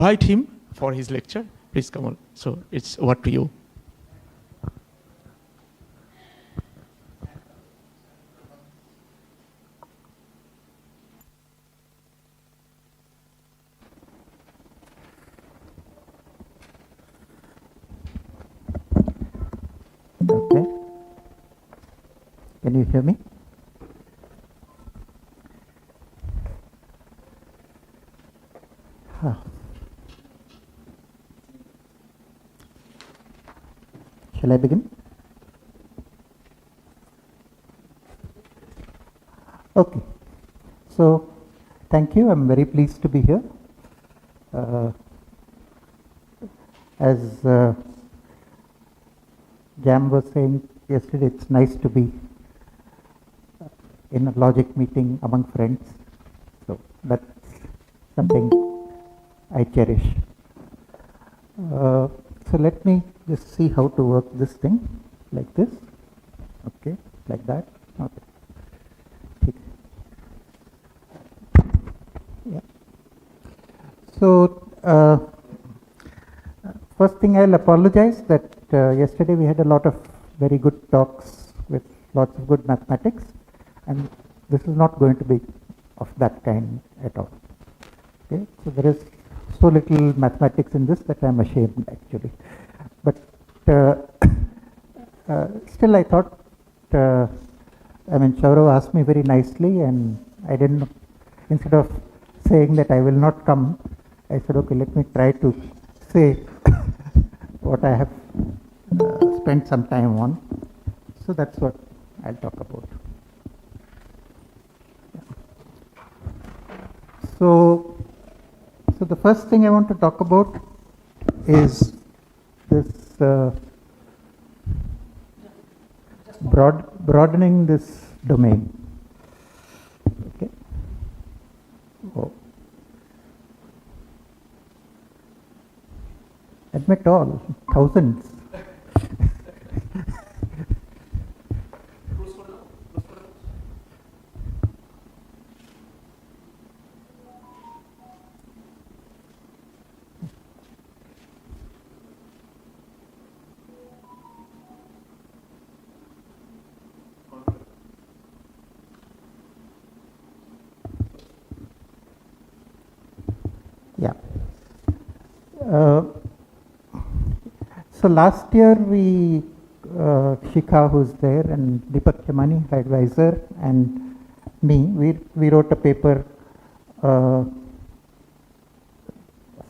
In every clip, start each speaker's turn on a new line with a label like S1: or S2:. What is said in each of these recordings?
S1: invite him for his lecture. Please come on. So it's over to you.
S2: Okay. Can you hear me? Huh. Shall I begin? Okay. So, thank you. I'm very pleased to be here. As Jam was saying yesterday, it's nice to be in a logic meeting among friends. So that's something I cherish. So let me just see how to work this thing, like this. Okay, like that. Okay. Yeah. So first thing, I'll apologize that yesterday we had a lot of very good talks with lots of good mathematics, and this is not going to be of that kind at all. Okay, so there is so little mathematics in this that I'm ashamed actually. But still, I thought, Shaurav asked me very nicely, and I didn't, instead of saying that I will not come, I said, okay, let me try to say what I have spent some time on. So that's what I'll talk about. So the first thing I want to talk about is this broadening this domain. Okay. Oh. Admit all, thousands. Yeah. So last year we, Shikha, who's there, and Deepak Chamani, her advisor, and me, we wrote a paper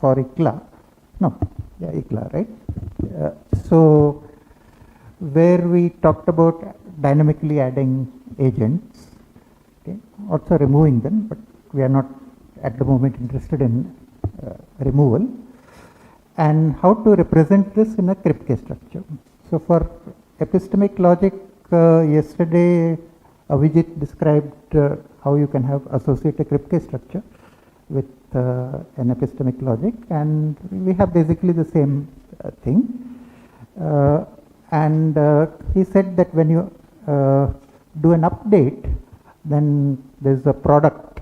S2: for ICLA. No, yeah, ICLA, right? So where we talked about dynamically adding agents, okay, also removing them, but we are not at the moment interested in removal, and how to represent this in a Kripke structure. So for epistemic logic, yesterday Avijit described how you can have associate a Kripke structure with an epistemic logic, and we have basically the same thing. And he said that when you do an update, then there's a product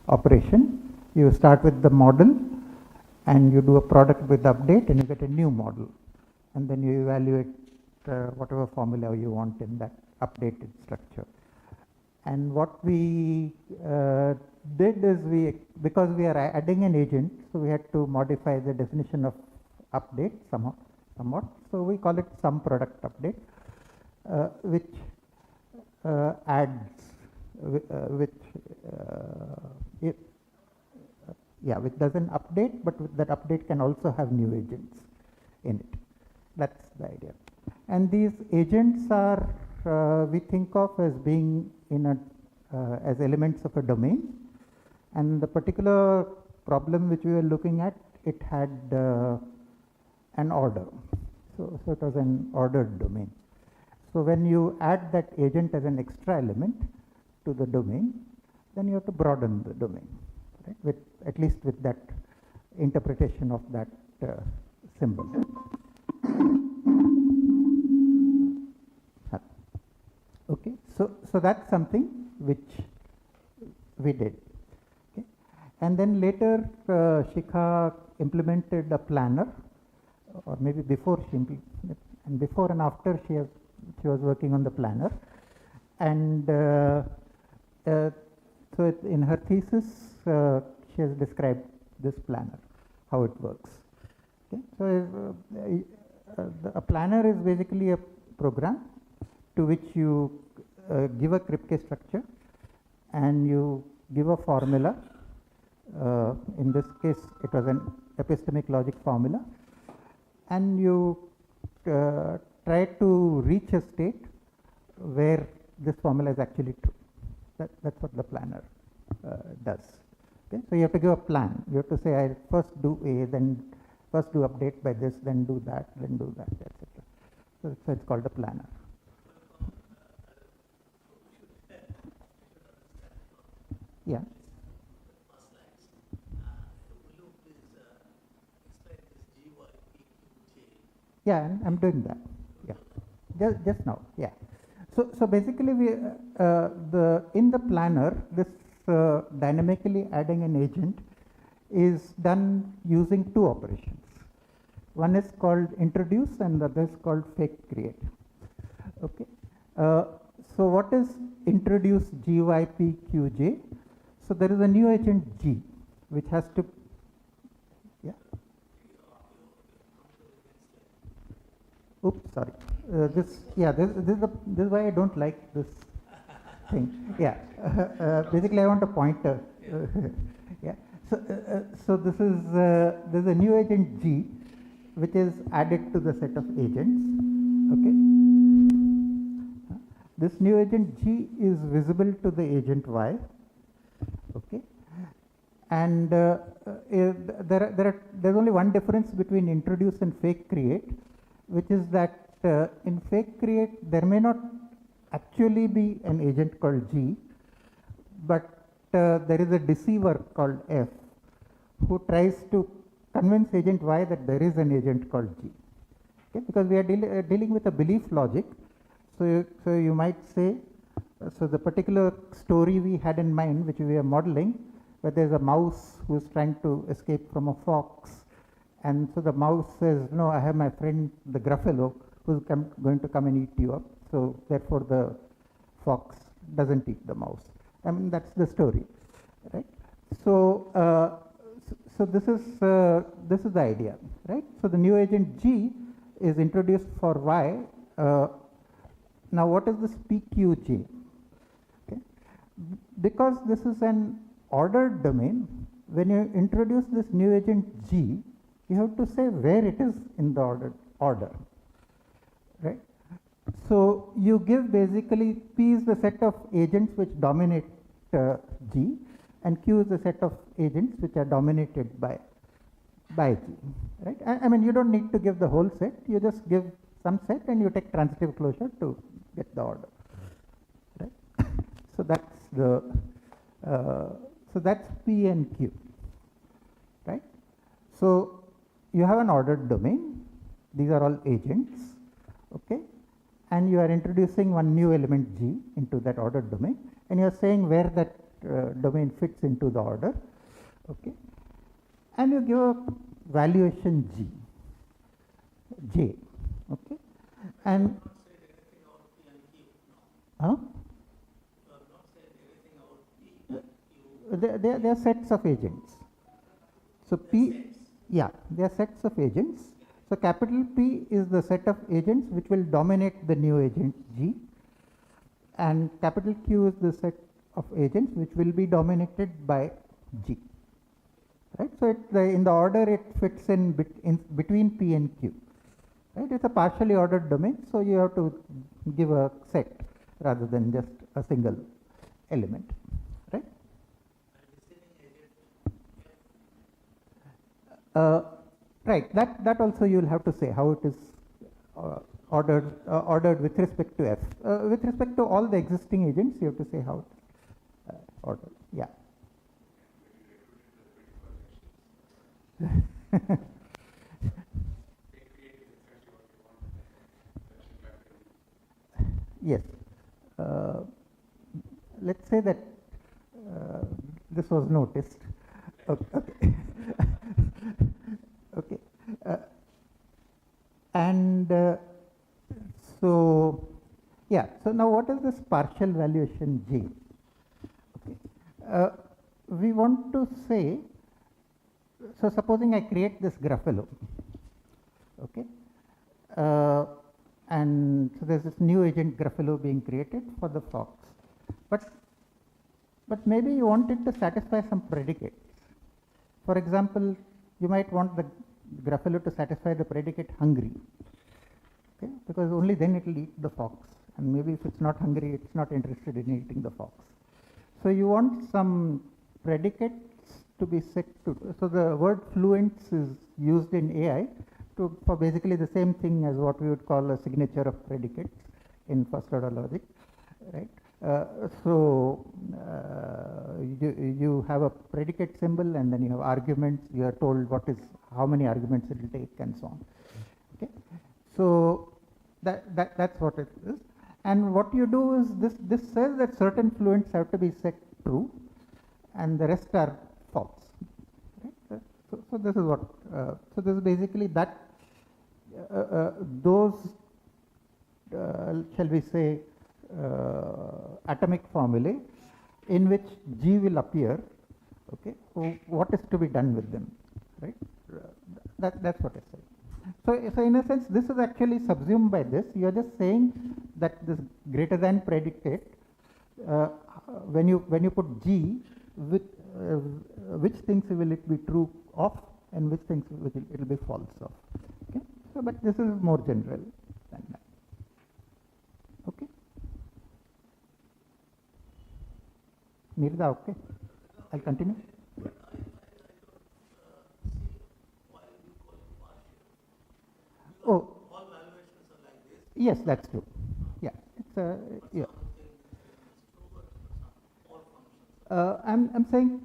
S2: operation. You start with the model, and you do a product with update, and you get a new model, and then you evaluate whatever formula you want in that updated structure. And what we did is, because we are adding an agent, so we had to modify the definition of update somewhat. So we call it sum product update, which adds, which does an update, but that update can also have new agents in it. That's the idea. And these agents are, we think of as being in a, as elements of a domain. And the particular problem which we were looking at, it had an order. So it was an ordered domain. So when you add that agent as an extra element to the domain, then you have to broaden the domain, right? With, at least with that interpretation of that symbol. Okay, so that's something which we did. Okay. And then later Shikha implemented a planner, or maybe before and before and after she was working on the planner, and so in her thesis she has described this planner, how it works. Okay, so a planner is basically a program to which you give a Kripke structure and you give a formula. In this case, it was an epistemic logic formula, and you try to reach a state where this formula is actually true. That's what the planner does. Okay? So you have to give a plan. You have to say, I first do A, then first do update by this, then do that, etc. So it's called a planner. Yeah. Yeah, I'm doing that. Yeah, just now. Yeah. So basically, we in the planner, this dynamically adding an agent is done using two operations. One is called introduce, and the other is called fake create. Okay. So what is introduce GYPQJ? So there is a new agent G, which has to. Yeah. Oops, sorry. This is why I don't like this thing. Yeah. Basically, I want a pointer. Yeah. So this is there's a new agent G, which is added to the set of agents. Okay. This new agent G is visible to the agent Y. Okay. And there's only one difference between introduce and fake create, which is that in fake create there may not actually be an agent called G, but there is a deceiver called F who tries to convince agent Y that there is an agent called G. Okay? Because we are dealing with a belief logic, so you might say, so the particular story we had in mind, which we are modeling, where there is a mouse who is trying to escape from a fox, and so the mouse says, no, I have my friend the Gruffalo who's going to come and eat you up, so therefore the fox doesn't eat the mouse. I mean, that's the story, right? So so this is the idea, right? So the new agent G is introduced for Y. Now what is this PQJ? Okay. Because this is an ordered domain, when you introduce this new agent G, you have to say where it is in the order, right? So you give basically P is the set of agents which dominate G, and Q is the set of agents which are dominated by G, right? I mean, you don't need to give the whole set, you just give some set and you take transitive closure to get the order, right? So that's the so that's P and Q, right? So you have an ordered domain, these are all agents, okay, and you are introducing one new element G into that ordered domain, and you are saying where that domain fits into the order, okay, and you give a valuation J, okay, and they are sets of agents. So P, yeah, they are sets of agents. So capital P is the set of agents which will dominate the new agent G, and capital Q is the set of agents which will be dominated by G, right? So in the order it fits in between P and Q, right? It's a partially ordered domain, so you have to give a set rather than just a single element, right? Right, that also you will have to say how it is ordered with respect to F. With respect to all the existing agents, you have to say how it is ordered. Yeah. Yes. Let's say that this was noticed. Okay. And so, yeah, so now what is this partial valuation J? Okay. We want to say, so supposing I create this Gruffalo, okay, and so there's this new agent Gruffalo being created for the fox, but maybe you want it to satisfy some predicates. For example, you might want the Gruffalo to satisfy the predicate hungry, okay, because only then it will eat the fox, and maybe if it's not hungry, it's not interested in eating the fox. So you want some predicates to be set to, so the word fluents is used in AI for basically the same thing as what we would call a signature of predicates in first order logic, right? You have a predicate symbol, and then you have arguments. You are told how many arguments it will take, and so on. Okay, so that's what it is. And what you do is this says that certain fluents have to be set true, and the rest are false. Right? So this is what. So this is basically that. Those shall we say atomic formulae in which G will appear. Okay, so what is to be done with them, right? That's what I say. So in a sense, this is actually subsumed by this. You are just saying that this greater than predicate, when you put G, with which things will it be true of, and which things it will be false of. Okay, so but this is more general than that. Okay, Nirda, okay, I'll continue. Oh, all valuations are like this. Yes, that's true. Yeah, it's yeah. I'm saying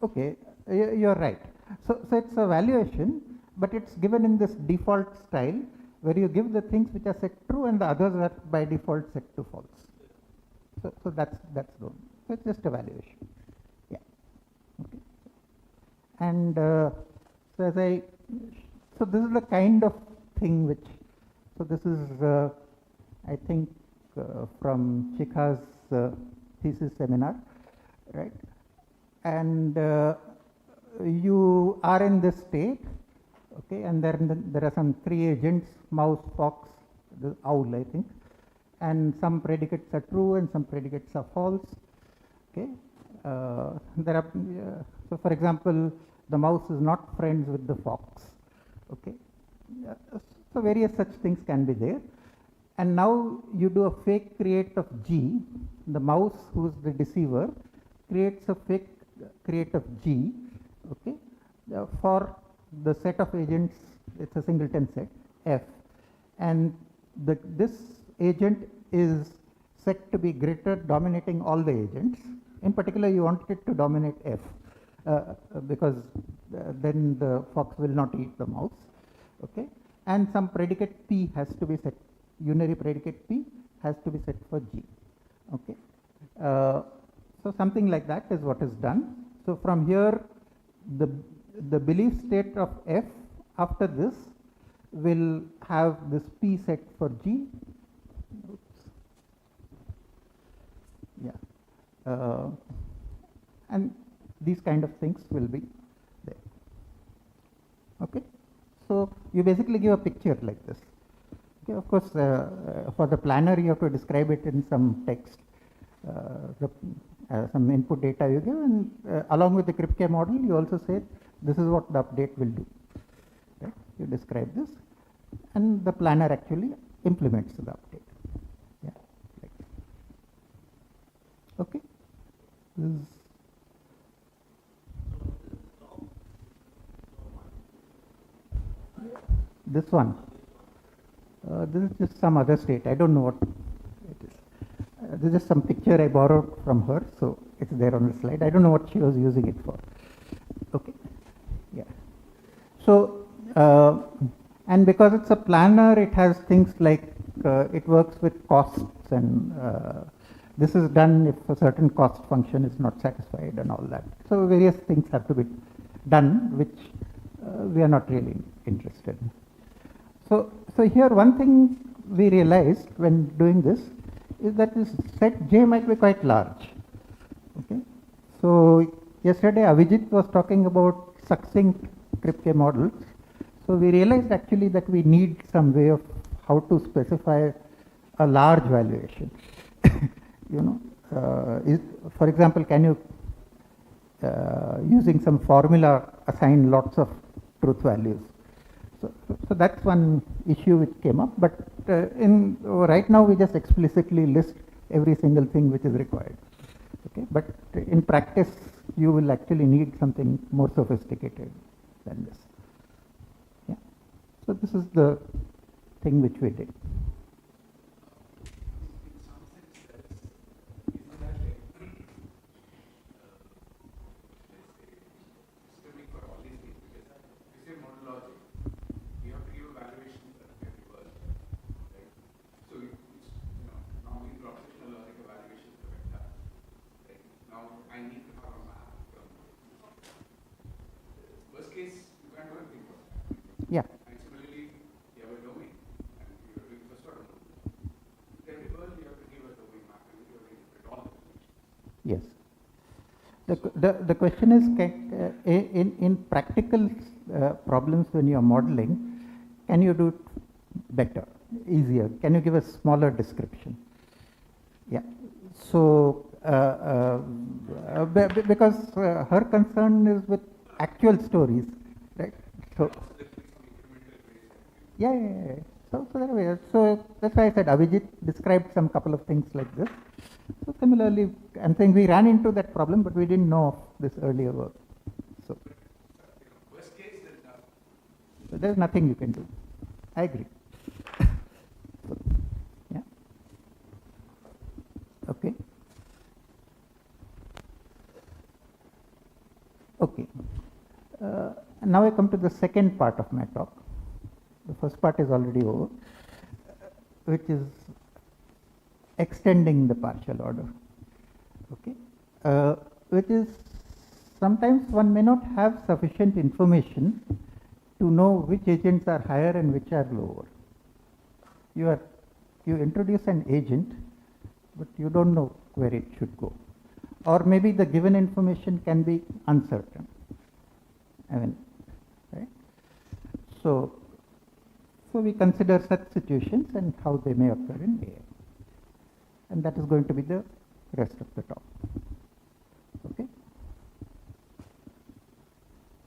S2: okay, you're right. So it's a valuation, but it's given in this default style where you give the things which are set true and the others are by default set to false. So that's the one. So it's just a valuation. Yeah. Okay. And so this is the kind of thing which, so this is I think from Chika's thesis seminar, right? And you are in this state, okay, and there are some three agents: mouse, fox, the owl, I think, and some predicates are true and some predicates are false. Okay, there are so for example, the mouse is not friends with the fox. Okay, so various such things can be there. And now you do a fake create of G. The mouse, who is the deceiver, creates a fake create of G. Okay, for the set of agents, it's a singleton set F, and this agent is set to be greater, dominating all the agents. In particular, you want it to dominate F, because then the fox will not eat the mouse. Okay, and some predicate P has to be set, unary predicate P has to be set for G. Okay, so something like that is what is done. So from here, the belief state of F after this will have this P set for G. Oops. Yeah, and these kind of things will be there. Okay, so you basically give a picture like this. Okay, of course, for the planner, you have to describe it in some text, some input data you give, and along with the Kripke model, you also say this is what the update will do. Right? You describe this, and the planner actually implements the update. Yeah. Like this. Okay. This one. This is just some other state. I don't know what it is. This is some picture I borrowed from her, so it's there on the slide. I don't know what she was using it for. Okay. Yeah. So, and because it's a planner, it has things like it works with costs, and this is done if a certain cost function is not satisfied and all that. So various things have to be done, which we are not really interested in. So So here one thing we realized when doing this is that this set J might be quite large. Okay. So yesterday Avijit was talking about succinct Kripke models. So we realized actually that we need some way of how to specify a large valuation. You know, for example, can you using some formula assign lots of truth values? So that's one issue which came up, but right now we just explicitly list every single thing which is required. Okay, but in practice you will actually need something more sophisticated than this. Yeah. So this is the thing which we did. Yeah.
S3: And similarly, you have a domain, and you are doing first order movement. Every world you have to give a domain map, and you have to interpret all the information.
S2: Yes. The question is, in practical problems when you are modeling, can you do it better, easier? Can you give a smaller description? Yeah. So, because her concern is with actual stories, right? So, yeah. So that's why I said Avijit described some couple of things like this. So similarly, I'm saying we ran into that problem, but we didn't know of this earlier work. So,
S3: Worst case,
S2: there's nothing you can do. I agree. So, yeah. Okay. Okay. Now I come to the second part of my talk. The first part is already over, which is extending the partial order. Okay, which is sometimes one may not have sufficient information to know which agents are higher and which are lower. You introduce an agent, but you don't know where it should go, or maybe the given information can be uncertain. I mean, right? So we consider such situations and how they may occur in AI. And that is going to be the rest of the talk. Okay?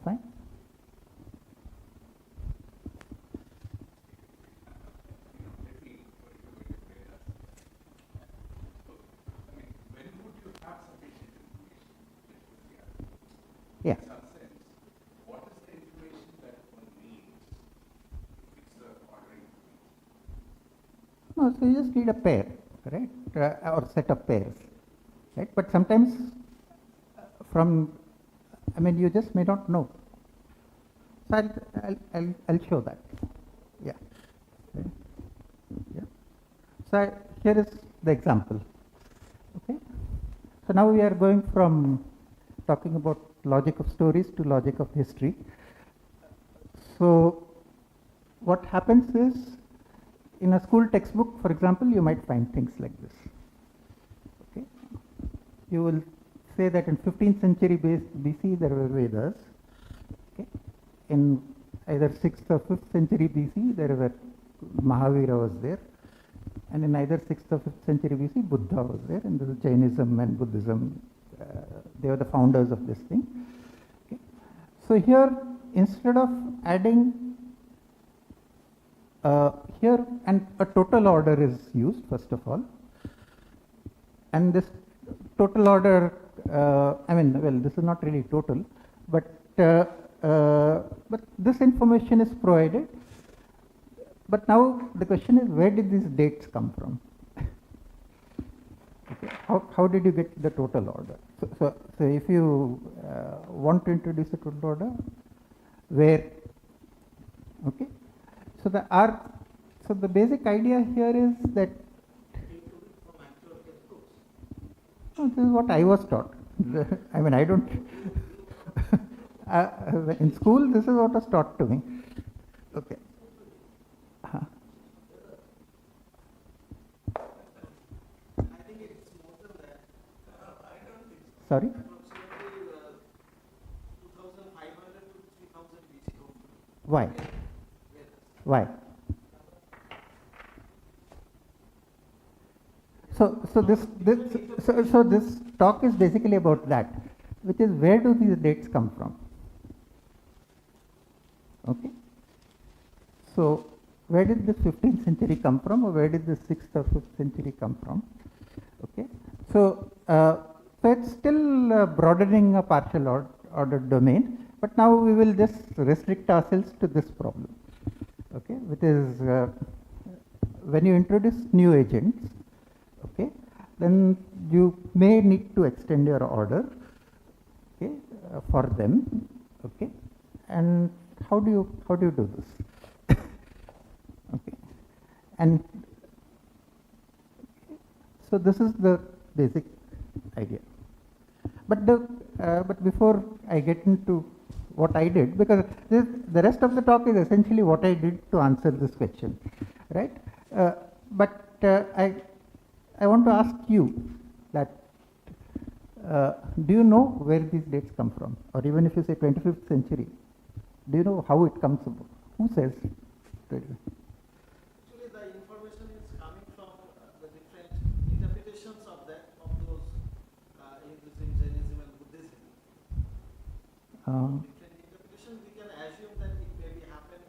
S2: Fine?
S3: when would you have sufficient information?
S2: Yeah.
S3: In some sense, what is the information that one needs to fix the ordering?
S2: No, so you just need a pair, right? Or set of pairs, right? But sometimes you just may not know. So I'll show that. Yeah. Okay. Yeah. So here is the example. Okay. So now we are going from talking about logic of stories to logic of history. So what happens is, in a school textbook, for example, you might find things like this. Okay. You will say that in 15th century BC there were Vedas. Okay. In either 6th or 5th century BC there were Mahavira was there, and in either 6th or 5th century BC Buddha was there, and this is Jainism and Buddhism. They were the founders of this thing. Okay. So here, instead of adding here, and a total order is used first of all, and this total order, this is not really total, but this information is provided. But now the question is, where did these dates come from? Okay. How did you get the total order? So if you want to introduce a total order, where? Okay. So the basic idea here is that this is what I was taught. I don't. In school, this is what was taught to me. Okay. Sorry?
S4: Approximately 2500 to 3000 BC.
S2: Why? Why? So this talk is basically about that, which is where do these dates come from? Okay. So where did the 15th century come from, or where did the 6th or 5th century come from? Okay. So it's still broadening a partial order domain, but now we will just restrict ourselves to this problem. Okay, which is when you introduce new agents, okay, then you may need to extend your order, okay, for them, okay, and how do you do this? Okay, and so this is the basic idea. But before I get into what I did, because the rest of the talk is essentially what I did to answer this question, right? I want to ask you that do you know where these dates come from, or even if you say 25th century, do you know how it comes about? Who says?
S4: Actually, the information is coming from the different interpretations of those in Jainism and Buddhism. Different interpretations, we can assume that it may be happened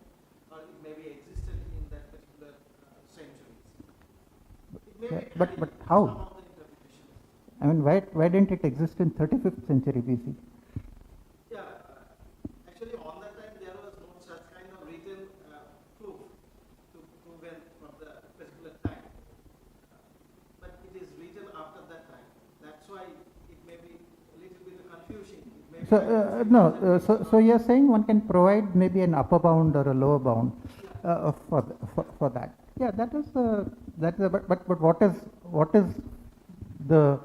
S4: or it may be existed in that particular centuries. It may be
S2: but how?
S4: some of the interpretations.
S2: I mean, why didn't it exist in 35th century BC?
S4: Yeah, actually on that time there was no such kind of written proof to proven from the particular time. But it is written after that time. That's why it may be a little bit confusing. It may
S2: So
S4: be
S2: no, so you're saying one can provide maybe an upper bound or a lower bound for that. Yeah, that is but what is the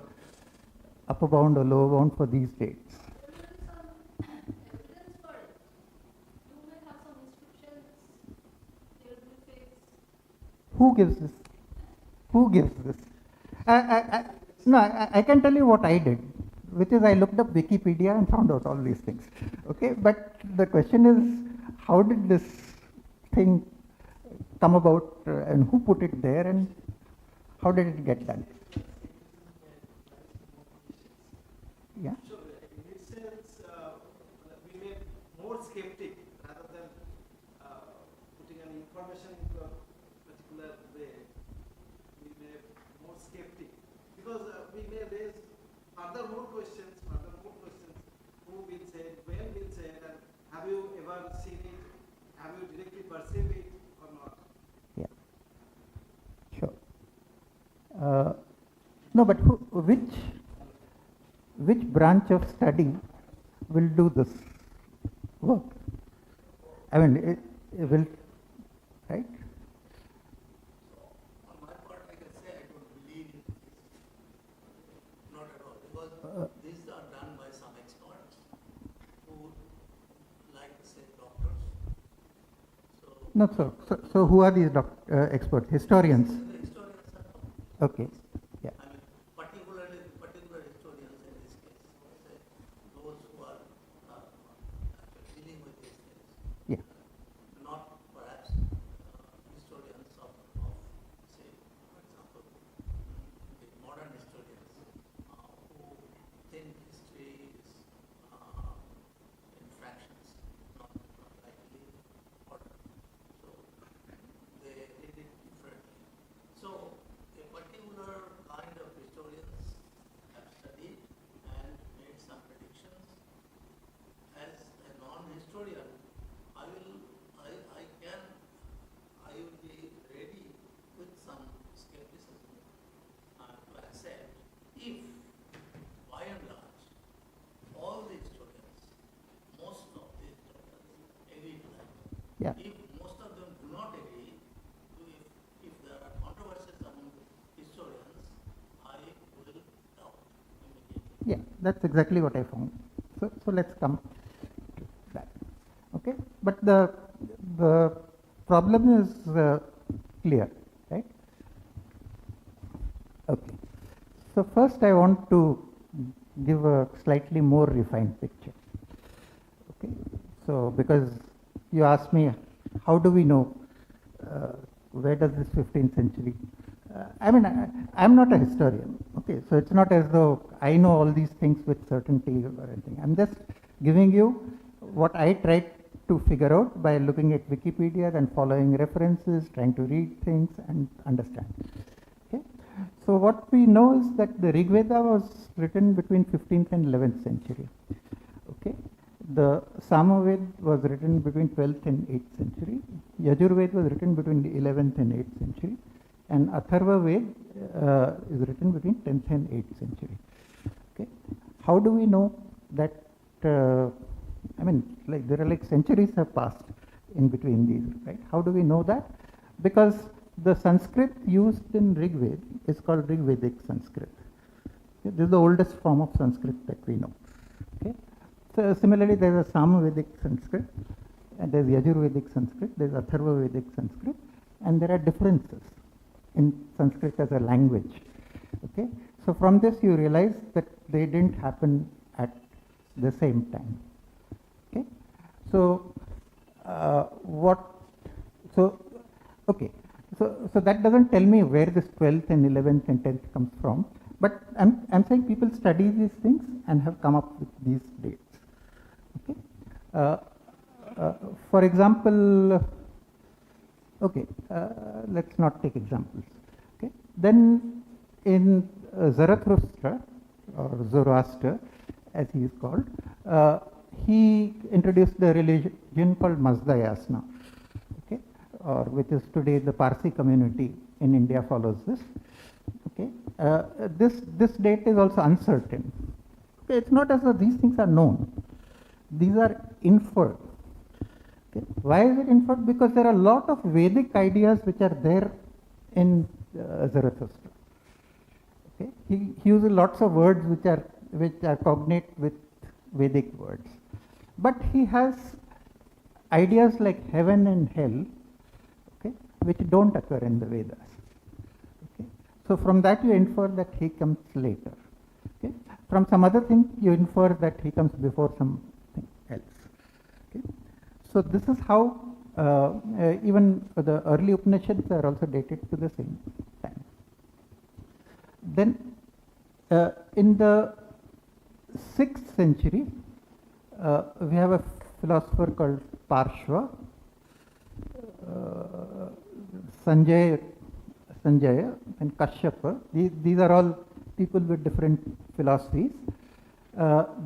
S2: upper bound or lower bound for these dates?
S5: There will be some evidence for it. You may have some inscriptions, hieroglyphics.
S2: Who gives this? Who gives this? I can tell you what I did, which is I looked up Wikipedia and found out all these things. Okay, but the question is, how did this thing come about, and who put it there, and how did it get done? Yeah.
S4: Sure. In this sense, we may more skeptic rather than putting an information into a particular way. We may more skeptic because we may raise further more questions. Who will say it, when will say it, and have you ever seen it? Have you directly perceived it or not?
S2: Yeah. Sure. No, but which branch of study will do this work? I mean, it will, right?
S6: On my part, I can say I don't believe in this. Not at all, because these are done by some experts who, like say, doctors. So,
S2: No, so who are these experts? Historians.
S6: the historians are
S2: Okay. Yeah.
S6: I mean, particular historians in this case, say, those who are actually dealing with these things.
S2: Yeah.
S6: Not perhaps historians of, say, for example, the modern historians who think history is in fractions, not likely order. So they read it differently. So a particular kind of historians have studied and made some predictions. As a non-historian, I will be ready with some skepticism to accept if, by and large, all the historians, most of the historians agree to that.
S2: Yeah.
S6: If most of them do not agree, if there are controversies among historians, I will doubt immediately.
S2: Yeah, that's exactly what I found. So let's come to that. Okay, but the problem is clear, right? Okay. So first I want to give a slightly more refined picture. Okay, so because you asked me, how do we know where does this 15th century? I mean, I'm not a historian. Okay, so it's not as though I know all these things with certainty or anything. I'm just giving you what I tried to figure out by looking at Wikipedia and following references, trying to read things and understand. Okay, so what we know is that the Rig Veda was written between 15th and 11th century. Okay, the Samaved was written between 12th and 8th century. Yajurved was written between the 11th and 8th century. And Atharva Ved is written between 10th and 8th century. Okay, how do we know that? I mean, like there are like centuries have passed in between these, right? How do we know that? Because the Sanskrit used in Rig Veda is called Rig Vedic Sanskrit. Okay? This is the oldest form of Sanskrit that we know. Okay, so similarly, there is a Samavedic Sanskrit, and there is Yajurvedic Sanskrit, there is Atharva Vedic Sanskrit, and there are differences in Sanskrit as a language. Okay, so from this you realize that they didn't happen at the same time. Okay, so so that doesn't tell me where this 12th and 11th and 10th comes from, but I'm saying people study these things and have come up with these dates. Okay, for example, okay, let's not take examples. Okay, then in Zarathustra or Zoroaster, as he is called, he introduced the religion called Mazdayasna, okay, or which is today the Parsi community in India follows this. Okay, this date is also uncertain. Okay, it's not as though these things are known; these are inferred. Okay. Why is it inferred? Because there are a lot of Vedic ideas which are there in Zarathustra. Okay, he uses lots of words which are cognate with Vedic words, but he has ideas like heaven and hell, okay, which don't occur in the Vedas. Okay, so from that you infer that he comes later. Okay, from some other thing you infer that he comes before something else. Okay, so this is how even the early Upanishads are also dated to the same time. Then in the 6th century, we have a philosopher called Parshva, Sanjaya and Kashyapa. These are all people with different philosophies.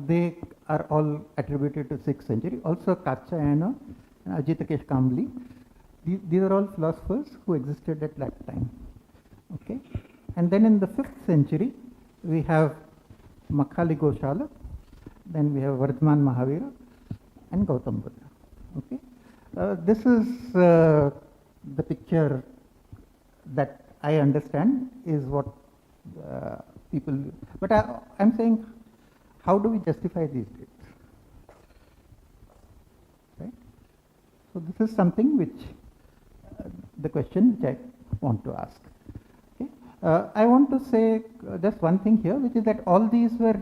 S2: They are all attributed to 6th century. Also Katyayana and Ajitakesh Kambli. These are all philosophers who existed at that time. Okay, and then in the 5th century, we have Makhali Goshala, then we have Vardhaman Mahavira and Gautam Buddha. Okay, this is the picture that I understand is what people. But I'm saying, how do we justify these dates? Right. So this is something which the question which I want to ask. I want to say just one thing here, which is that all these were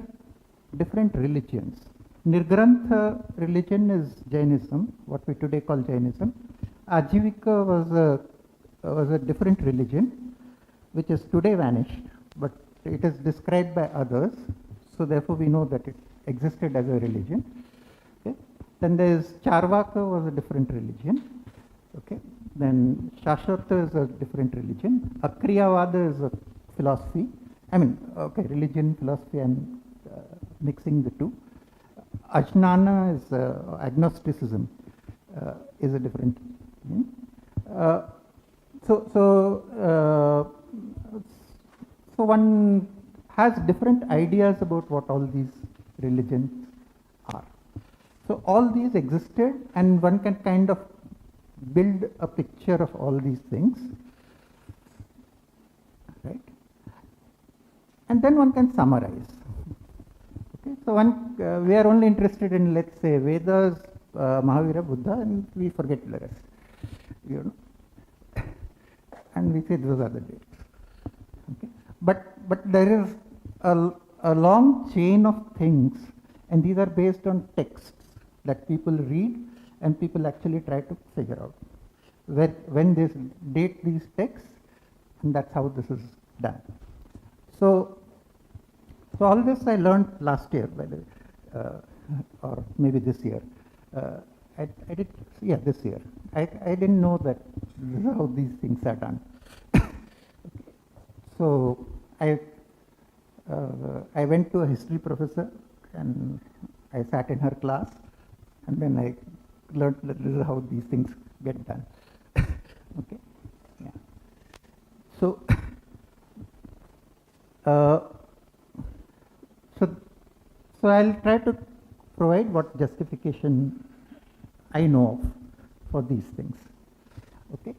S2: different religions. Nirgrantha religion is Jainism, what we today call Jainism. Ajivika was a different religion, which is today vanished, but it is described by others. So therefore, we know that it existed as a religion. Okay. Then there is Charvaka was a different religion. Okay. Then Shashwata is a different religion. Akriyavada is a philosophy. I mean, okay, religion, philosophy, and mixing the two. Ajnana is agnosticism, is a different thing. So one has different ideas about what all these religions are. So all these existed, and one can kind of build a picture of all these things, right? And then one can summarize. Okay, so we are only interested in, let's say, Vedas, Mahavira, Buddha, and we forget the rest, you know, and we say those are the dates. Okay, but there is a a long chain of things, and these are based on texts that people read and people actually try to figure out when they date these texts, and that's how this is done. So all this I learned last year, by the way, or maybe this year. I did, yeah, this year. I didn't know that this is how these things are done. So I went to a history professor and I sat in her class, and then I learned that this is how these things get done. Okay, yeah. So, so I'll try to provide what justification I know of for these things. Okay.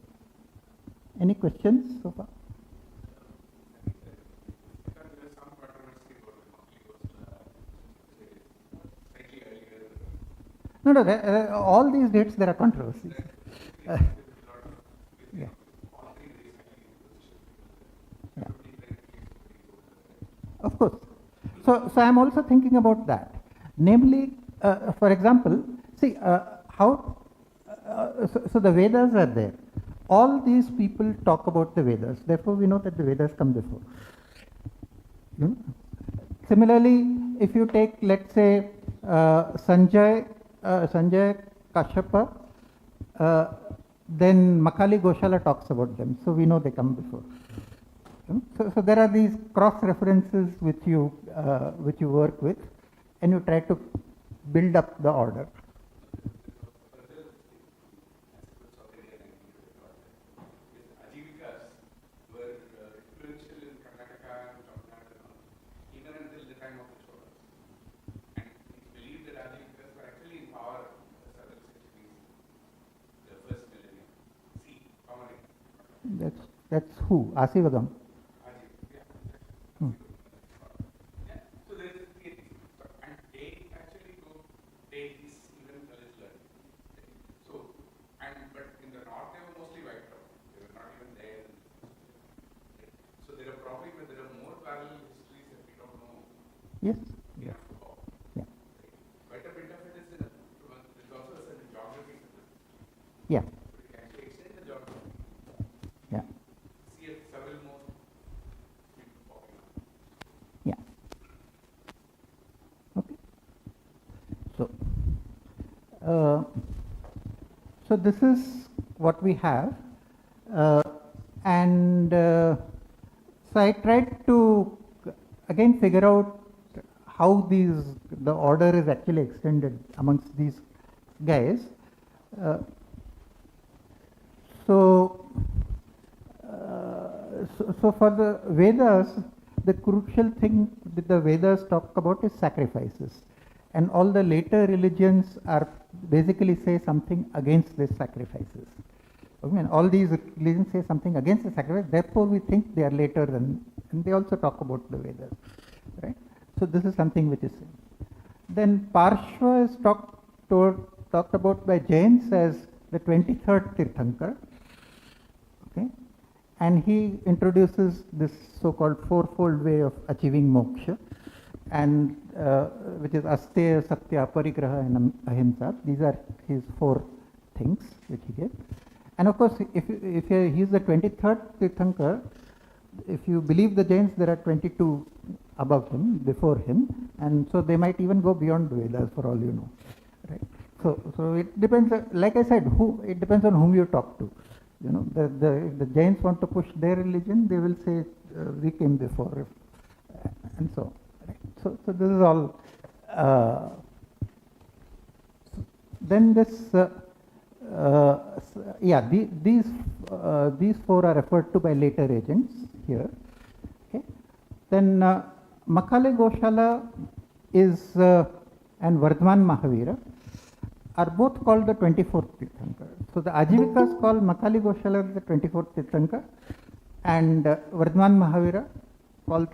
S2: Any questions so far? No, all these dates there are controversies. Yeah. Yeah. Of course. So I'm also thinking about that. Namely, for example, see how. So the Vedas are there. All these people talk about the Vedas. Therefore, we know that the Vedas come before. You know? Similarly, if you take, let's say, Sanjay Kashyapa, then Macaulay Goshala talks about them. So we know they come before. So there are these cross references which you work with, and you try to build up the order.
S3: Ajivikas were influential in Karnataka and Tamil Nadu even until the time of the Cholas. And it's believed that Ajivikas were actually in power in the southern centuries, the first millennium. See, Pamani.
S2: That's who? Asivagam.
S3: So there is a theory. And they actually go, they is even college learning. So, but in the north they were mostly wiped out. They were not even there. So there are probably more parallel histories that we don't know.
S2: Yes.
S3: Yeah.
S2: Yeah.
S3: Quite a bit of it is there's also a certain geography.
S2: Yeah.
S3: So we can actually extend the geography.
S2: Yeah.
S3: See several more people popping up.
S2: Yeah. Okay. So this is what we have, and so I tried to again figure out how the order is actually extended amongst these guys. So for the Vedas, the crucial thing that the Vedas talk about is sacrifices, and all the later religions are basically say something against these sacrifices. I mean, all these religions say something against the sacrifice. Therefore, we think they are later than, and they also talk about the Vedas, right? So this is something which is same. Then Parshva is talked about by Jains as the 23rd Tirthankar. Okay, and he introduces this so-called fourfold way of achieving moksha, and which is Asteya, Satya, Parigraha, and Ahimsa. These are his 4 things which he gave. And of course, if he is the 23rd Tirthankar, if you believe the Jains, there are 22 above him, before him, and so they might even go beyond the Vedas for all you know, right? So it depends. Like I said, it depends on whom you talk to. You know, the Jains want to push their religion, they will say we came before, and so. Right? So this is all. Then this, these 4 are referred to by later agents here. Okay. Then Macaulay Goshala is and Vardhman Mahavira are both called the 24th Tirthankar. So the Ajivikas call Macaulay Goshala the 24th Tirthankar, and Vardhman Mahavira calls,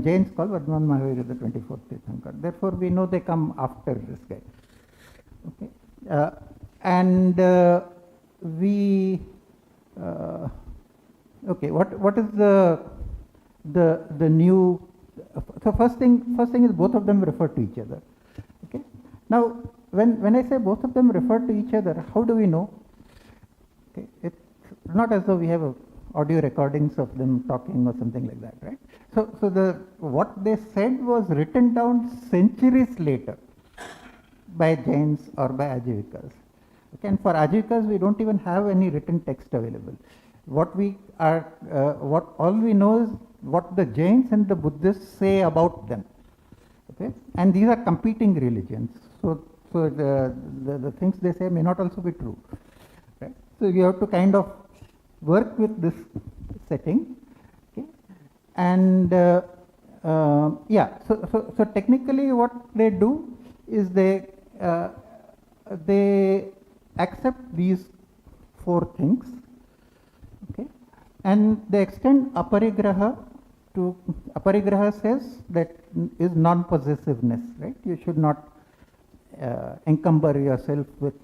S2: Jains call Vardhman Mahavira the 24th Tirthankar. Therefore, we know they come after this guy. Okay, and okay, what is the new? So first thing is both of them refer to each other. Okay. Now, when I say both of them refer to each other, how do we know? Okay. It's not as though we have audio recordings of them talking or something like that, right? So what they said was written down centuries later by Jains or by Ajivikas. Okay, and for Ajivikas, we don't even have any written text available. What all we know is what the Jains and the Buddhists say about them. Okay, and these are competing religions. So the things they say may not also be true. Right? So you have to kind of work with this setting. Okay, and yeah. So technically, what they do is they accept these 4 things, okay, and they extend aparigraha to, aparigraha says that is non-possessiveness, right? You should not encumber yourself with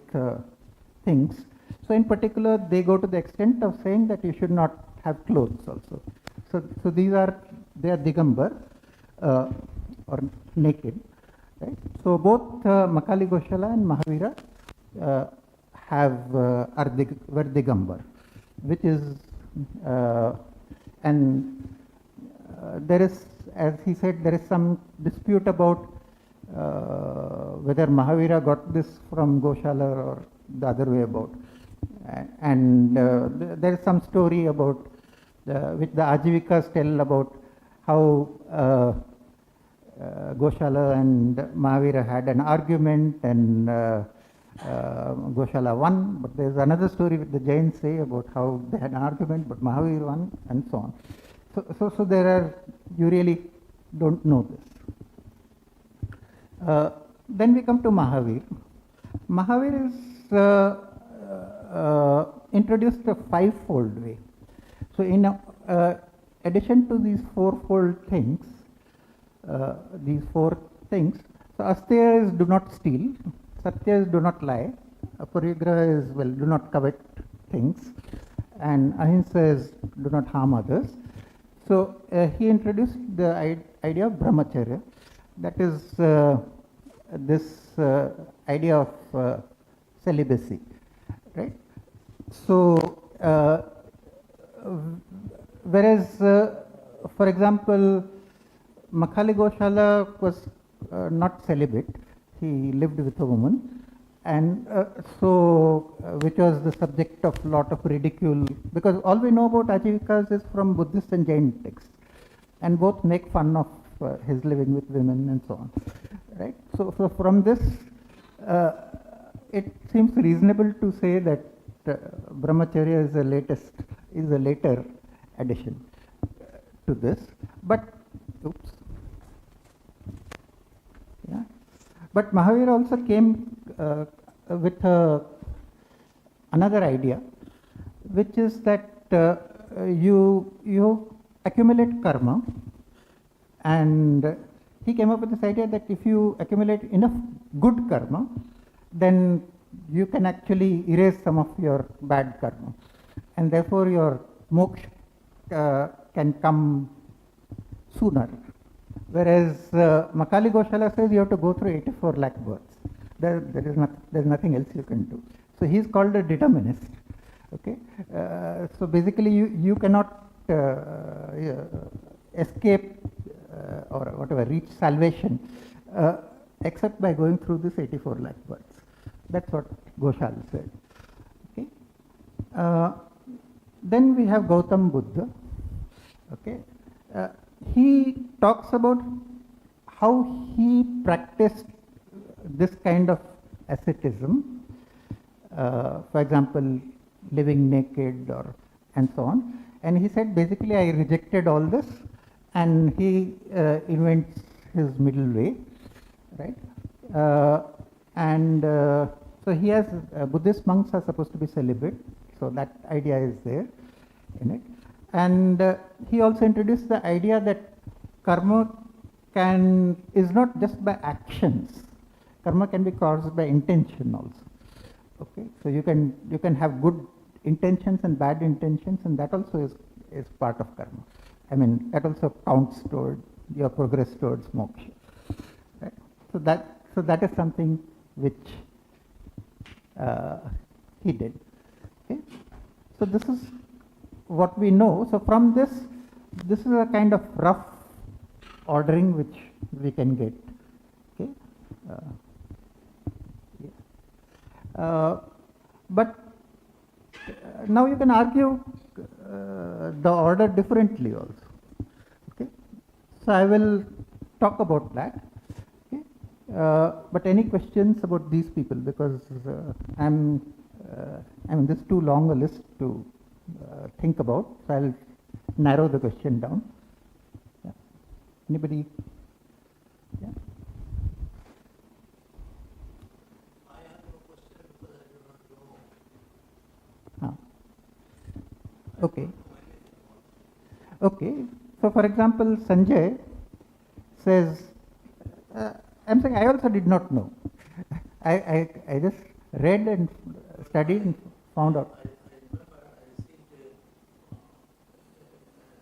S2: things. So in particular, they go to the extent of saying that you should not have clothes also. So they are digambar or naked. Right? So both Makali Goshala and Mahavira were digambar, which is there is, as he said, there is some dispute about whether Mahavira got this from Goshala or the other way about. And there is some story about which the Ajivikas tell about how Goshala and Mahavira had an argument and Goshala won, but there is another story which the Jains say about how they had an argument but Mahavir won, and so on. So there are, you really don't know this. Then we come to Mahavir. Mahavir is introduced a 5-fold way. So in addition to these 4-fold things, these 4 things, so Asteya is do not steal, Satya is do not lie, Aparigraha is, well, do not covet things, and Ahimsa is do not harm others. So he introduced the idea of brahmacharya, that is this idea of celibacy, right? So whereas, for example, Makali Goshala was not celibate, he lived with a woman, and which was the subject of lot of ridicule, because all we know about Ajivikas is from Buddhist and Jain texts, and both make fun of his living with women and so on, right? So from this, it seems reasonable to say that brahmacharya is a later addition to this, but oops. Yeah. But Mahavir also came with another idea, which is that you accumulate karma, and he came up with this idea that if you accumulate enough good karma, then you can actually erase some of your bad karma, and therefore your moksha can come sooner. Whereas Makali Goshala says you have to go through 84 lakh births. There's nothing else you can do. So he's called a determinist. Okay. So basically, you cannot escape or whatever, reach salvation except by going through this 84 lakh births. That's what Goshala said. Okay. Then we have Gautam Buddha. Okay. He talks about how he practiced this kind of asceticism, for example, living naked and so on. And he said, basically, I rejected all this, and he invents his middle way, right? So he has Buddhist monks are supposed to be celibate, so that idea is there in it. And he also introduced the idea that karma is not just by actions. Karma can be caused by intention also. Okay, so you can have good intentions and bad intentions, and that also is part of karma. I mean, that also counts toward your progress towards moksha. Right? So that is something which he did. Okay? So this is what we know. So from this is a kind of rough ordering which we can get. Okay? But now you can argue the order differently also. Okay? So I will talk about that. Okay? But any questions about these people, because I mean this is too long a list to think about, so I'll narrow the question down. Yeah. Anybody? Yeah.
S6: I have no question because I do not know.
S2: Okay. Okay. So, for example, Sanjay says, I'm saying I also did not know. I just read and studied and found out.
S6: I remember I received an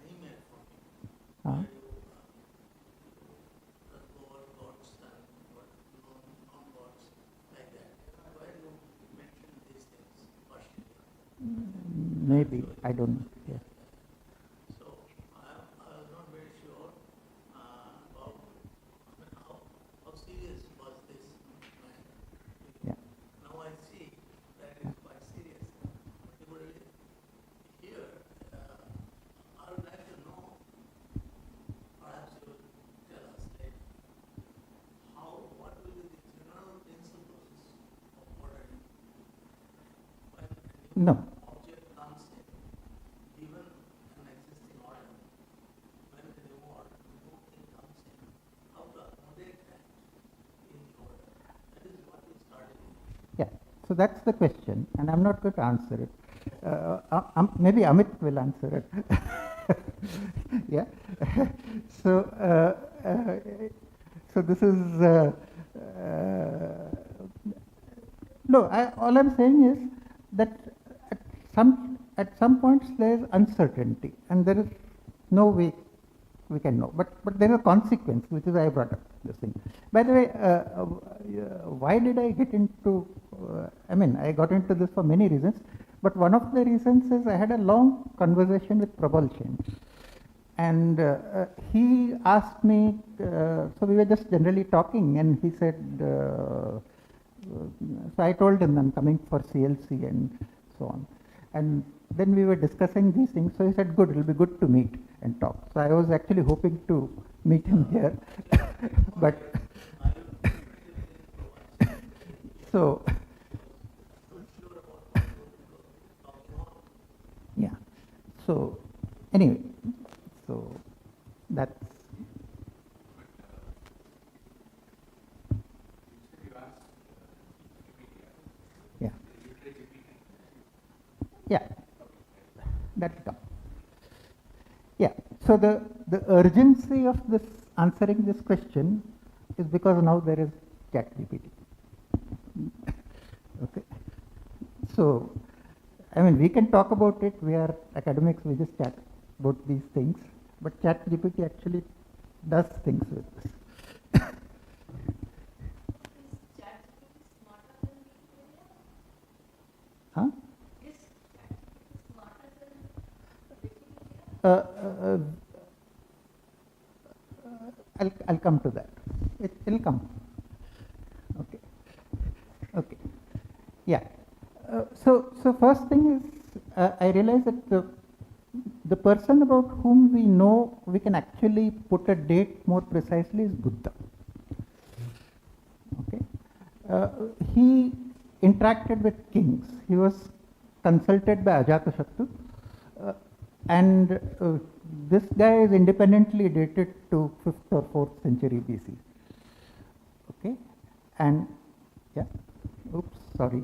S6: email from
S2: Uh,
S6: you. The gods and non-gods, like that. Where you mention these things partially.
S2: Maybe, I don't know. Yeah.
S6: So I was not very sure about how serious was this matter.
S2: Yeah.
S6: Now I see that it is quite serious. Particularly here, I would like to know, perhaps you will tell us later, what will be the general principles of ordering when a new
S2: No.
S6: object comes in, given an existing order, when a new thing comes in, how to accommodate that in the order. That is what we started with.
S2: Yeah. So that's the question, and I'm not going to answer it. Maybe Amit will answer it. Yeah. So, so this is no. All I'm saying is that at some points there is uncertainty, and there is no way we can know. But there is a consequence, which is why I brought up this thing. By the way, why did I get into? I got into this for many reasons, but one of the reasons is I had a long conversation with Prabal Sen, and he asked me. So we were just generally talking, and he said. So I told him I'm coming for CLC and so on, and then we were discussing these things. So he said, "Good, it'll be good to meet and talk." So I was actually hoping to meet him here, but so yeah. So anyway, so that's. Yeah. Yeah, that will come. Yeah, so the urgency of this answering this question is because now there is ChatGPT. Okay, so we can talk about it. We are academics. We just chat about these things, but ChatGPT actually does things with this.
S5: Is ChatGPT smarter than Wikipedia?
S2: Huh?
S5: Is ChatGPT smarter than Wikipedia?
S2: I'll come to that. It'll come. Okay. Okay. Yeah. So first thing is I realize that the person about whom we know we can actually put a date more precisely is Buddha. Okay. He interacted with kings. He was consulted by Ajatashattu, and this guy is independently dated to 5th or 4th century BC. Okay, and yeah, oops, sorry.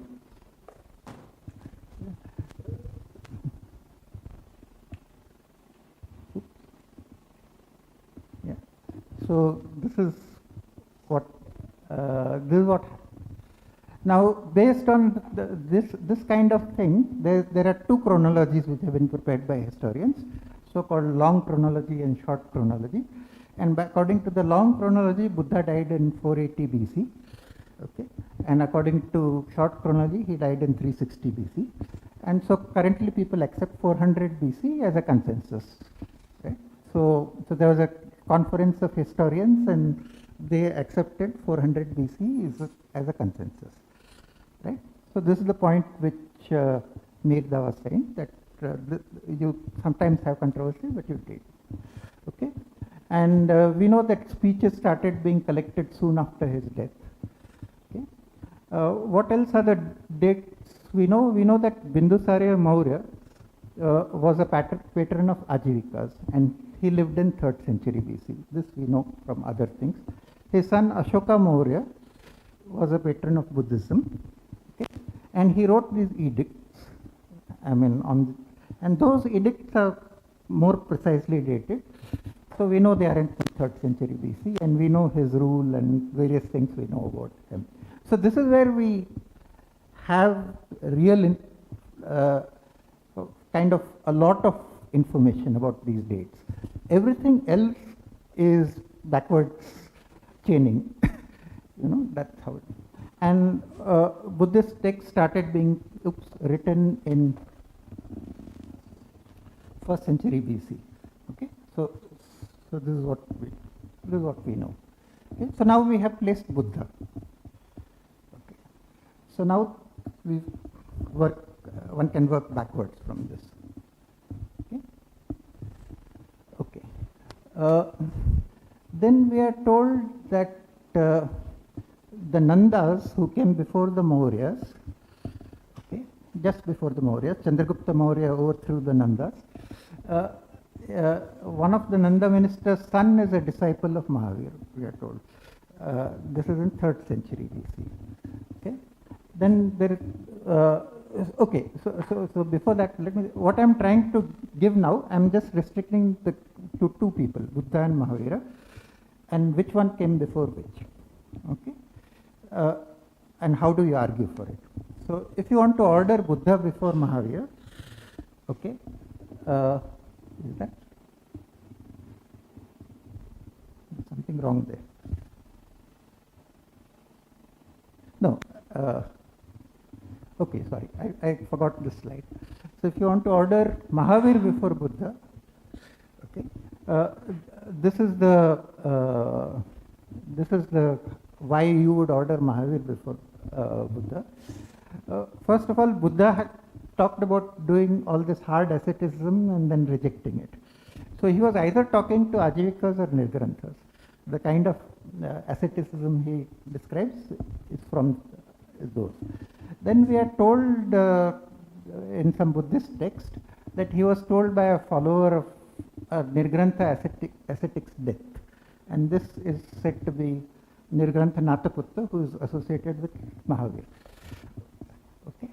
S2: Yeah, so this is what now, based on this kind of thing, there are two chronologies which have been prepared by historians, so-called long chronology and short chronology. And according to the long chronology, Buddha died in 480 BC. Okay, and according to short chronology, he died in 360 BC. And so currently people accept 400 BC as a consensus. Right? So there was a conference of historians and they accepted 400 BC as a consensus. Right? So this is the point which Mirda was saying, that you sometimes have controversy, but you did. Okay? And we know that speeches started being collected soon after his death. Okay? What else are the dates we know? We know that Bindusarya Maurya was a patron of Ajivikas, and he lived in 3rd century BC. This we know from other things. His son Ashoka Maurya was a patron of Buddhism, okay? And he wrote these edicts. I mean, and those edicts are more precisely dated. So we know they are in 3rd century BC, and we know his rule and various things we know about him. So this is where we have real kind of a lot of information about these dates. Everything else is backwards chaining. You know, that's how it is. And Buddhist texts started being written in 1st century BC. Okay, so this is what we know. Okay, so now we have placed Buddha. Okay, so now one can work backwards from this. Okay, okay. Then we are told that the Nandas who came before the Mauryas, okay, just before the Mauryas, Chandragupta Maurya overthrew the Nandas. One of the Nanda minister's son is a disciple of Mahavir, we are told. This is in 3rd century BC. Okay. Then there is, okay, so before that, what I'm trying to give now, I'm just restricting to 2 people, Buddha and Mahavira, and which one came before which. Okay. And how do you argue for it? So if you want to order Buddha before Mahavira, okay, is that something wrong there? No. Okay, sorry, I forgot this slide. So if you want to order Mahavir before Buddha, okay, this is the why you would order Mahavir before Buddha. First of all, Buddha had talked about doing all this hard asceticism and then rejecting it. So he was either talking to Ajivikas or Nirgranthas. The kind of asceticism he describes is from those. Then we are told in some Buddhist text that he was told by a follower of Nirgrantha ascetic's death. And this is said to be Nirgrantha Nathaputta, who is associated with Mahavir. Okay.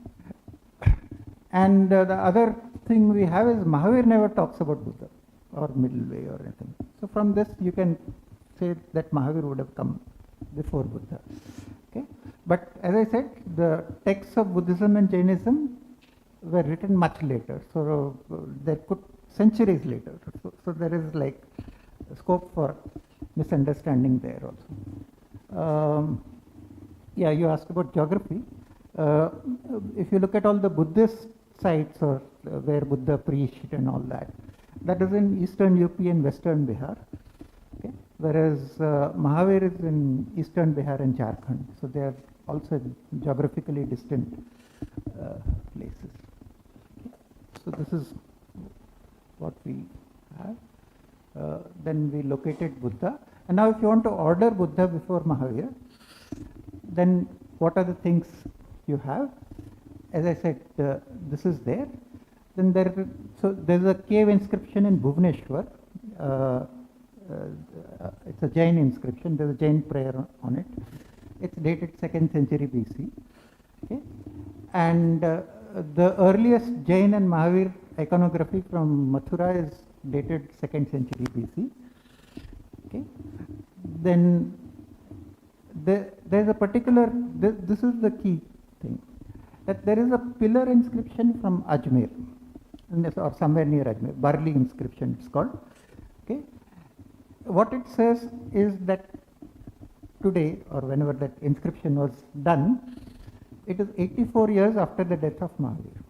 S2: And the other thing we have is Mahavir never talks about Buddha or middle way or anything. So from this you can say that Mahavir would have come before Buddha. Okay. But as I said, the texts of Buddhism and Jainism were written much later. So they could centuries later. So there is like scope for misunderstanding there also. Yeah, you asked about geography. If you look at all the Buddhist sites or where Buddha preached and all that, that is in eastern UP and western Bihar. Okay? Whereas Mahavir is in eastern Bihar and Jharkhand. So they are also geographically distant places. Okay? So this is what we have. Then we located Buddha. And now if you want to order Buddha before Mahavir, then what are the things you have? As I said, this is there. Then there's a cave inscription in Bhubaneswar. It's a Jain inscription. There's a Jain prayer on it. It's dated 2nd century BC. Okay? And the earliest Jain and Mahavir iconography from Mathura is dated 2nd century BC. Okay? Then there's a particular, this is the key thing, that there is a pillar inscription from Ajmer, or somewhere near Ajmer, Barli inscription it's called. Okay? what it says is that today, or whenever that inscription was done, it is 84 years after the death of Mahavir.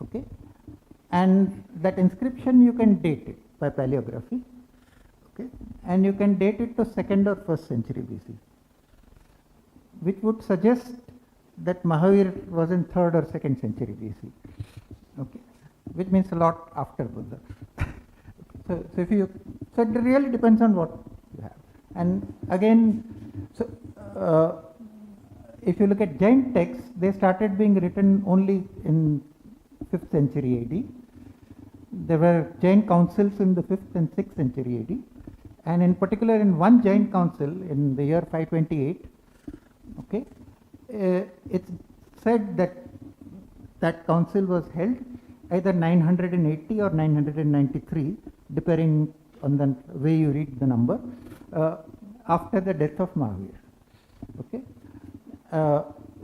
S2: Okay? And that inscription you can date it by paleography. Okay? And you can date it to 2nd or 1st century BC, which would suggest that Mahavir was in 3rd or 2nd century BC. Okay? Which means a lot after Buddha. So it really depends on what you have. And again, if you look at Jain texts, they started being written only in 5th century AD. There were Jain councils in the 5th and 6th century AD. And in particular, in one Jain council in the year 528, okay, it's said that that council was held either 980 or 993, depending on the way you read the number, after the death of Mahavir. Okay.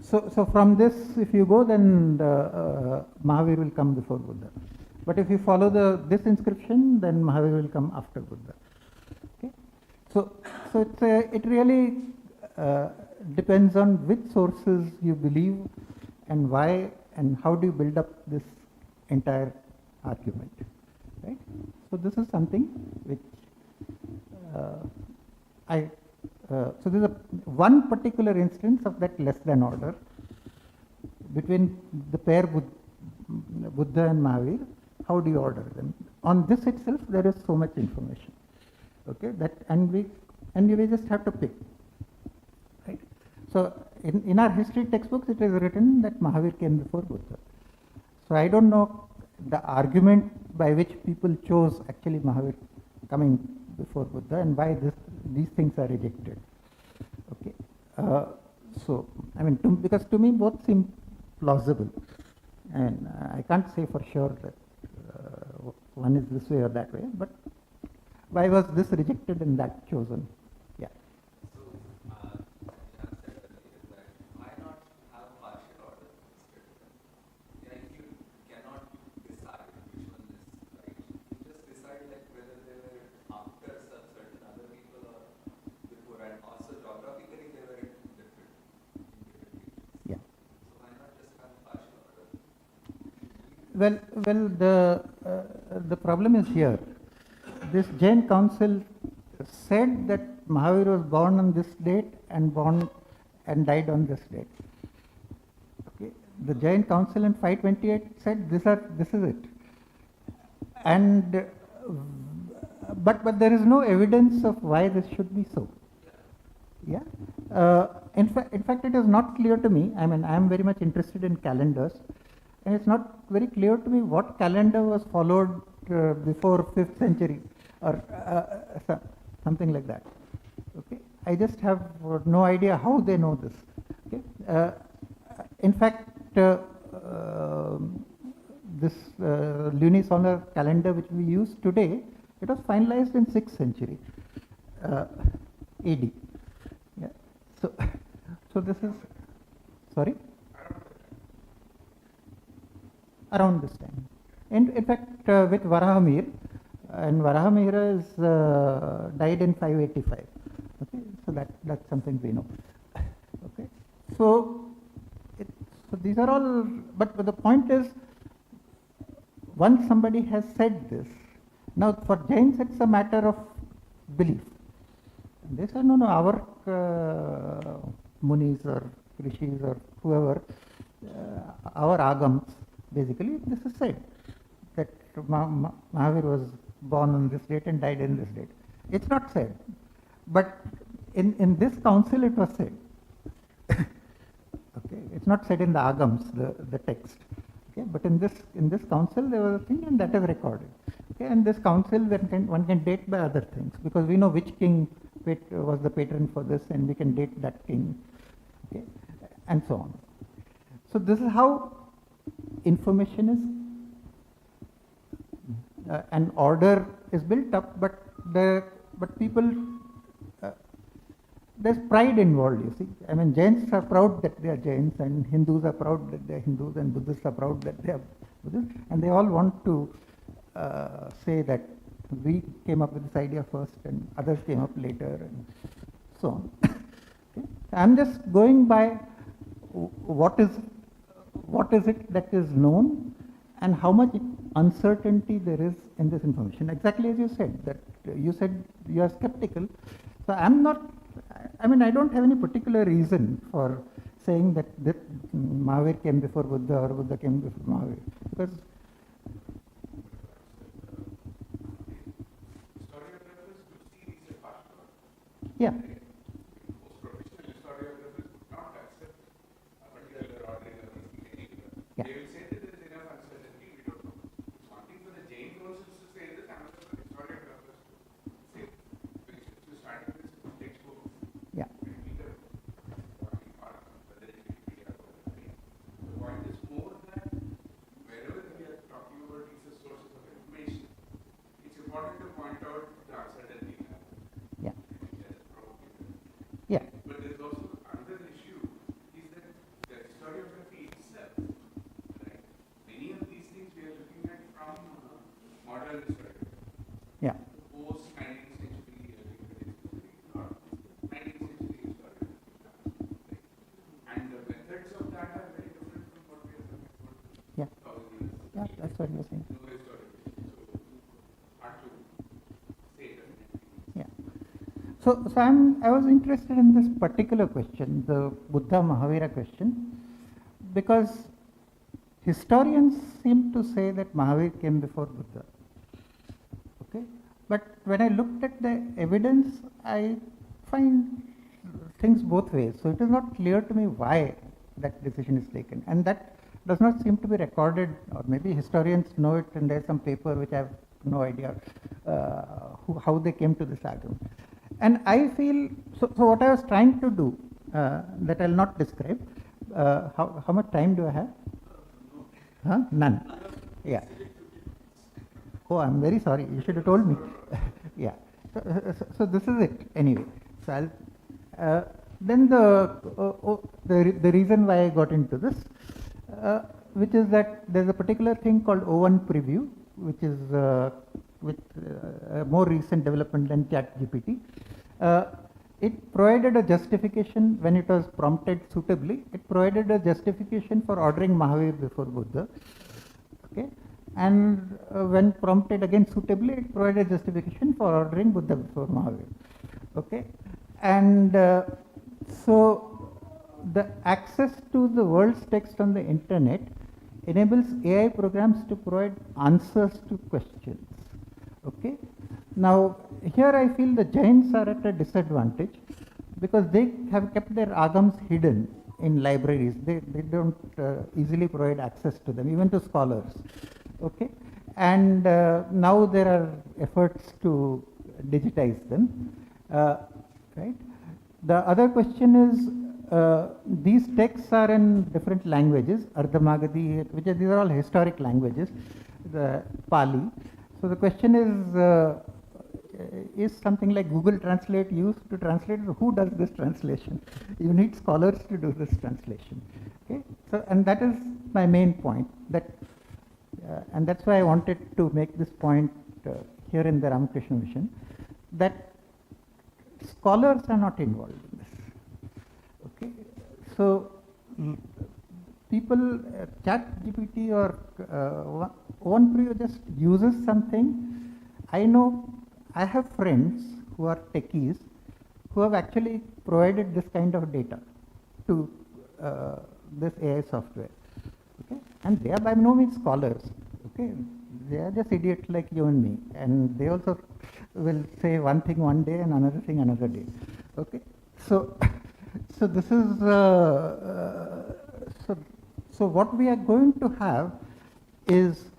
S2: So from this, if you go, then Mahavir will come before Buddha. But if you follow this inscription, then Mahavir will come after Buddha. Okay. So it really depends on which sources you believe and why and how do you build up this entire argument, right? So this is something which so there's one particular instance of that less than order between the pair Buddha and Mahavir. How do you order them? On this itself, there is so much information. Okay, and we just have to pick. Right. So in our history textbooks, it is written that Mahavir came before Buddha. So I don't know the argument by which people chose actually Mahavir coming before Buddha and why these things are rejected. Okay. So I mean, because to me both seem plausible, and I can't say for sure that one is this way or that way. But why was this rejected and that chosen? Yeah.
S7: So, Jan said earlier that why not have partial order instead? Yeah, if you cannot decide which one is right, you just decide like whether they were after certain other people or before, and also geographically they were in different regions.
S2: Yeah.
S7: So why not just have partial order?
S2: Well, the problem is here. This Jain council said that Mahavir was born on this date and died on this date. Okay. The Jain council in 528 said this is it. And but there is no evidence of why this should be so. Yeah. In fact, it is not clear to me. I mean, I am very much interested in calendars, and it's not very clear to me what calendar was followed before 5th century or something like that. Okay, I just have no idea how they know this. Okay, in fact, this lunisolar calendar which we use today, it was finalized in 6th century AD. Yeah. So this is sorry. Around this time. And in fact, with Varahamihira, and Varahamihira is died in 585. Okay, so that's something we know. Okay, so these are all. But the point is, once somebody has said this, now for Jains it's a matter of belief. And they say no, our munis or rishis or whoever, our agams. Basically, this is said that Mahavir was born on this date and died in this date. It's not said, but in this council it was said. Okay, it's not said in the agams, the text. Okay, but in this council there was a thing, and that is recorded. Okay, and this council one can date by other things because we know which king was the patron for this, and we can date that king. Okay, and so on. So this is how information is an order is built up, but people there's pride involved. You see, I mean, Jains are proud that they are Jains, and Hindus are proud that they are Hindus, and Buddhists are proud that they are Buddhists, and they all want to say that we came up with this idea first and others came up later and so on. Okay. I'm just going by what is it that is known and how much uncertainty there is in this information. Exactly as you said, that you said you are skeptical. So I'm not, I mean, I don't have any particular reason for saying that Mahavir came before Buddha or Buddha came before Mahavir. Because
S3: Historiographers would see these as partial.
S2: yeah,
S3: Most professional historiographers would not accept a particular ordering of these things anywhere.
S2: Yeah.
S3: They will say that there is enough uncertainty, we don't know. It's one thing for the Jain councils to say this, another for the historiographers to say this. Which to start with this textbook,
S2: yeah,
S3: we need a working part of whether it should be a The point is more that wherever we are talking about these sources of information, it's important to point out the uncertainty in that.
S2: yeah,
S3: Yes, probably.
S2: yeah,
S3: But there is also another issue is that the historiography itself, right? Many of these things we are looking at from modern historiography,
S2: yeah,
S3: post 19th century, early 20th century, or 19th century historiography. Right? And the methods of that are very different from what we are talking about
S2: yeah,
S3: 1,000 years.
S2: yeah, that's what you're saying.
S3: No historiography. So hard to say definitely.
S2: Yeah. So I was interested in this particular question, the Buddha Mahavira question, because historians seem to say that Mahavir came before Buddha. Okay, but when I looked at the evidence, I find things both ways. So it is not clear to me why that decision is taken, and that does not seem to be recorded, or maybe historians know it and there's some paper which I have no idea how they came to this argument. And I feel, so what I was trying to do, that I'll not describe, how much time do I have? Huh? None. Yeah. Oh, I'm very sorry, you should have told me. Yeah. So this is it anyway. So I'll, then the reason why I got into this, which is that there's a particular thing called O1 preview, which is with a more recent development than ChatGPT. It provided a justification when it was prompted suitably. It provided a justification for ordering Mahavir before Buddha. Okay, and when prompted again suitably, it provided justification for ordering Buddha before Mahavir. Okay, and so the access to the world's text on the internet enables AI programs to provide answers to questions. Okay. Now, here I feel the Jains are at a disadvantage because they have kept their agams hidden in libraries. They don't easily provide access to them, even to scholars. Okay. And now there are efforts to digitize them. Right. The other question is, these texts are in different languages, Ardhamagadi, these are all historic languages, the Pali. So the question is something like Google Translate used to translate? Who does this translation? You need scholars to do this translation. Okay. So, and that is my main point. That, and that's why I wanted to make this point here in the Ramakrishna mission, that scholars are not involved in this. Okay. So people, ChatGPT or OnePreview just uses something. I know I have friends who are techies who have actually provided this kind of data to this AI software. Okay, and they are by no means scholars. Okay, they are just idiots like you and me, and they also will say one thing one day and another thing another day. Okay, so so this is so what we are going to have is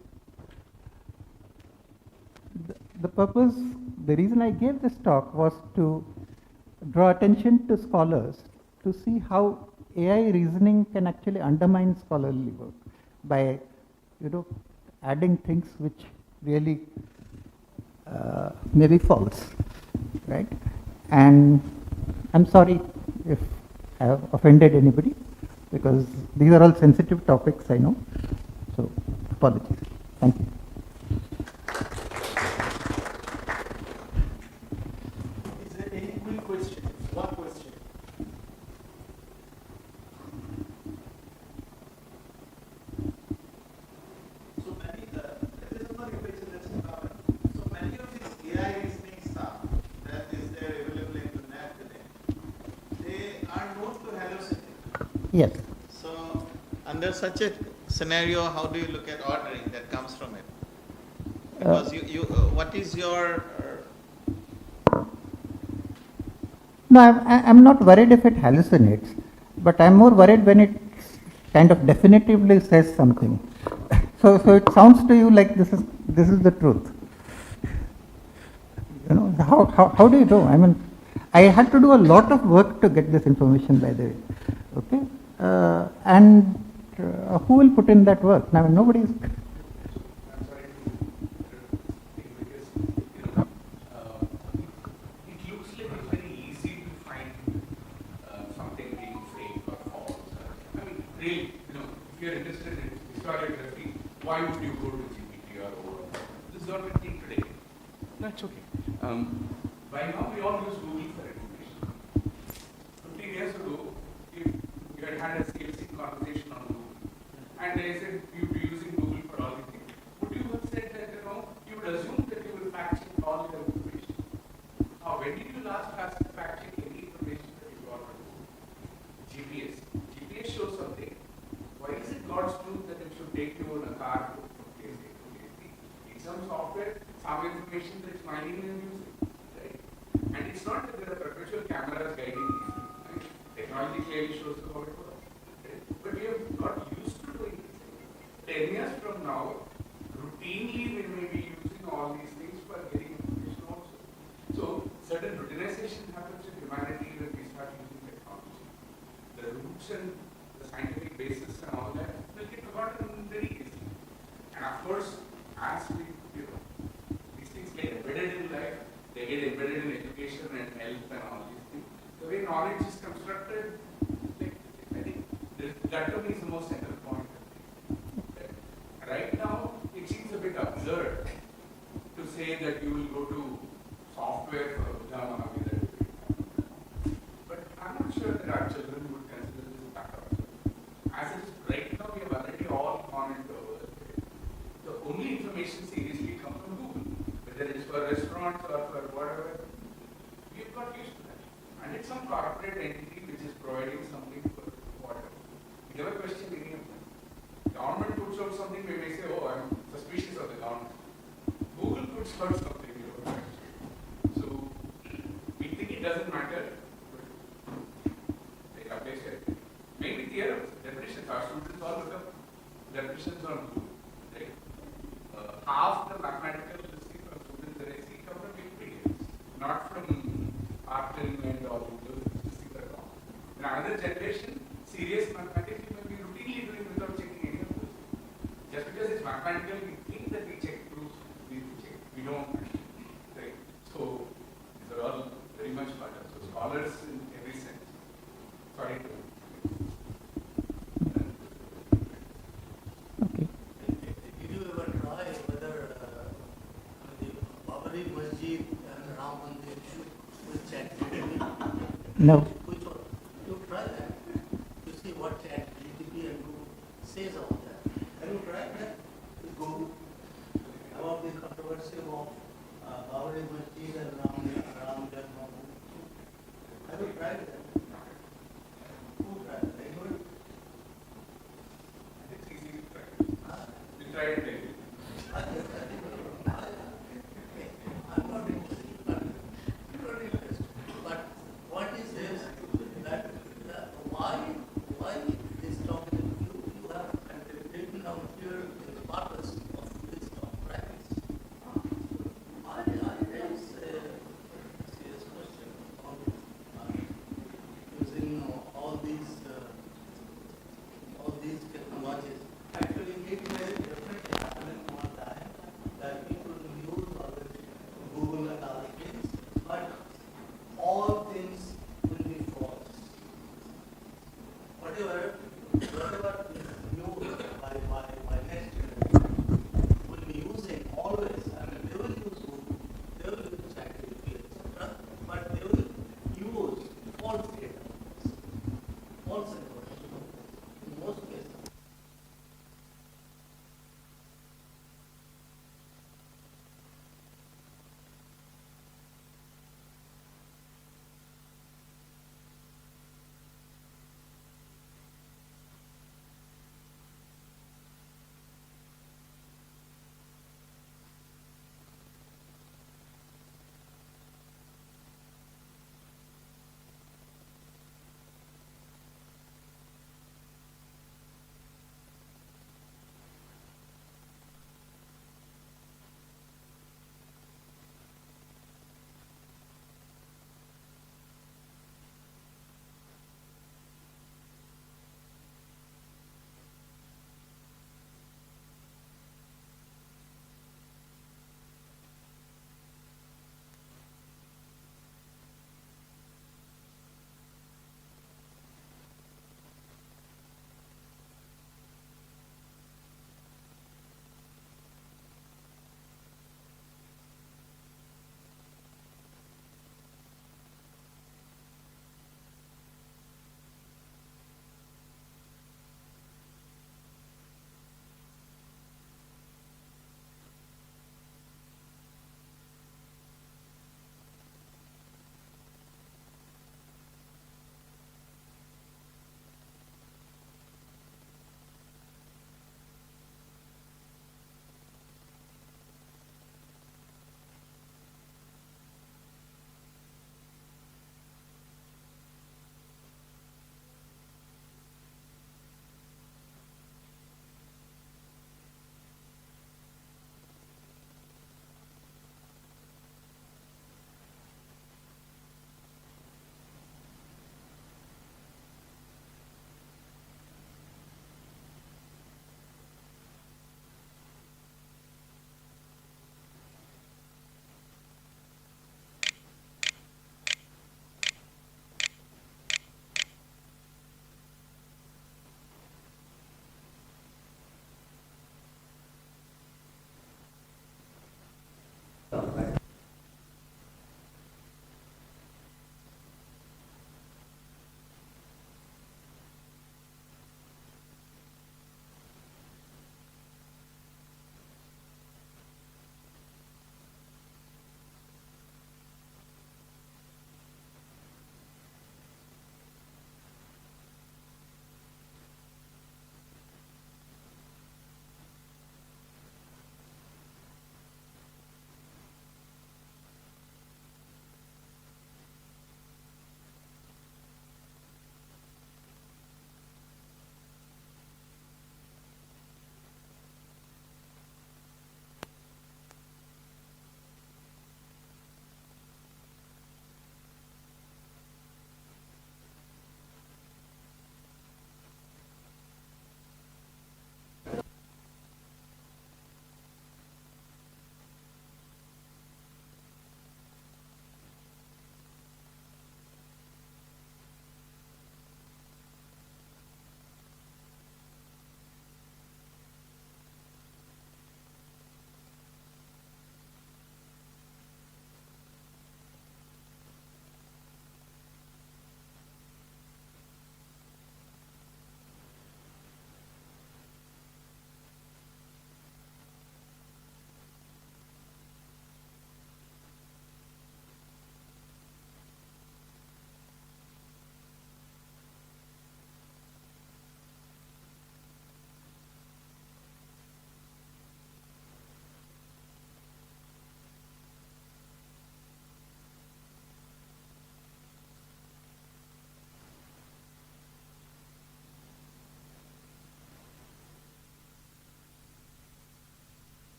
S2: the purpose. The reason I gave this talk was to draw attention to scholars to see how AI reasoning can actually undermine scholarly work by, adding things which really may be false, right? And I'm sorry if I have offended anybody, because these are all sensitive topics, I know. So apologies. Thank you. Yes.
S8: So, under such a scenario, how do you look at ordering that comes from it? Because what is your
S2: No, I'm not worried if it hallucinates, but I'm more worried when it kind of definitively says something. So it sounds to you like this is the truth. You know, how do you know? I mean, I had to do a lot of work to get this information, by the way. Okay, and who will put in that work? I mean, nobody's.
S3: I'm sorry to think because it looks like it's very easy to find something being fake or false. I mean, really, if you're interested in historiography, why would you go to GPT or overall? This is not a thing today. No, it's okay. By now, we all use Google for information. 15 years ago, if you had had a CLC conversation on Google, and they said you'd be using Google for all these things, would you have said that, you would assume that you will fact check all your information? Now, when did you last fact check any information that you got on Google? GPS. GPS shows something. Why is it God's truth that it should take you in a car from place A to place B? In some software, some information that's mining and using, right? And it's not that there are perpetual cameras guiding these things, right? Technology clearly shows you how it works, right? But we have got used to doing this. 10 years from now, routinely we may be using all these things for getting information also. So, certain routinization happens in humanity when we start using technology. The roots and the scientific basis and all that will get forgotten very easily. And of course, as we, these things get embedded in life, they get embedded in education and health and all these things. The way knowledge is constructed, like, I think that to me is the most central point. Right now, it seems a bit absurd to say that you will go to software for Buddha Mahavira. But I'm not sure that our children would consider this a backup. As it is right now, we have already all gone into a world where the only information seriously comes from Google, whether it's for restaurants or for whatever. We've got used to that. And it's some corporate entity which is providing something for whatever. We never question any of them. Government puts out something, we may say, oh, I'm suspicious of the government. Google puts out something, So, we think it doesn't matter, but they update it. Maybe theorems, definitions, our students all look up definitions on Google, right? Half the mathematical listing from students that I see come from Wikipedia, not from Artin and all those listings are wrong. In another generation, serious mathematics we may be routinely doing without checking any of those. Just because it's mathematical, we think that we check proofs, we check. We don't actually. Right? So these are all very much part of. So scholars in every sense. Sorry to.
S2: Okay.
S6: Did you ever try whether the Babri Masjid and Ram Mandir should chat
S2: No.
S6: Which one? You try that. You see what chat GTP and Google says about that. Have you tried that with Google? About the controversy of Babri Masjid and Ram Janmabhoomi. Have you tried that? Who tried that? Anybody?
S3: It's easy to try. We try it daily.
S6: I'm not interested, but not interested. But what is this? That why this topic? You have written down here in the purpose of this practice. I raise a serious question on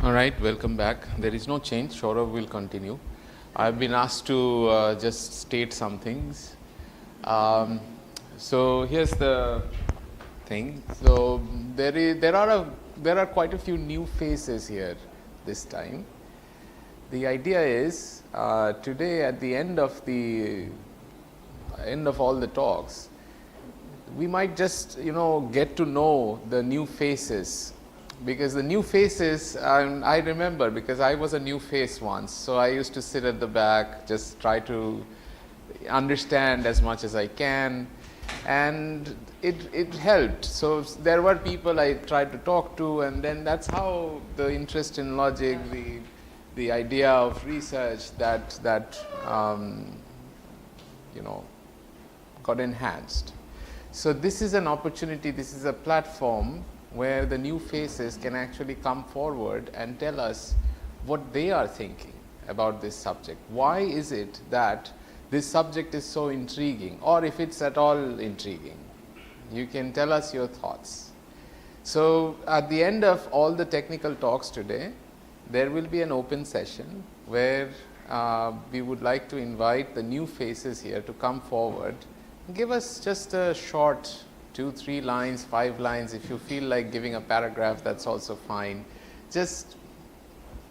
S9: All right, welcome back. There is no change. Saurav will continue. I've been asked to just state some things. So here's the thing. So there are quite a few new faces here this time. The idea is today at the end of all the talks, we might just get to know the new faces. Because the new faces, I remember because I was a new face once, so I used to sit at the back, just try to understand as much as I can, and it helped. So there were people I tried to talk to, and then that's how the interest in logic, the idea of research that got enhanced. So this is an opportunity, this is a platform where the new faces can actually come forward and tell us what they are thinking about this subject. Why is it that this subject is so intriguing, or if it's at all intriguing? You can tell us your thoughts. So at the end of all the technical talks today, there will be an open session where we would like to invite the new faces here to come forward and give us just a short 2-3 lines, 5 lines. If you feel like giving a paragraph, that's also fine. Just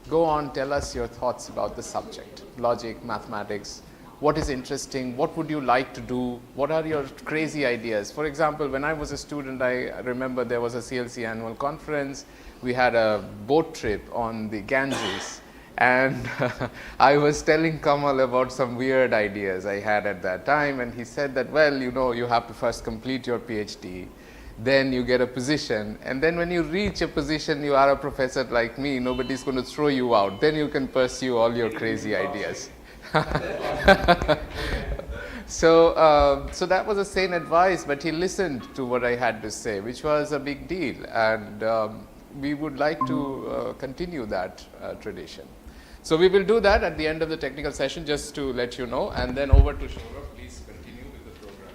S9: go on, tell us your thoughts about the subject, logic, mathematics. What is interesting? What would you like to do? What are your crazy ideas? For example, when I was a student, I remember there was a CLC annual conference. We had a boat trip on the Ganges. And I was telling Kamal about some weird ideas I had at that time. And he said that, well, you know, you have to first complete your PhD. Then you get a position. And then when you reach a position, you are a professor like me. Nobody's going to throw you out. Then you can pursue all your crazy ideas. So that was a sane advice, but he listened to what I had to say, which was a big deal. And we would like to continue that tradition. So we will do that at the end of the technical session, just to let you know. And then over to Shura. Please continue with the program.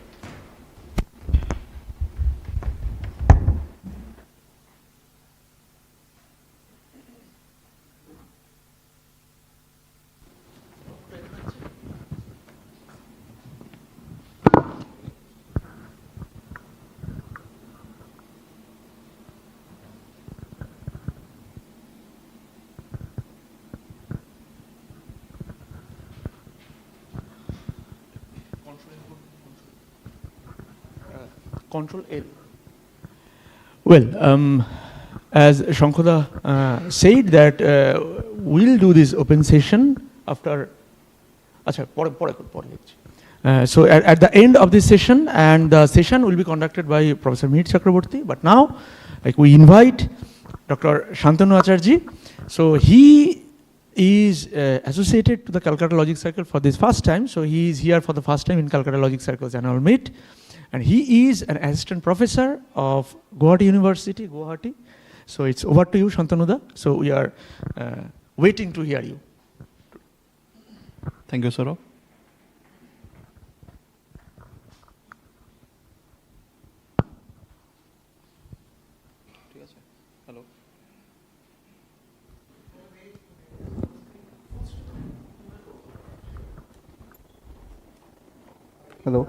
S1: Control L. Well, as Shankhoda said that we'll do this open session after. So at the end of this session, and the session will be conducted by Professor Mihir Chakraborty. But now, like, we invite Dr. Shantanu Acharji. So he is associated to the Calcutta Logic Circle for this first time. So he is here for the first time in Calcutta Logic Circle's annual meet. And he is an assistant professor of Guwahati University, Guwahati. So it's over to you, Shantanuda. So we are waiting to hear you.
S10: Thank you, Saurabh. Hello.
S2: Hello.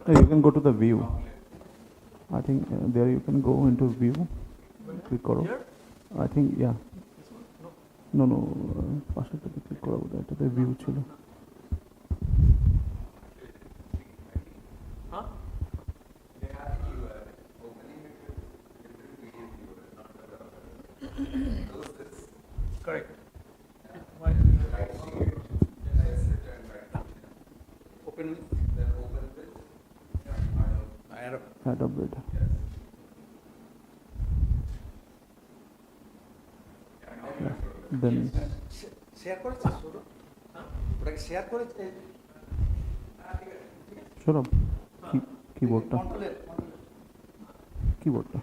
S2: You can go to the view. I think there you can go into view. Click karo. I think, yeah. No. First click karo. That the view chilo.
S1: Correct. Open with.
S2: Add a bit. Yeah. Then.
S4: Share করেছে শুরু ওটাকে share করেছে
S2: Saurabh, keyboardটা. Keyboardটা.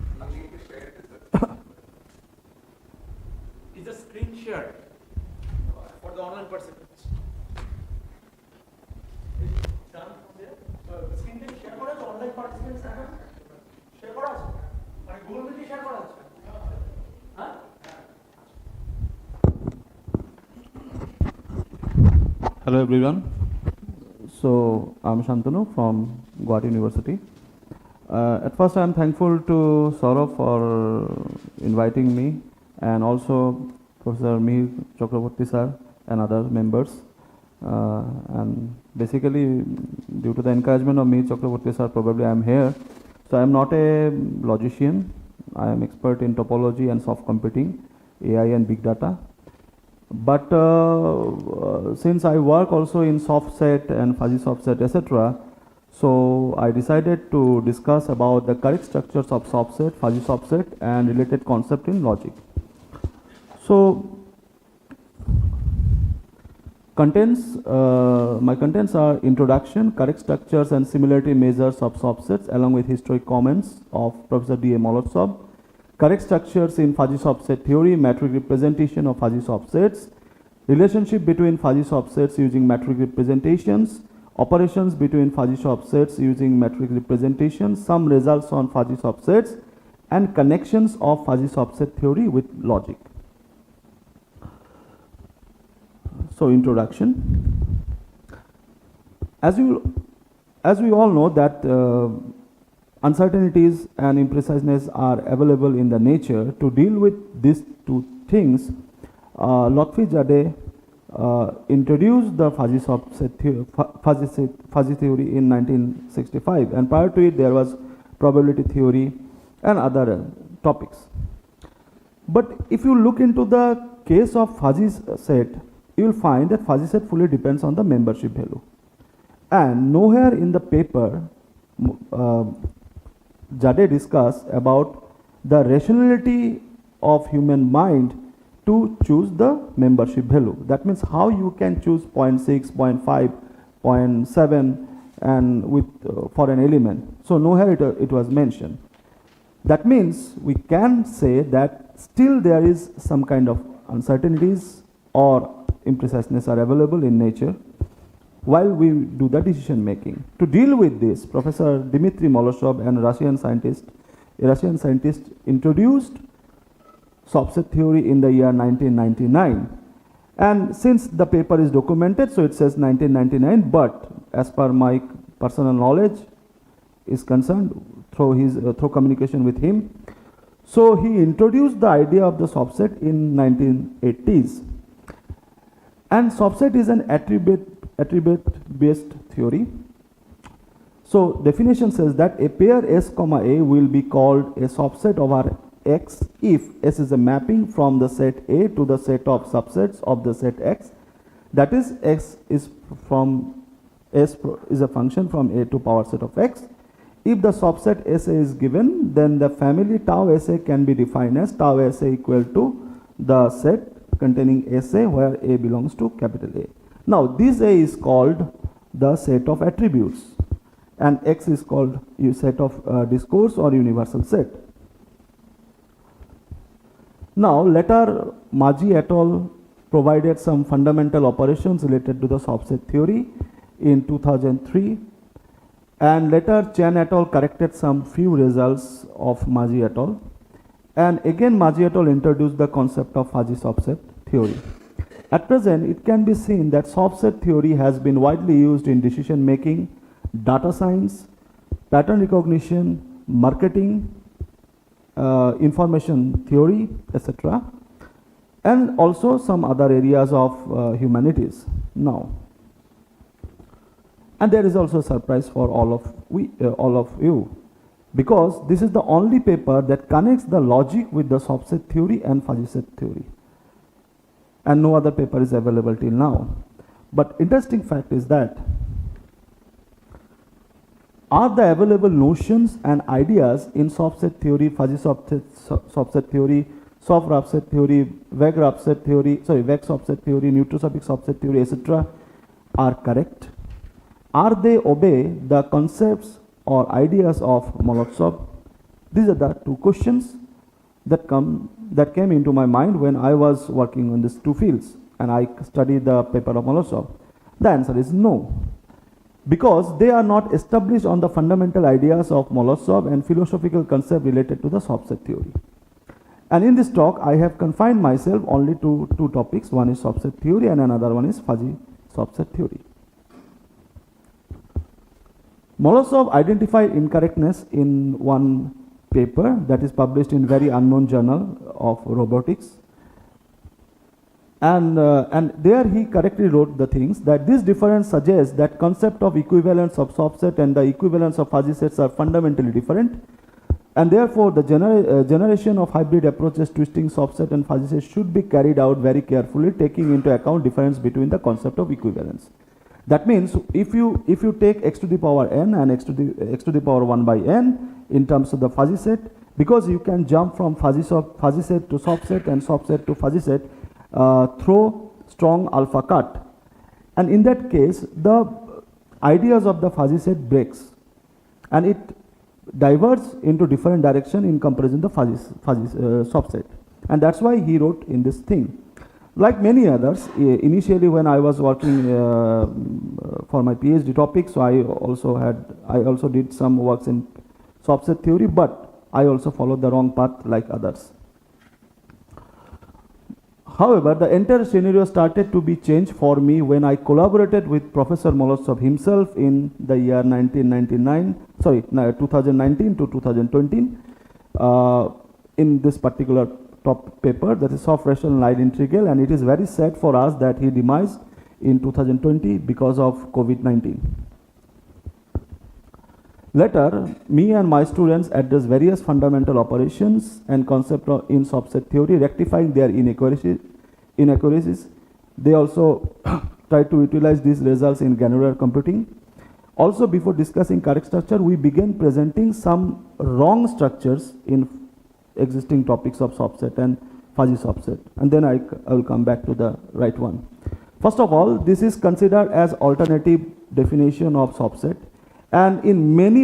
S1: Is the screen shared for the online participants? Is it done from there? The screen টা share করা আছে online participants এখন share করা আছে মানে Google Meet share করা আছে হ্যাঁ
S10: Hello everyone.
S2: So I'm Shantanu from Guwahati University. At first I am thankful to Saurabh for inviting me, and also Professor Mihir Chakraborty sir and other members. And basically due to the encouragement of Mihir Chakraborty sir, probably I am here. So I am not a logician. I am expert in topology and soft computing, AI and big data. But since I work also in soft set and fuzzy soft set, etc.,
S10: So I decided to discuss about the correct structures of subset, fuzzy subset, and related concept in logic. So my contents are introduction, correct structures and similarity measures of subsets along with historic comments of Professor D. A. Molotov, correct structures in fuzzy subset theory, metric representation of fuzzy subsets, relationship between fuzzy subsets using metric representations, operations between fuzzy subsets using metric representations, some results on fuzzy subsets, and connections of fuzzy subset theory with logic. So introduction. As we all know that uncertainties and impreciseness are available in the nature. To deal with these two things, Lotfi Jade introduced the fuzzy subset fuzzy theory in 1965, and prior to it there was probability theory and other topics. But if you look into the case of fuzzy set, you will find that fuzzy set fully depends on the membership value. And nowhere in the paper Jade discussed about the rationality of human mind to choose the membership value. That means how you can choose 0.6, 0.5, 0.7 and with for an element. So nowhere it was mentioned. That means we can say that still there is some kind of uncertainties or impreciseness are available in nature while we do the decision making. To deal with this, Professor Dmitry Molotov and a Russian scientist introduced subset theory in the year 1999. And since the paper is documented, so it says 1999, but as per my personal knowledge is concerned through communication with him, so he introduced the idea of the subset in 1980s. And subset is an attribute-based theory. So definition says that a pair S, A will be called a subset over X if S is a mapping from the set A to the set of subsets of the set X. That is, X is from S is a function from A to power set of X. If the subset SA is given, then the family tau SA can be defined as tau SA equal to the set containing SA where A belongs to capital A. Now this A is called the set of attributes and X is called set of discourse or universal set. Now later Maggi et al. Provided some fundamental operations related to the subset theory in 2003, and later Chen et al. Corrected some few results of Maggi et al. And again Maggi et al. Introduced the concept of fuzzy subset theory. At present, it can be seen that subset theory has been widely used in decision making, data science, pattern recognition, marketing, information theory, etc., and also some other areas of humanities now. And there is also a surprise for all of you, because this is the only paper that connects the logic with the subset theory and fuzzy set theory. And no other paper is available till now. But interesting fact is that are the available notions and ideas in subset theory, fuzzy subset theory, soft subset theory, vague subset theory, nutroscopic subset theory, etc. are correct? Are they obey the concepts or ideas of Molotov? These are the two questions that came into my mind when I was working on these two fields and I studied the paper of Molotov. The answer is no, because they are not established on the fundamental ideas of Molotov and philosophical concept related to the subset theory. And in this talk, I have confined myself only to two topics. One is subset theory and another one is fuzzy subset theory. Molotov identified incorrectness in one paper that is published in very unknown journal of robotics. And there he correctly wrote the things that this difference suggests that concept of equivalence of subset and the equivalence of fuzzy sets are fundamentally different. And therefore, the generation of hybrid approaches twisting subset and fuzzy sets should be carried out very carefully, taking into account difference between the concept of equivalence. That means if you take x to the power n and x to the power 1 by n in terms of the fuzzy set, because you can jump from fuzzy set to subset and subset to fuzzy set through strong alpha cut, and in that case the ideas of the fuzzy set breaks and it diverges into different direction in comparison to fuzzy subset, and that's why he wrote in this thing. Like many others, initially when I was working for my PhD topic, so I also did some works in subset theory, but I also followed the wrong path like others. However, the entire scenario started to be changed for me when I collaborated with Professor Molosov himself in the year 2019 to 2020 in this particular top paper, that is soft rational light integral, and it is very sad for us that he demised in 2020 because of COVID-19. Later, me and my students address various fundamental operations and concepts in subset theory, rectifying their inaccuracies. They also try to utilize these results in granular computing. Also, before discussing correct structure, we began presenting some wrong structures in existing topics of subset and fuzzy subset, and then I will come back to the right one. First of all, this is considered as alternative definition of subset, and in many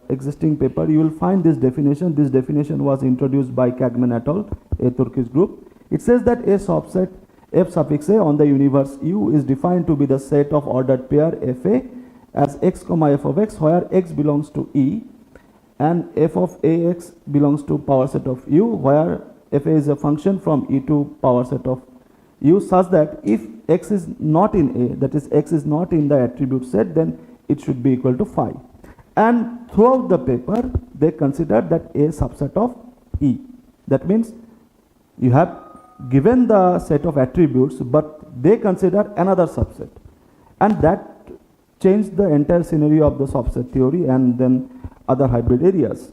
S10: existing paper, you will find this definition. This definition was introduced by Kagman et al., a Turkish group. It says that a subset f suffix a on the universe U is defined to be the set of ordered pair fa as x comma f of x, where x belongs to E, and f of ax belongs to power set of U, where fa is a function from E to power set of U, such that if x is not in A, that is x is not in the attribute set, then it should be equal to phi. And throughout the paper, they consider that A subset of E. That means you have given the set of attributes, but they consider another subset. And that changed the entire scenario of the subset theory and then other hybrid areas.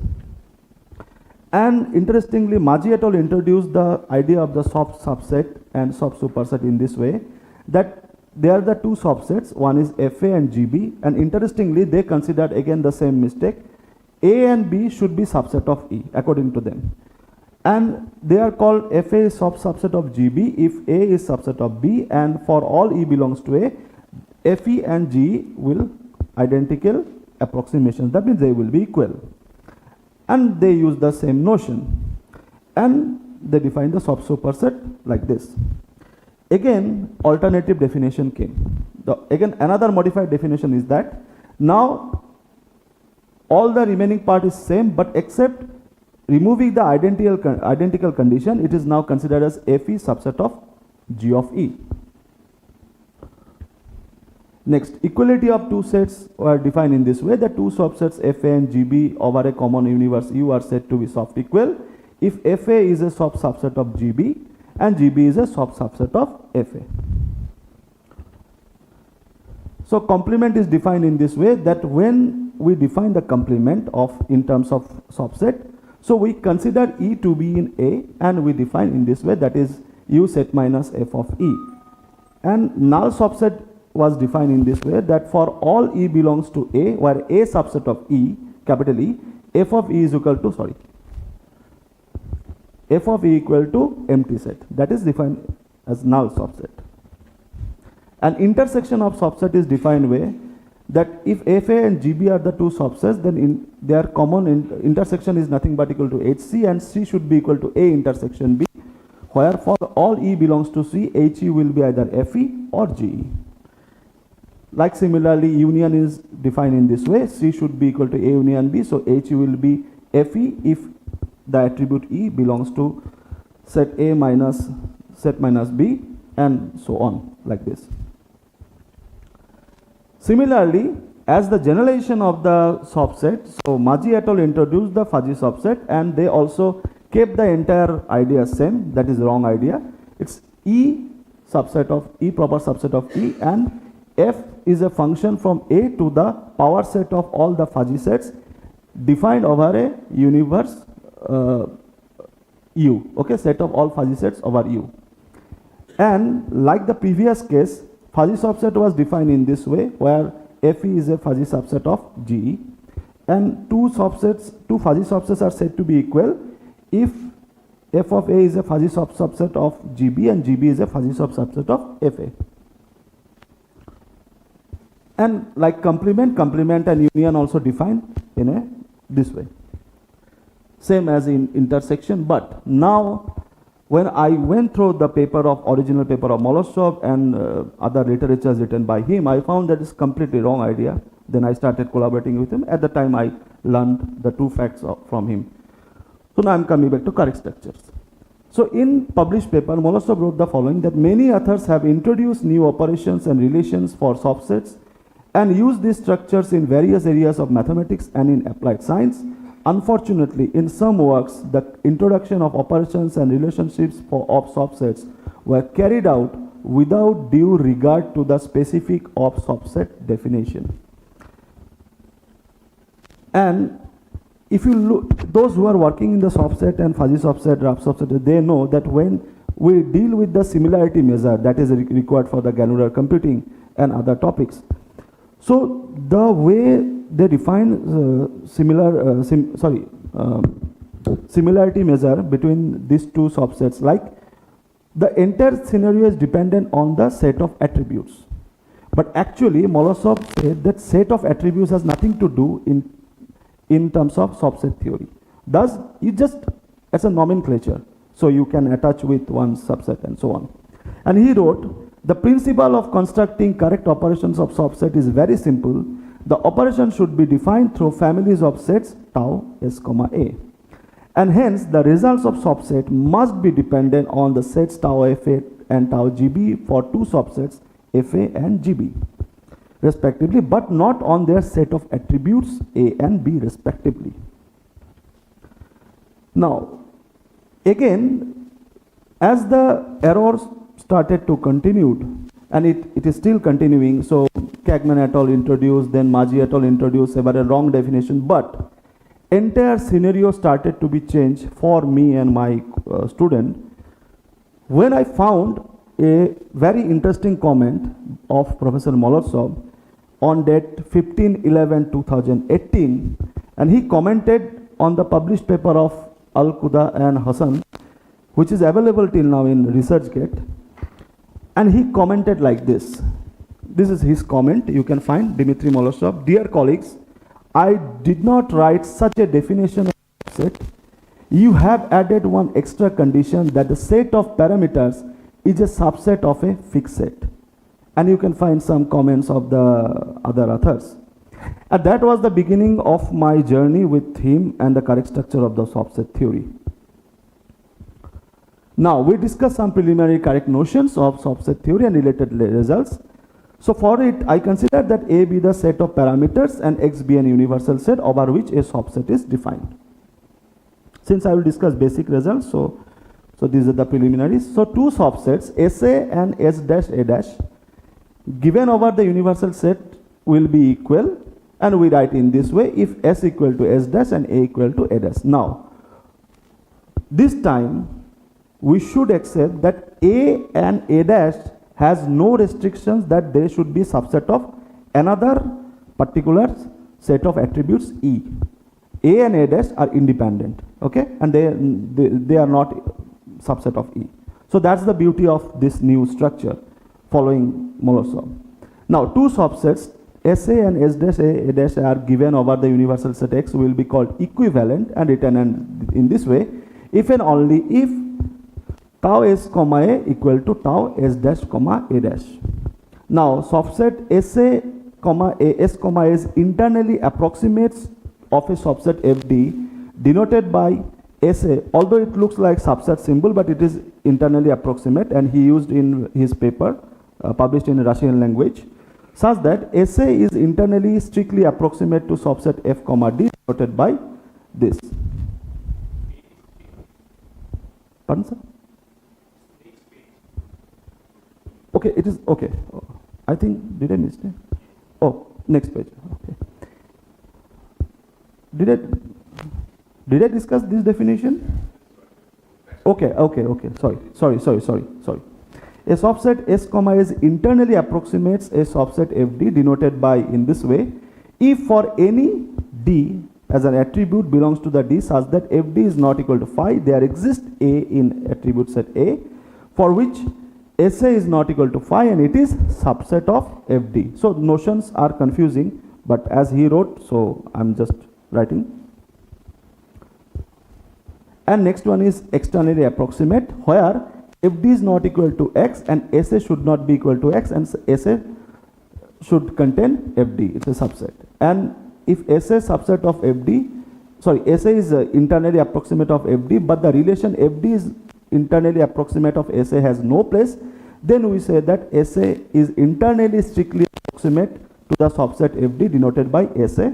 S10: And interestingly, Maggi et al. Introduced the idea of the soft subset and soft superset in this way, that they are the two subsets, one is FA and GB, and interestingly, they considered again the same mistake. A and B should be subset of E, according to them. And they are called FA is subset of GB if A is subset of B, and for all E belongs to A, FE and G will identical approximations, that means they will be equal, and they use the same notion, and they define the soft superset like this. Again, alternative definition came. Again, another modified definition is that now all the remaining part is same, but except removing the identical condition, it is now considered as FE subset of G of E. Next, equality of two sets were defined in this way, that two subsets FA and GB over a common universe U are said to be soft equal if FA is a soft subset of GB and GB is a soft subset of FA. So complement is defined in this way, that when we define the complement of in terms of subset, so we consider E to be in A and we define in this way, that is U set minus F of E. And null subset was defined in this way, that for all E belongs to A, where A subset of E, capital E, F of E is equal to, F of E equal to empty set. That is defined as null subset. An intersection of subset is defined way that if FA and GB are the two subsets, then their common intersection is nothing but equal to HC, and C should be equal to A intersection B, where for all E belongs to C, HE will be either FE or GE. Like similarly, union is defined in this way, C should be equal to A union B, so HE will be FE if the attribute E belongs to set A minus set minus B, and so on, like this. Similarly, as the generalization of the subset, so Maggi et al. Introduced the fuzzy subset, and they also kept the entire idea same, that is wrong idea. It's E subset of E proper subset of E, and F is a function from A to the power set of all the fuzzy sets defined over a universe U, okay, set of all fuzzy sets over U. And like the previous case, fuzzy subset was defined in this way, where Fe is a fuzzy subset of Ge, and two fuzzy subsets are said to be equal if f of A is a fuzzy subset of Gb and Gb is a fuzzy subset of Fa. And like complement and union also defined in this way. Same as in intersection, but now when I went through the original paper of Molosov and other literatures written by him, I found that it's completely wrong idea. Then I started collaborating with him. At the time I learned the two facts from him. So now I'm coming back to correct structures. So in published paper, Molosov wrote the following, that many authors have introduced new operations and relations for subsets and used these structures in various areas of mathematics and in applied science. Unfortunately, in some works, the introduction of operations and relationships of subsets were carried out without due regard to the specific of subset definition. And if you look, those who are working in the subset and fuzzy subset, rough subset, they know that when we deal with the similarity measure that is required for the granular computing and other topics, so the way they define similarity measure between these two subsets, like the entire scenario is dependent on the set of attributes. But actually, Molosov said that set of attributes has nothing to do in terms of subset theory. Thus, it just as a nomenclature, so you can attach with one subset and so on. And he wrote, the principle of constructing correct operations of subset is very simple. The operation should be defined through families of sets tau s, a. And hence, the results of subset must be dependent on the sets tau fa and tau gb for two subsets fa and gb, respectively, but not on their set of attributes a and b, respectively. Now, again, as the errors started to continue, and it is still continuing, so Kagman et al. Introduced, then Maggi et al. Introduced several wrong definition, but entire scenario started to be changed for me and my student when I found a very interesting comment of Professor Molosov on date 15/11/2018, and he commented on the published paper of Al-Quda and Hassan, which is available till now in ResearchGate, and he commented like this. This is his comment. You can find Dmitry Molosov. Dear colleagues, I did not write such a definition of set. You have added one extra condition that the set of parameters is a subset of a fixed set. And you can find some comments of the other authors. And that was the beginning of my journey with him and the correct structure of the subset theory. Now, we discussed some preliminary correct notions of subset theory and related results. So for it, I consider that A be the set of parameters and X be an universal set over which a subset is defined. Since I will discuss basic results, so these are the preliminaries. So two subsets, SA and S dash A dash, given over the universal set will be equal, and we write in this way, if S equal to S dash and A equal to A dash. Now, this time, we should accept that A and A dash has no restrictions that they should be subset of another particular set of attributes E. A and A dash are independent, okay, and they are not subset of E. So that's the beauty of this new structure following Molosov. Now, two subsets SA and S dash A dash are given over the universal set X will be called equivalent and written in this way, if and only if tau S comma A equal to tau S dash comma A dash. Now, subset SA comma A S comma is internally approximates of a subset FD denoted by SA, although it looks like subset symbol, but it is internally approximate, and he used in his paper published in Russian language, such that SA is internally strictly approximate to subset F comma D denoted by this. Pardon, sir? Okay, it is okay. I think, did I miss it? Oh, next page. Okay. Did I discuss this definition? Okay. Sorry. A subset S comma S internally approximates a subset FD denoted by in this way if for any D as an attribute belongs to the D such that FD is not equal to phi, there exists A in attribute set A for which SA is not equal to phi and it is subset of FD. So notions are confusing, but as he wrote, so I'm just writing. And next one is externally approximate, where FD is not equal to X and SA should not be equal to X and SA should contain FD, it's a subset. And if SA subset of FD, sorry, SA is internally approximate of FD, but the relation FD is internally approximate of SA has no place, then we say that SA is internally strictly approximate to the subset FD denoted by SA,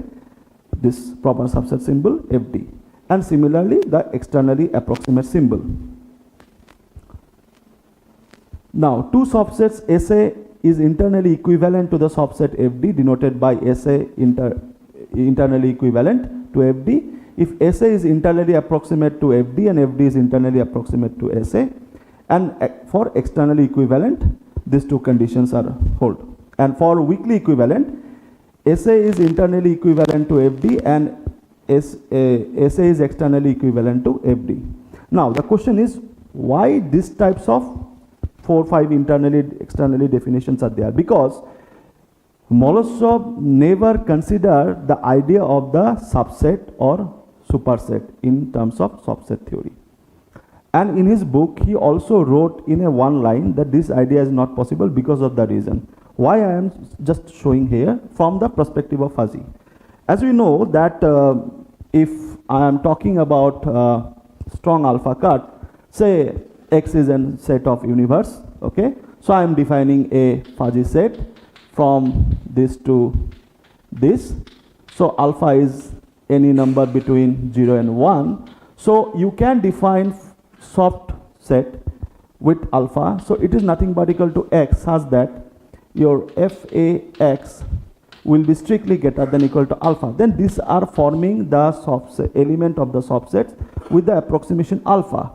S10: this proper subset symbol FD. And similarly, the externally approximate symbol. Now, two subsets SA is internally equivalent to the subset FD denoted by SA internally equivalent to FD. If SA is internally approximate to FD and FD is internally approximate to SA, and for externally equivalent, these two conditions are hold. And for weakly equivalent, SA is internally equivalent to FD and SA is externally equivalent to FD. Now, the question is why these types of 4 or 5 internally externally definitions are there? Because Molosov never considered the idea of the subset or superset in terms of subset theory. And in his book, he also wrote in a one line that this idea is not possible because of the reason. Why I am just showing here from the perspective of fuzzy. As we know that if I am talking about strong alpha cut, say X is a set of universe, okay? So I am defining a fuzzy set from this to this. So alpha is any number between 0 and 1. So you can define soft set with alpha. So it is nothing but equal to X such that your FAX will be strictly greater than equal to alpha. Then these are forming the subset element of the subsets with the approximation alpha.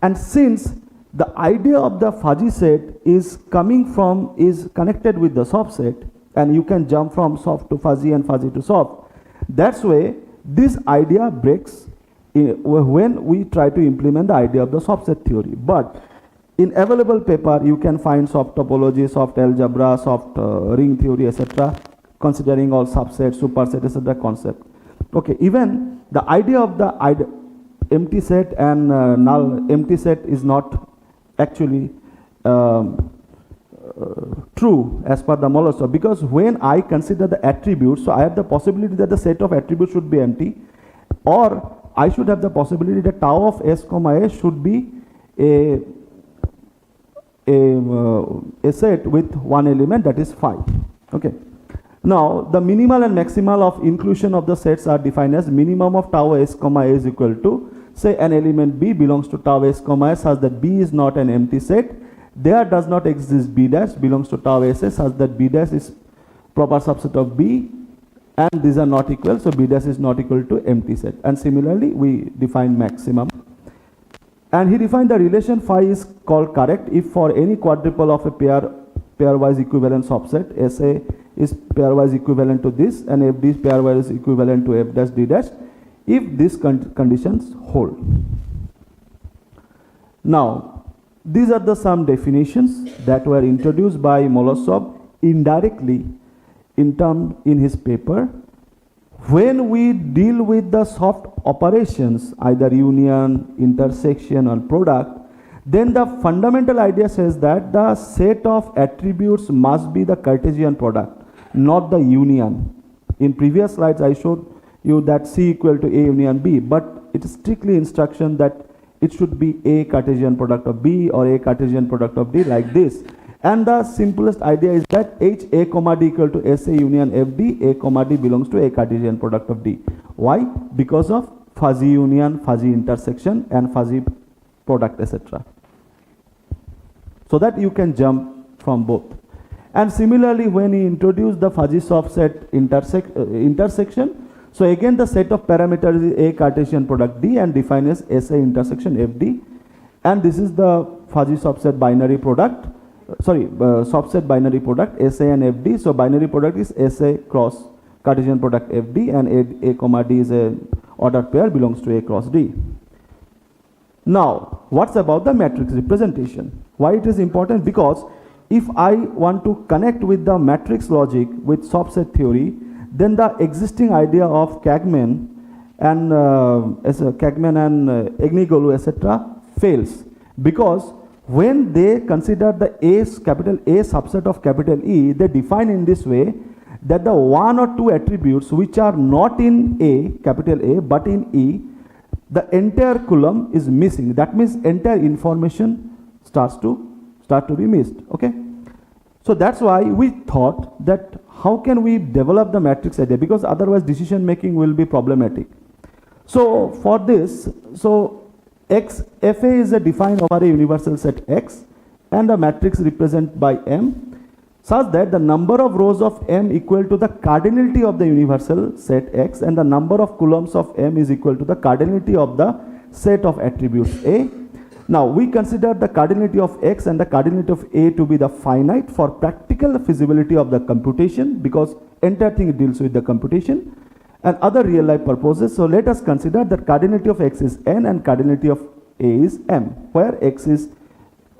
S10: And since the idea of the fuzzy set is connected with the subset, and you can jump from soft to fuzzy and fuzzy to soft, that's why this idea breaks when we try to implement the idea of the subset theory. But in available paper, you can find soft topology, soft algebra, soft ring theory, etc., considering all subsets, superset, etc. concept. Okay, even the idea of the empty set and null empty set is not actually true as per the Molosov, because when I consider the attributes, so I have the possibility that the set of attributes should be empty, or I should have the possibility that tau of S comma S should be a set with one element, that is phi. Okay. Now the minimal and maximal of inclusion of the sets are defined as minimum of tau S comma A is equal to, say an element B belongs to tau S comma S such that B is not an empty set. There does not exist B dash belongs to tau S such that B dash is proper subset of B, and these are not equal, so B dash is not equal to empty set. And similarly, we define maximum. And he defined the relation phi is called correct if for any quadruple of a pairwise equivalent subset, SA is pairwise equivalent to this and FD is pairwise equivalent to F dash D dash, if these conditions hold. Now, these are the some definitions that were introduced by Molosov indirectly in his paper. When we deal with the soft operations, either union, intersection, or product, then the fundamental idea says that the set of attributes must be the Cartesian product, not the union. In previous slides, I showed you that C equal to A union B, but it is strictly instruction that it should be A Cartesian product of B or A Cartesian product of D, like this. And the simplest idea is that H A comma D equal to SA union FD, A comma D belongs to A Cartesian product of D. Why? Because of fuzzy union, fuzzy intersection, and fuzzy product, etc. So that you can jump from both. And similarly, when he introduced the fuzzy soft set intersection, so again the set of parameters is A Cartesian product D and defined as SA intersection FD. And this is the fuzzy subset binary product subset binary product SA and FD. So binary product is SA cross Cartesian product FD, and A comma D is a ordered pair belongs to A cross D. Now, what's about the matrix representation? Why it is important? Because if I want to connect with the matrix logic with subset theory, then the existing idea of Kagman and Egnioglu, etc. fails, because when they consider the capital A subset of capital E, they define in this way that the one or two attributes which are not in A, capital A, but in E, the entire column is missing. That means entire information starts to be missed. Okay. So that's why we thought that how can we develop the matrix idea, because otherwise decision making will be problematic. So for this, FA is a defined over a universal set X, and the matrix represented by M, such that the number of rows of M equal to the cardinality of the universal set X, and the number of columns of M is equal to the cardinality of the set of attributes A. Now we consider the cardinality of X and the cardinality of A to be the finite for practical feasibility of the computation, because entire thing deals with the computation and other real life purposes. So let us consider that cardinality of X is N and cardinality of A is M, where X is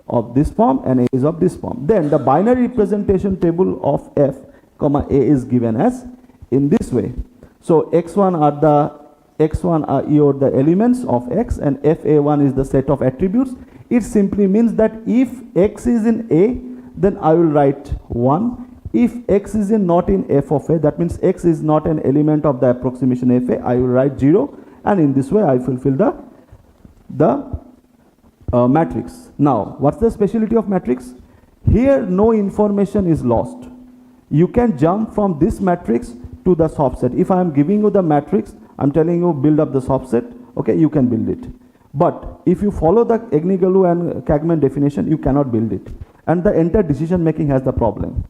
S10: of this form and A is of this form. Then the binary representation table of F comma A is given as in this way. So X1 are the elements of X, and FA1 is the set of attributes. It simply means that if X is in A, then I will write 1. If X is not in F of A, that means X is not an element of the approximation FA, I will write 0, and in this way I fulfill the matrix. Now, what's the speciality of matrix? Here no information is lost. You can jump from this matrix to the subset. If I am giving you the matrix, I'm telling you build up the subset, okay, you can build it. But if you follow the Egnioglu and Kagman definition, you cannot build it. And the entire decision making has the problem.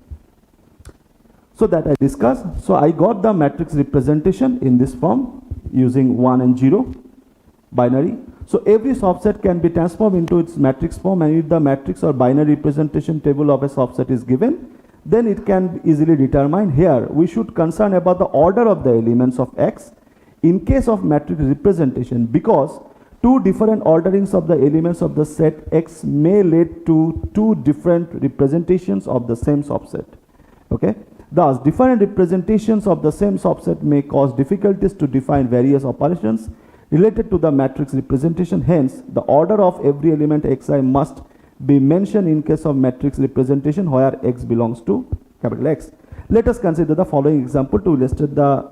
S10: So that I discussed. So I got the matrix representation in this form using 1 and 0 binary. So every subset can be transformed into its matrix form, and if the matrix or binary representation table of a subset is given, then it can be easily determined. Here we should concern about the order of the elements of X in case of matrix representation, because two different orderings of the elements of the set X may lead to two different representations of the same subset. Okay. Thus, different representations of the same subset may cause difficulties to define various operations related to the matrix representation. Hence, the order of every element Xi must be mentioned in case of matrix representation where X belongs to capital X. Let us consider the following example to illustrate the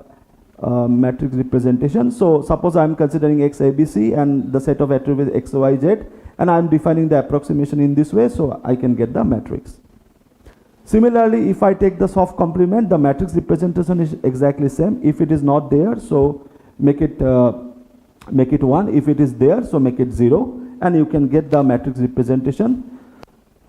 S10: matrix representation. So, suppose I am considering X ABC and the set of attributes X, Y, Z, and I am defining the approximation in this way, so I can get the matrix. Similarly, if I take the soft complement, the matrix representation is exactly same. If it is not there, so make it 1. If it is there, so make it 0, and you can get the matrix representation.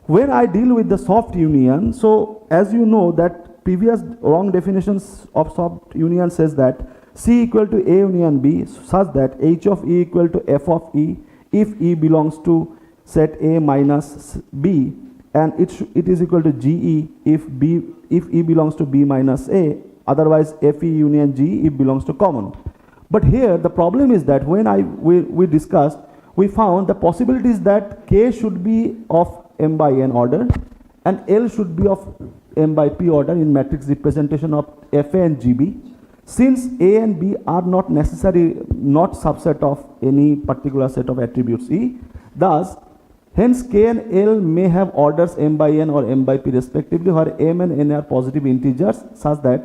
S10: When I deal with the soft union, so as you know that previous wrong definitions of soft union says that C equal to A union B, such that H of E equal to F of E if E belongs to set A minus B, and it is equal to GE if E belongs to B minus A, otherwise FE union G if belongs to common. But here the problem is that when we discussed, we found the possibilities that K should be of M by N order and L should be of M by P order in matrix representation of FA and GB. Since A and B are not subset of any particular set of attributes E, thus hence K and L may have orders M by N or M by P respectively, where M and N are positive integers, such that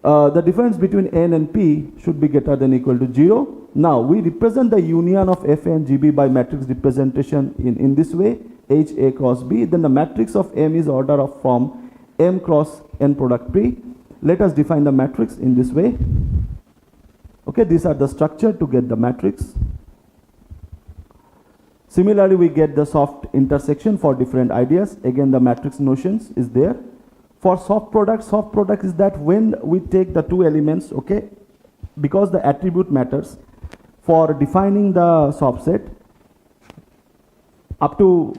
S10: the difference between N and P should be greater than or equal to 0. Now we represent the union of FA and GB by matrix representation in this way, H A cross B. Then the matrix of M is order of form M cross N product P. Let us define the matrix in this way. Okay, these are the structure to get the matrix. Similarly, we get the soft intersection for different ideas. Again, the matrix notions is there. For soft product is that when we take the two elements, okay, because the attribute matters for defining the subset up to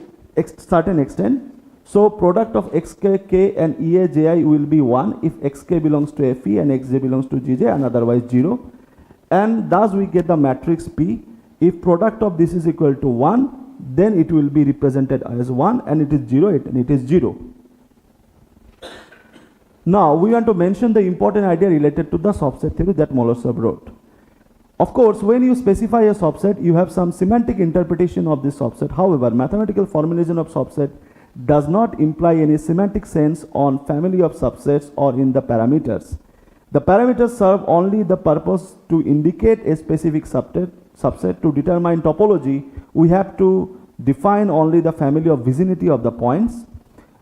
S10: certain extent. So product of xk, k and ea, ji will be 1 if xk belongs to fe and xj belongs to gj and otherwise 0. And thus we get the matrix P. If product of this is equal to 1, then it will be represented as 1, and it is 0, and it is 0. Now we want to mention the important idea related to the subset theory that Molosov wrote. Of course, when you specify a subset, you have some semantic interpretation of this subset. However, mathematical formulation of subset does not imply any semantic sense on family of subsets or in the parameters. The parameters serve only the purpose to indicate a specific subset. To determine topology, we have to define only the family of vicinity of the points.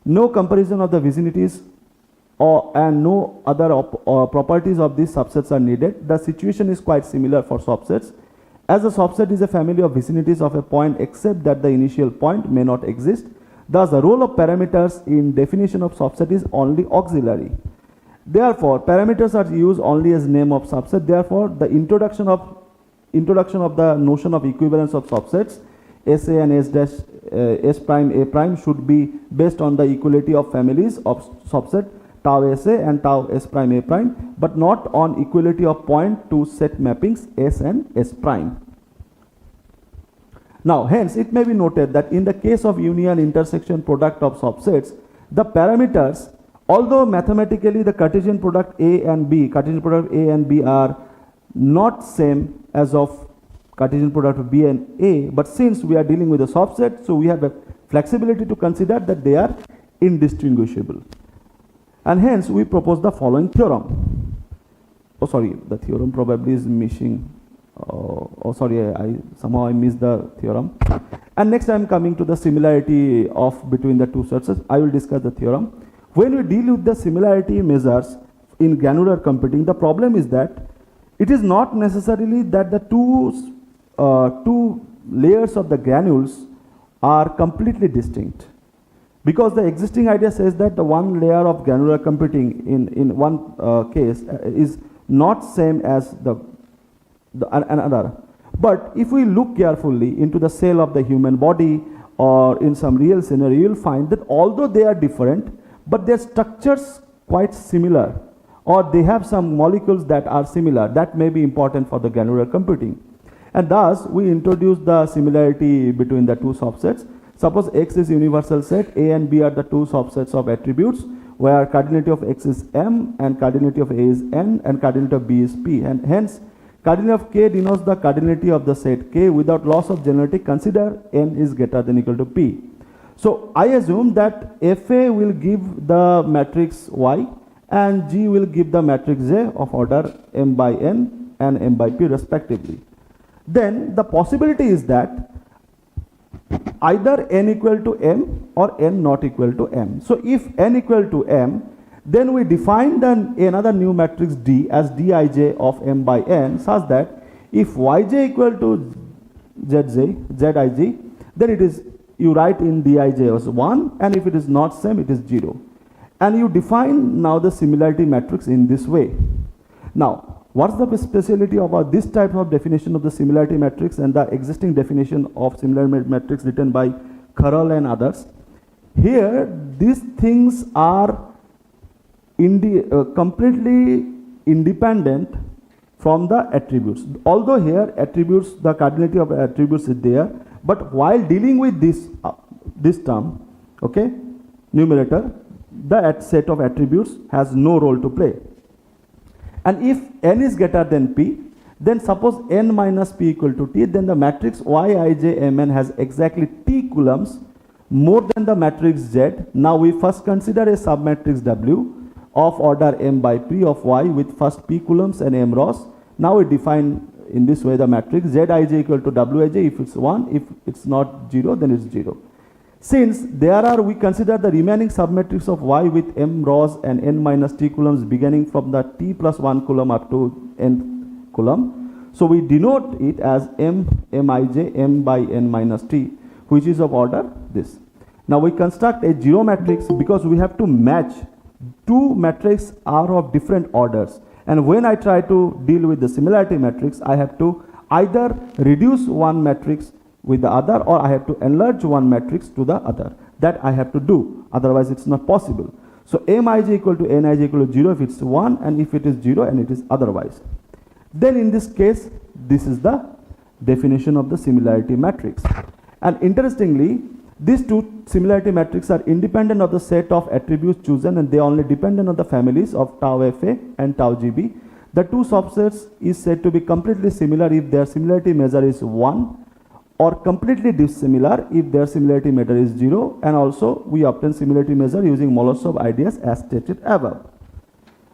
S10: No comparison of the vicinities and no other properties of these subsets are needed. The situation is quite similar for subsets, as a subset is a family of vicinities of a point except that the initial point may not exist. Thus, the role of parameters in definition of subset is only auxiliary. Therefore, parameters are used only as name of subset. Therefore, the introduction of the notion of equivalence of subsets SA and S prime A prime should be based on the equality of families of subset tau SA and tau S prime A prime, but not on equality of point to set mappings S and S prime. Now, hence, it may be noted that in the case of union intersection product of subsets, the parameters, although mathematically the Cartesian product A and B are not same as of Cartesian product of B and A, but since we are dealing with a subset, so we have a flexibility to consider that they are indistinguishable. And hence, we propose the following theorem. Oh, sorry, the theorem probably is missing. I somehow missed the theorem. And next I am coming to the similarity of between the two sets. I will discuss the theorem. When we deal with the similarity measures in granular computing, the problem is that it is not necessarily that the two layers of the granules are completely distinct, because the existing idea says that the one layer of granular computing in one case is not same as another. But if we look carefully into the cell of the human body or in some real scenario, you will find that although they are different, but their structures quite similar, or they have some molecules that are similar. That may be important for the granular computing. And thus, we introduce the similarity between the two subsets. Suppose X is universal set, A and B are the two subsets of attributes, where cardinality of X is M and cardinality of A is N and cardinality of B is P. And hence, cardinality of K denotes the cardinality of the set K. Without loss of generality, consider N is greater than equal to P. So I assume that FA will give the matrix Y and G will give the matrix J of order M by N and M by P respectively. Then the possibility is that either N equal to M or N not equal to M. So if N equal to M, then we define another new matrix D as Dij of M by N, such that if Yj equal to Zij, then it is, you write in Dij as 1, and if it is not same, it is 0. And you define now the similarity matrix in this way. Now, what's the speciality of this type of definition of the similarity matrix and the existing definition of similarity matrix written by Kharel and others? Here, these things are completely independent from the attributes. Although here attributes, the cardinality of attributes is there, but while dealing with this term, okay, numerator, the set of attributes has no role to play. And if N is greater than P, then suppose N minus P equal to T, then the matrix Yij Mn has exactly T coulombs more than the matrix Z. Now we first consider a submatrix W of order M by P of Y with first P coulombs and M rows. Now we define in this way the matrix Zij equal to Wij if it's 1, if it's not 0, then it's 0. Since we consider the remaining submatrix of Y with M rows and N minus T coulombs beginning from the T plus 1 coulomb up to N coulomb. So we denote it as Mij M by N minus T, which is of order this. Now we construct a 0 matrix because we have to match two matrices are of different orders. And when I try to deal with the similarity matrix, I have to either reduce one matrix with the other, or I have to enlarge one matrix to the other. That I have to do, otherwise it's not possible. So mij equal to nij equal to 0 if it's 1, and if it is 0 and it is otherwise. Then in this case, this is the definition of the similarity matrix. And interestingly, these two similarity matrices are independent of the set of attributes chosen, and they are only dependent on the families of tau fa and tau gb. The two subsets is said to be completely similar if their similarity measure is 1, or completely dissimilar if their similarity measure is 0, and also we obtain similarity measure using Molosov ideas as stated above.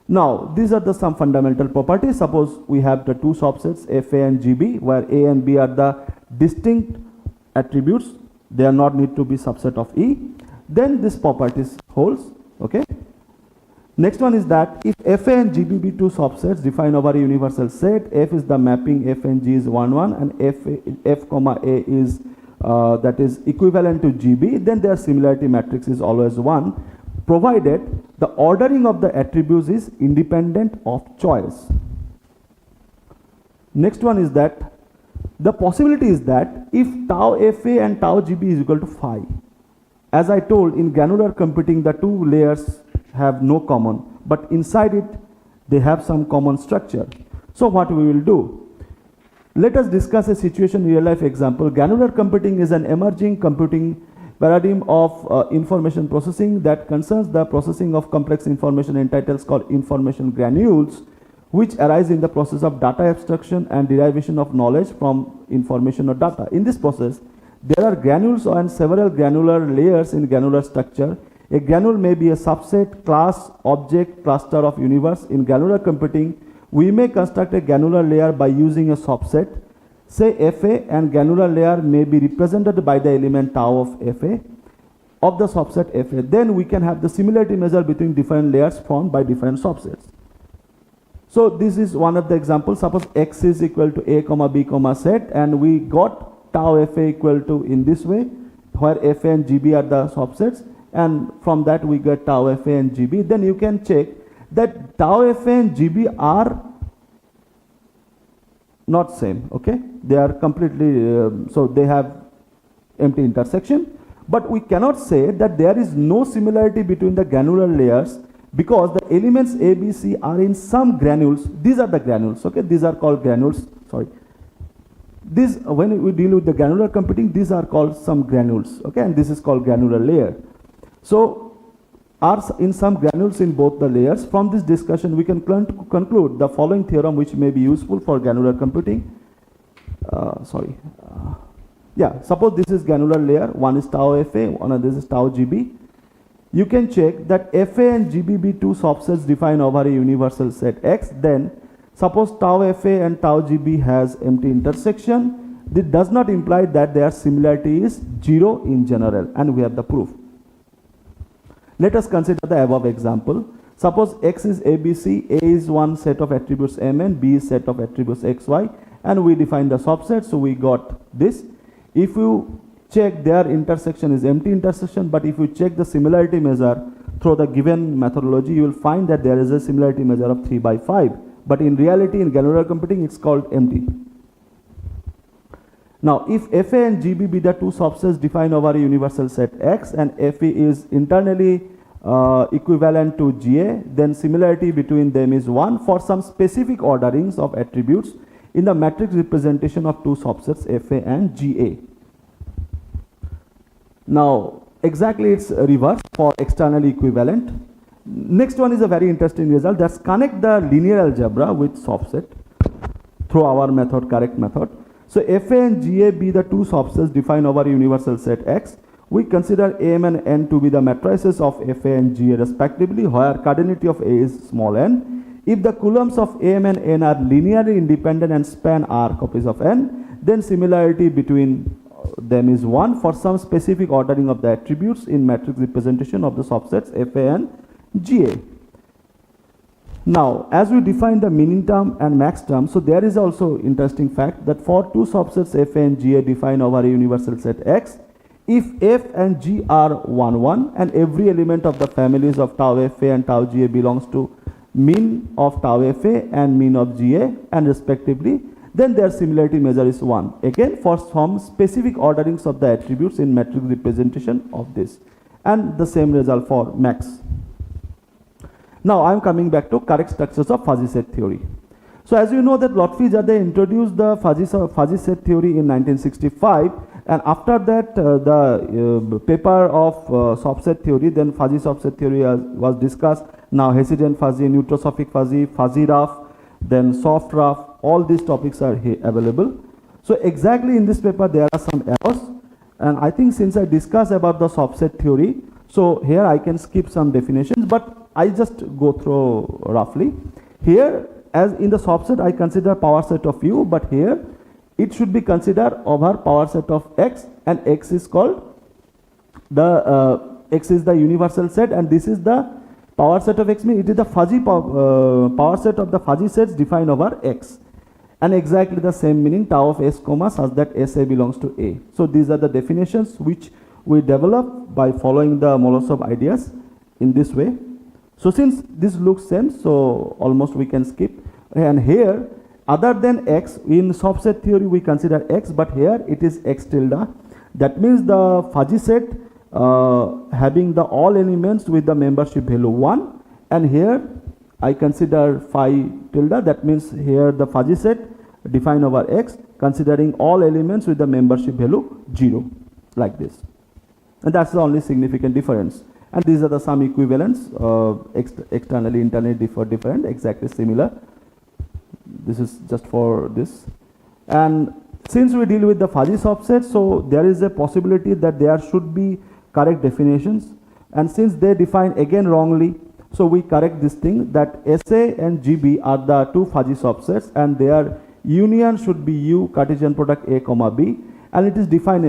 S10: Now, these are some fundamental properties. Suppose we have the two subsets fa and gb, where a and b are the distinct attributes. They are not need to be subset of E. Then this properties holds. Okay. Next one is that if fa and gb be two subsets defined over a universal set, f is the mapping f and g is 1 1, and f comma a is that is equivalent to gb, then their similarity matrix is always 1, provided the ordering of the attributes is independent of choice. Next one is that the possibility is that if tau fa and tau gb is equal to phi, as I told, in granular computing the two layers have no common, but inside it they have some common structure. So what we will do? Let us discuss a situation real life example. Granular computing is an emerging computing paradigm of information processing that concerns the processing of complex information in titles called information granules, which arise in the process of data abstraction and derivation of knowledge from information or data. In this process, there are granules and several granular layers in granular structure. A granule may be a subset, class, object, cluster of universe. In granular computing, we may construct a granular layer by using a subset, say fa, and granular layer may be represented by the element tau of fa of the subset fa. Then we can have the similarity measure between different layers formed by different subsets. So this is one of the examples. Suppose x is equal to a comma b comma set, and we got tau fa equal to in this way, where fa and gb are the subsets, and from that we get tau fa and gb. Then you can check that tau fa and gb are not same. Okay, they are completely so they have empty intersection, but we cannot say that there is no similarity between the granular layers, because the elements A, B, C are in some granules. These are the granules. Okay, these are called granules. Sorry, these, when we deal with the granular computing, these are called some granules. Okay, and this is called granular layer. So are in some granules in both the layers. From this discussion, we can conclude the following theorem, which may be useful for granular computing. Yeah, suppose this is granular layer. One is tau fa, one of this is tau gb. You can check that fa and gb be two subsets defined over a universal set X. Then suppose tau fa and tau gb has empty intersection. This does not imply that their similarity is 0 in general, and we have the proof. Let us consider the above example. Suppose X is ABC, A is one set of attributes Mn, B is set of attributes XY, and we define the subset. So we got this. If you check, their intersection is empty intersection, but if you check the similarity measure through the given methodology, you will find that there is a similarity measure of 3 by 5. But in reality, in granular computing, it's called empty. Now, if fa and gb be the two subsets defined over a universal set X, and fe is internally equivalent to ga, then similarity between them is 1 for some specific orderings of attributes in the matrix representation of two subsets fa and ga. Now, exactly it's reverse for externally equivalent. Next one is a very interesting result. That's connect the linear algebra with subset through our method, correct method. So fa and ga be the two subsets defined over a universal set X. We consider am and n to be the matrices of fa and ga respectively, where cardinality of a is small n. If the coulombs of am and n are linearly independent and span r copies of n, then similarity between them is 1 for some specific ordering of the attributes in matrix representation of the subsets fa and ga. Now, as we define the min term and max term, so there is also interesting fact that for two subsets fa and ga defined over a universal set X, if f and g are 1 1 and every element of the families of tau fa and tau ga belongs to min of tau fa and min of ga and respectively, then their similarity measure is 1. Again, for some specific orderings of the attributes in matrix representation of this. and the same result for max. Now I am coming back to correct structures of fuzzy set theory. So as you know that Lotfi they introduced the fuzzy set theory in 1965, and after that the paper of soft set theory, then fuzzy soft set theory was discussed. Now Hessian fuzzy, neutrosophic fuzzy, fuzzy rough, then soft rough, all these topics are available. So exactly in this paper there are some errors, and I think since I discussed about the soft set theory, so here I can skip some definitions, but I just go through roughly. Here, as in the soft set I consider power set of U, but here it should be considered over power set of X, and X is called X is the universal set, and this is the power set of X, means it is the fuzzy power set of the fuzzy sets defined over X, and exactly the same meaning tau of S comma such that SA belongs to A. So these are the definitions which we develop by following the Molosov ideas in this way. So since this looks same, so almost we can skip. And here, other than X, in soft set theory we consider X, but here it is X tilde. That means the fuzzy set having the all elements with the membership value 1, and here I consider phi tilde. That means here the fuzzy set defined over X considering all elements with the membership value 0, like this. And that's the only significant difference. And these are the some equivalents, externally, internally different, exactly similar. This is just for this. And since we deal with the fuzzy soft set, so there is a possibility that there should be correct definitions. And since they define again wrongly, so we correct this thing that SA and GB are the two fuzzy soft sets, and their union should be U Cartesian product A comma B, and it is defined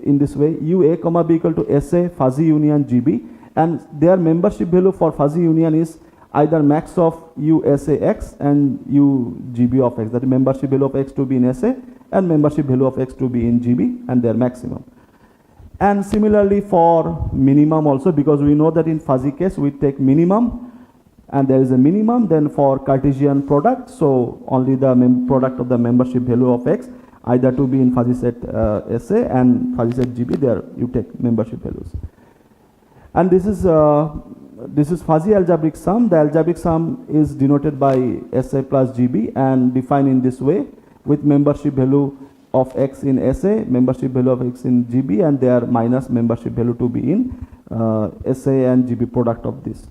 S10: in this way: U A comma B equal to SA fuzzy union GB, and their membership value for fuzzy union is either max of U SA X and U GB of X, that is membership value of X to be in SA and membership value of X to be in GB, and their maximum. And similarly for minimum also, because we know that in fuzzy case we take minimum and there is a minimum. Then for Cartesian product, so only the product of the membership value of X either to be in fuzzy set SA and fuzzy set GB, there you take membership values. And this is fuzzy algebraic sum. The algebraic sum is denoted by SA plus GB and defined in this way, with membership value of X in SA, membership value of X in GB, and their minus membership value to be in SA and GB product of this.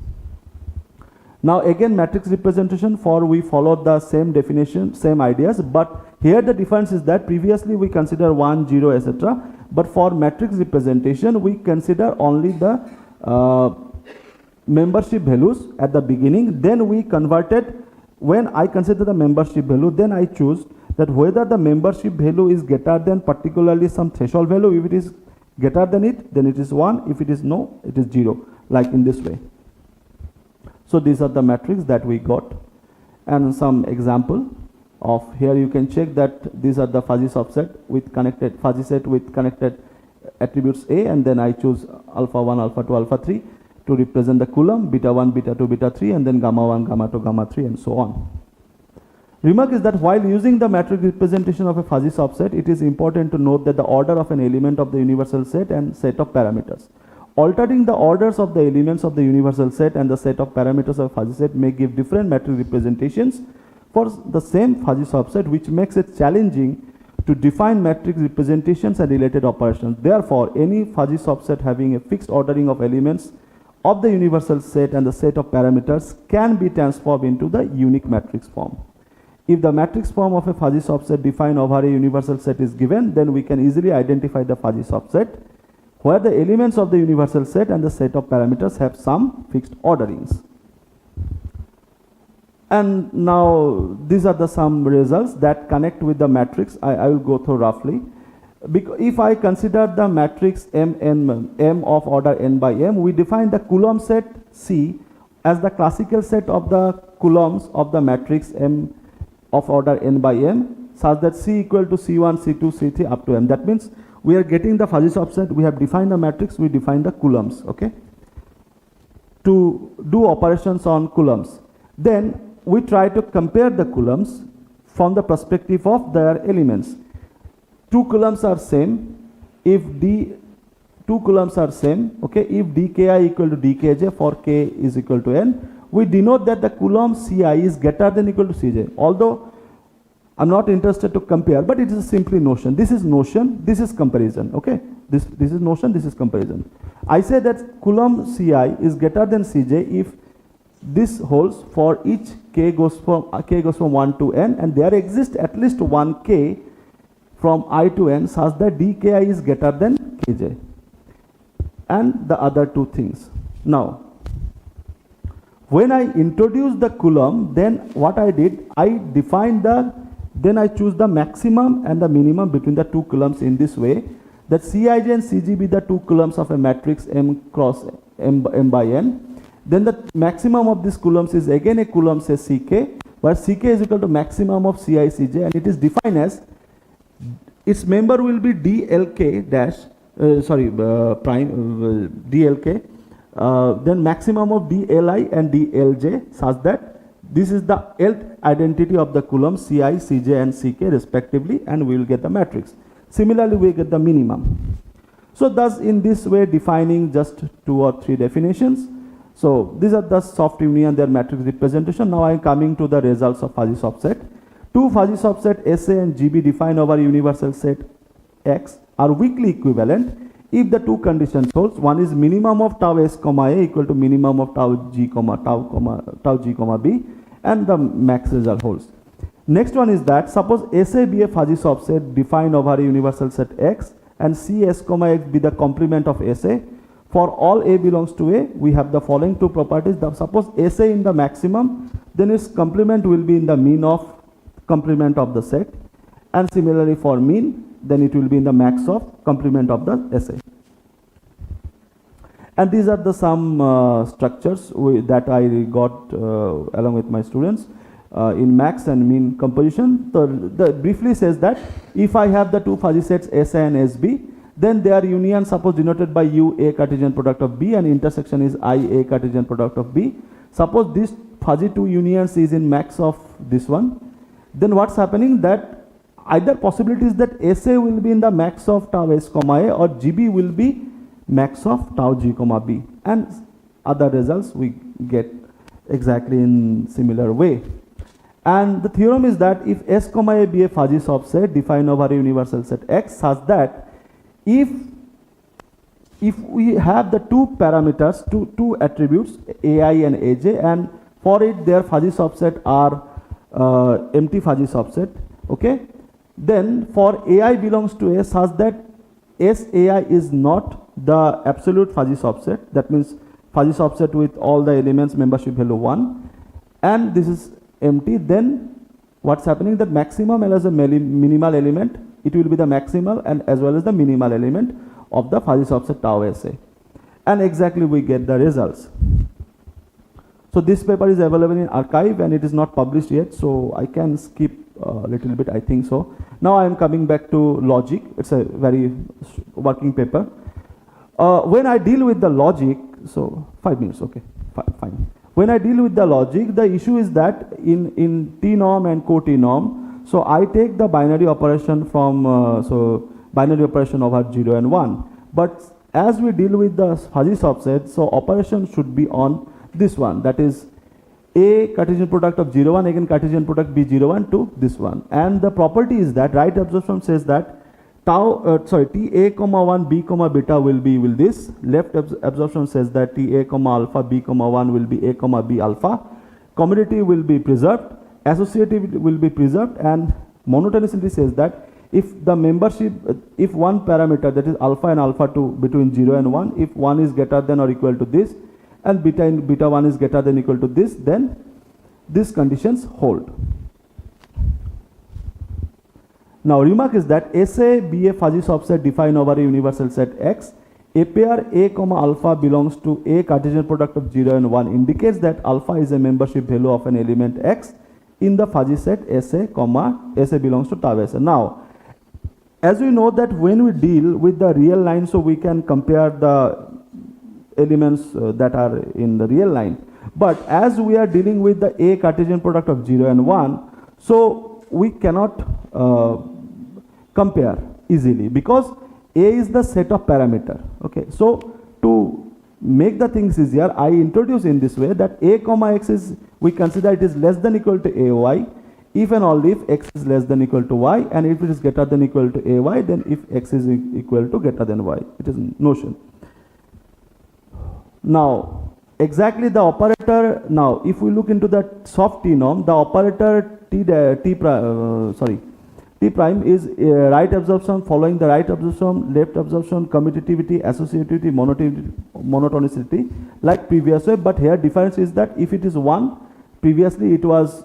S10: Now again matrix representation, for we followed the same definition, same ideas, but here the difference is that previously we consider 1, 0, etc. But for matrix representation we consider only the membership values at the beginning. Then we converted, when I consider the membership value, then I choose that whether the membership value is greater than particularly some threshold value. If it is greater than it, then it is 1. If it is no, it is 0, like in this way. So these are the matrix that we got, and some example of here you can check that these are the fuzzy subset with connected fuzzy set with connected attributes A, and then I choose alpha 1, alpha 2, alpha 3 to represent the Coulomb, beta 1, beta 2, beta 3, and then gamma 1, gamma 2, gamma 3, and so on. Remark is that while using the matrix representation of a fuzzy subset, it is important to note that the order of an element of the universal set and set of parameters. Altering the orders of the elements of the universal set and the set of parameters of fuzzy set may give different matrix representations for the same fuzzy subset, which makes it challenging to define matrix representations and related operations. Therefore, any fuzzy subset having a fixed ordering of elements of the universal set and the set of parameters can be transformed into the unique matrix form. If the matrix form of a fuzzy subset defined over a universal set is given, then we can easily identify the fuzzy subset where the elements of the universal set and the set of parameters have some fixed orderings. And now these are the some results that connect with the matrix. I will go through roughly. Because if I consider the matrix M of order n by m, we define the Coulomb set C as the classical set of the coulombs of the matrix M of order n by m, such that C equal to C1, C2, C3 up to m. That means we are getting the fuzzy subset, we have defined the matrix, we define the coulombs, okay, to do operations on coulombs. Then we try to compare the coulombs from the perspective of their elements. Two coulombs are same if D two coulombs are same, okay, if dki equal to dkj for k is equal to n, we denote that the coulomb ci is greater than equal to cj. Although I'm not interested to compare, but it is simply notion. This is notion, this is comparison, okay? This is notion, this is comparison. I say that coulomb ci is greater than cj if this holds for each k goes from 1 to n, and there exists at least one k from I to n such that dki is greater than kj, and the other two things. Now, when I introduce the coulomb, then what I did, I defined then I choose the maximum and the minimum between the two coulombs in this way, that Cij and Cg be the two coulombs of a matrix M cross M by n. Then the maximum of these coulombs is again a coulomb, say Ck, where Ck is equal to maximum of Ci Cj, and it is defined as its member will be dlk dash, then maximum of dli and dlj such that this is the nth identity of the coulomb Ci, Cj and Ck respectively, and we will get the matrix. Similarly, we get the minimum. So thus in this way defining just 2 or 3 definitions. So these are the soft union, their matrix representation. Now I am coming to the results of fuzzy subset. Two fuzzy subset SA and GB defined over universal set X are weakly equivalent if the two conditions holds. One is minimum of tau S comma A equal to minimum of tau G comma tau G comma B, and the max result holds. Next one is that suppose SA be a fuzzy subset defined over a universal set X and CS comma X be the complement of SA. For all A belongs to A, we have the following two properties. Suppose SA in the maximum, then its complement will be in the mean of complement of the set, and similarly for mean, then it will be in the max of complement of the SA. And these are the some structures that I got along with my students in max and mean composition. The briefly says that if I have the two fuzzy sets SA and SB, then their union suppose denoted by U A Cartesian product of B and intersection is I A Cartesian product of B. Suppose this fuzzy two unions is in max of this one, then what's happening that either possibility is that SA will be in the max of tau S comma A or GB will be max of tau G comma B, and other results we get exactly in similar way. And the theorem is that if S comma A be a fuzzy subset defined over a universal set X such that if we have the two parameters, two attributes AI and AJ, and for it their fuzzy subset are empty fuzzy subset, okay, then for AI belongs to A such that SAI is not the absolute fuzzy subset, that means fuzzy subset with all the elements membership value 1, and this is empty, then what's happening that maximum as a minimal element, it will be the maximal and as well as the minimal element of the fuzzy subset tau SA, and exactly we get the results. So this paper is available in archive and it is not published yet, so I can skip a little bit, I think so. Now I am coming back to logic. It's a very working paper. When I deal with the logic, so 5 minutes, okay, fine. When I deal with the logic, the issue is that in T-norm and co-T-norm, so I take the binary operation from, binary operation over 0 and 1. But as we deal with the fuzzy subset, so operation should be on this one, that is A Cartesian product of 0, 1, again Cartesian product B 0, 1 to this one. And the property is that right absorption says that Ta comma 1 B comma beta will be this. Left absorption says that Ta comma alpha B comma 1 will be A comma B alpha. Commutative will be preserved, associative will be preserved, and monotonicity says that if the membership, if one parameter, that is alpha and alpha 2 between 0 and 1, if 1 is greater than or equal to this and beta 1 is greater than or equal to this, then these conditions hold. Now remark is that SA be a fuzzy subset defined over a universal set X. A pair A comma alpha belongs to A Cartesian product of 0 and 1 indicates that alpha is a membership value of an element X in the fuzzy set SA comma SA belongs to tau SA. Now, as we know that when we deal with the real line, so we can compare the elements that are in the real line. But as we are dealing with the A Cartesian product of 0 and 1, so we cannot compare easily, because A is the set of parameter. Okay, so to make the things easier, I introduce in this way that A comma X is, we consider it is less than equal to AY, if and only if X is less than equal to Y, and if it is greater than equal to AY, then if X is equal to greater than Y. It is notion. Now, exactly the operator, now if we look into the soft T norm, the operator T prime is right absorption following the right absorption, left absorption, commutativity, associativity, monotonicity like previous way, but here difference is that if it is 1, previously it was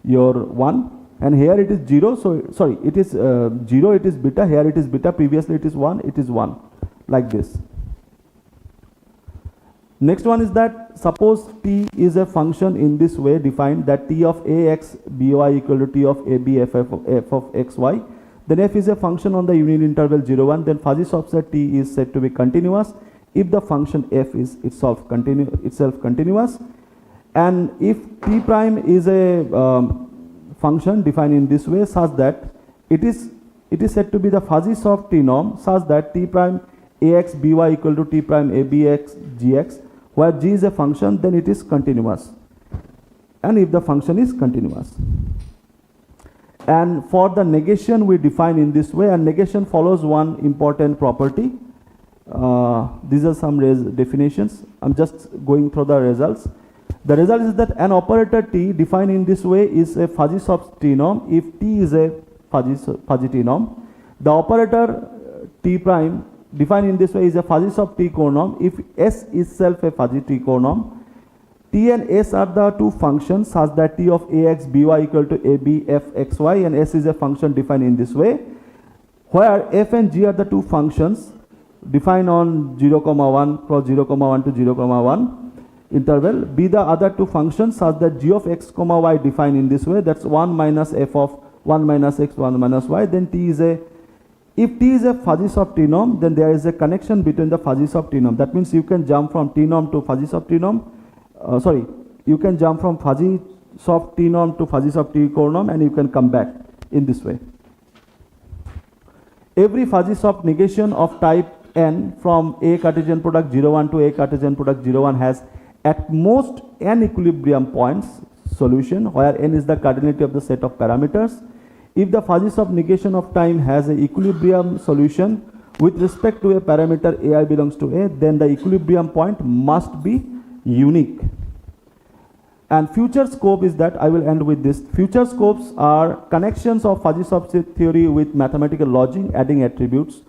S10: your 1, and here it is 0, so sorry, it is 0, it is beta, here it is beta, previously it is 1, it is 1, like this. Next one is that suppose T is a function in this way defined that T of Ax by equal to T of AB f of xy, then f is a function on the unit interval 0, 1, then fuzzy subset T is said to be continuous if the function f is itself continuous, and if T prime is a function defined in this way such that it is said to be the fuzzy soft T norm such that T prime Ax by equal to T prime ABx gx, where g is a function, then it is continuous, and if the function is continuous. And for the negation we define in this way, and negation follows one important property. These are some definitions. I'm just going through the results. The result is that an operator T defined in this way is a fuzzy soft T norm if T is a fuzzy T norm. The operator T prime defined in this way is a fuzzy soft T core norm if S is self a fuzzy T core norm. T and S are the two functions such that T of Ax by equal to AB f xy, and S is a function defined in this way, where f and g are the two functions defined on 0, 1 cross 0, 1 to 0, 1 interval, be the other two functions such that g of x, y defined in this way, that's 1 minus f of 1 minus x, 1 minus y, then T is a, if T is a fuzzy soft T norm, then there is a connection between the fuzzy soft T norm. That means you can jump from T norm to fuzzy soft T norm, you can jump from fuzzy soft T norm to fuzzy soft T core norm, and you can come back in this way. Every fuzzy soft negation of type n from A Cartesian product 0, 1 to A Cartesian product 0, 1 has at most n equilibrium points solution, where n is the cardinality of the set of parameters. If the fuzzy soft negation of time has an equilibrium solution with respect to a parameter ai belongs to A, then the equilibrium point must be unique. And future scope is that, I will end with this. Future scopes are connections of fuzzy subset theory with mathematical logic, adding attributes.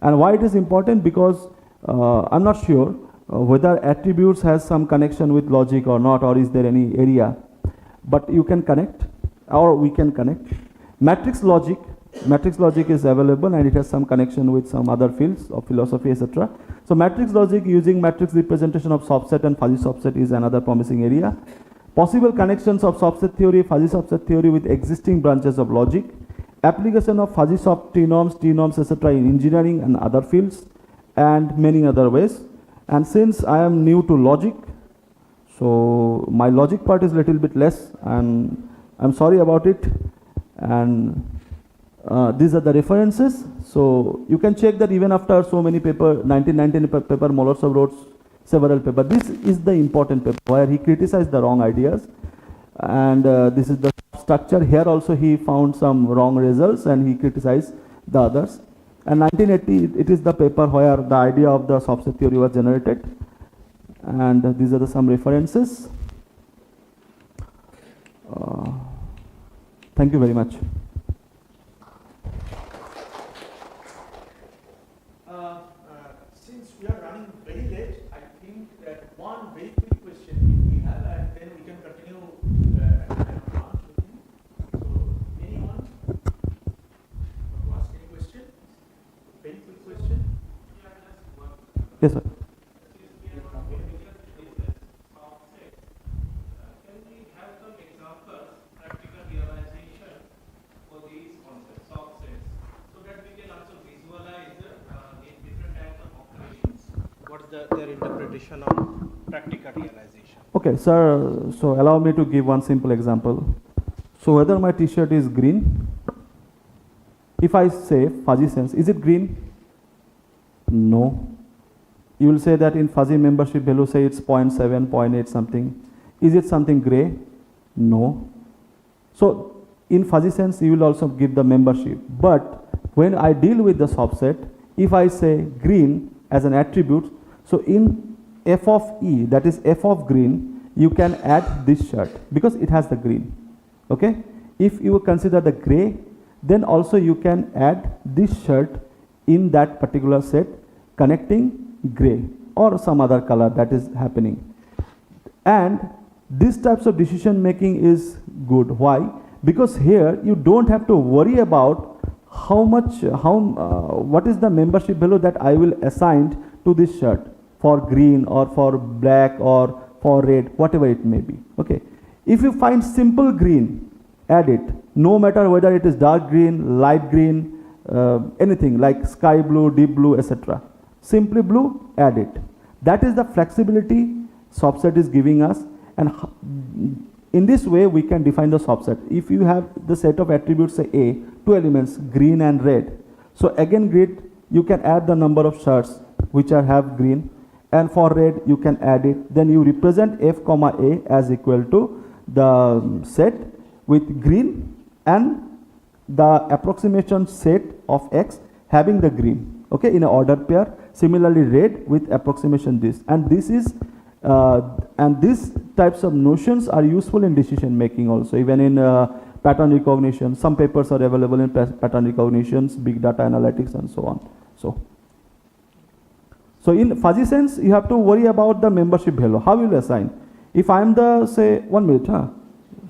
S10: And why it is important? Because I'm not sure whether attributes has some connection with logic or not, or is there any area. But you can connect, or we can connect. Matrix logic is available, and it has some connection with some other fields of philosophy, etc. So matrix logic using matrix representation of subset and fuzzy subset is another promising area. Possible connections of subset theory, fuzzy subset theory with existing branches of logic. Application of fuzzy soft T norms, etc. in engineering and other fields, and many other ways. And since I am new to logic, so my logic part is a little bit less, and I'm sorry about it. And these are the references. So you can check that even after so many paper, 1919 paper, Molosov wrote several papers. This is the important paper where he criticized the wrong ideas, and this is the structure. Here also he found some wrong results and he criticized the others. And 1980, it is the paper where the idea of the subset theory was generated. And these are some references. Thank you very much.
S1: Since we are running very late, I think that one very quick question we have, and then we can continue at the time of lunch with him. So, anyone want to ask any question? Very quick question.
S10: Yes, sir.
S4: Their interpretation of practical realization.
S10: Okay, sir, so allow me to give one simple example. So whether my t-shirt is green If I say fuzzy sense, is it green? No. You will say that in fuzzy membership value, say it's 0.7, 0.8 something. Is it something gray? No. So in fuzzy sense, you will also give the membership. But when I deal with the subset, if I say green as an attribute, so in f of e, that is f of green, you can add this shirt because it has the green. Okay? If you consider the gray, then also you can add this shirt in that particular set connecting gray or some other color that is happening. And these types of decision making is good. Why? Because here you don't have to worry about what is the membership value that I will assign to this shirt for green or for black or for red, whatever it may be. Okay. If you find simple green, add it. No matter whether it is dark green, light green, anything like sky blue, deep blue, etc. Simply blue, add it. That is the flexibility subset is giving us, and in this way we can define the subset. If you have the set of attributes, say A, two elements, green and red. So again grid, you can add the number of shirts which have green, and for red you can add it. Then you represent f comma A as equal to the set with green and the approximation set of X having the green, okay, in an ordered pair. Similarly red with approximation this, and this is and these types of notions are useful in decision making also, even in pattern recognition. Some papers are available in pattern recognitions, big data analytics and so on. So in fuzzy sense you have to worry about the membership value. How will you assign? If I am the, say, 1 minute,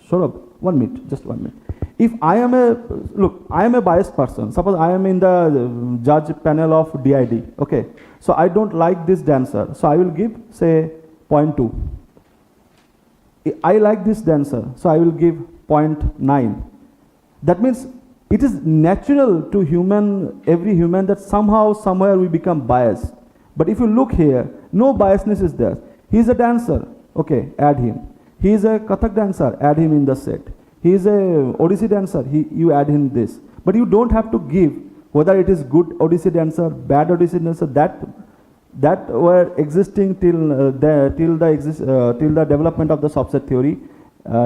S10: shut up, 1 minute, just 1 minute. If I am a biased person. Suppose I am in the judge panel of DID. Okay. So I don't like this dancer. So I will give, say, 0.2. I like this dancer. So I will give 0.9. That means it is natural to every human that somehow, somewhere we become biased. But if you look here, no biasness is there. He is a dancer. Okay, add him. He is a Kathak dancer. Add him in the set. He is a Odissi dancer, you add in this. But you don't have to give whether it is good Odissi dancer, bad Odissi dancer, that were existing till the development of the subset theory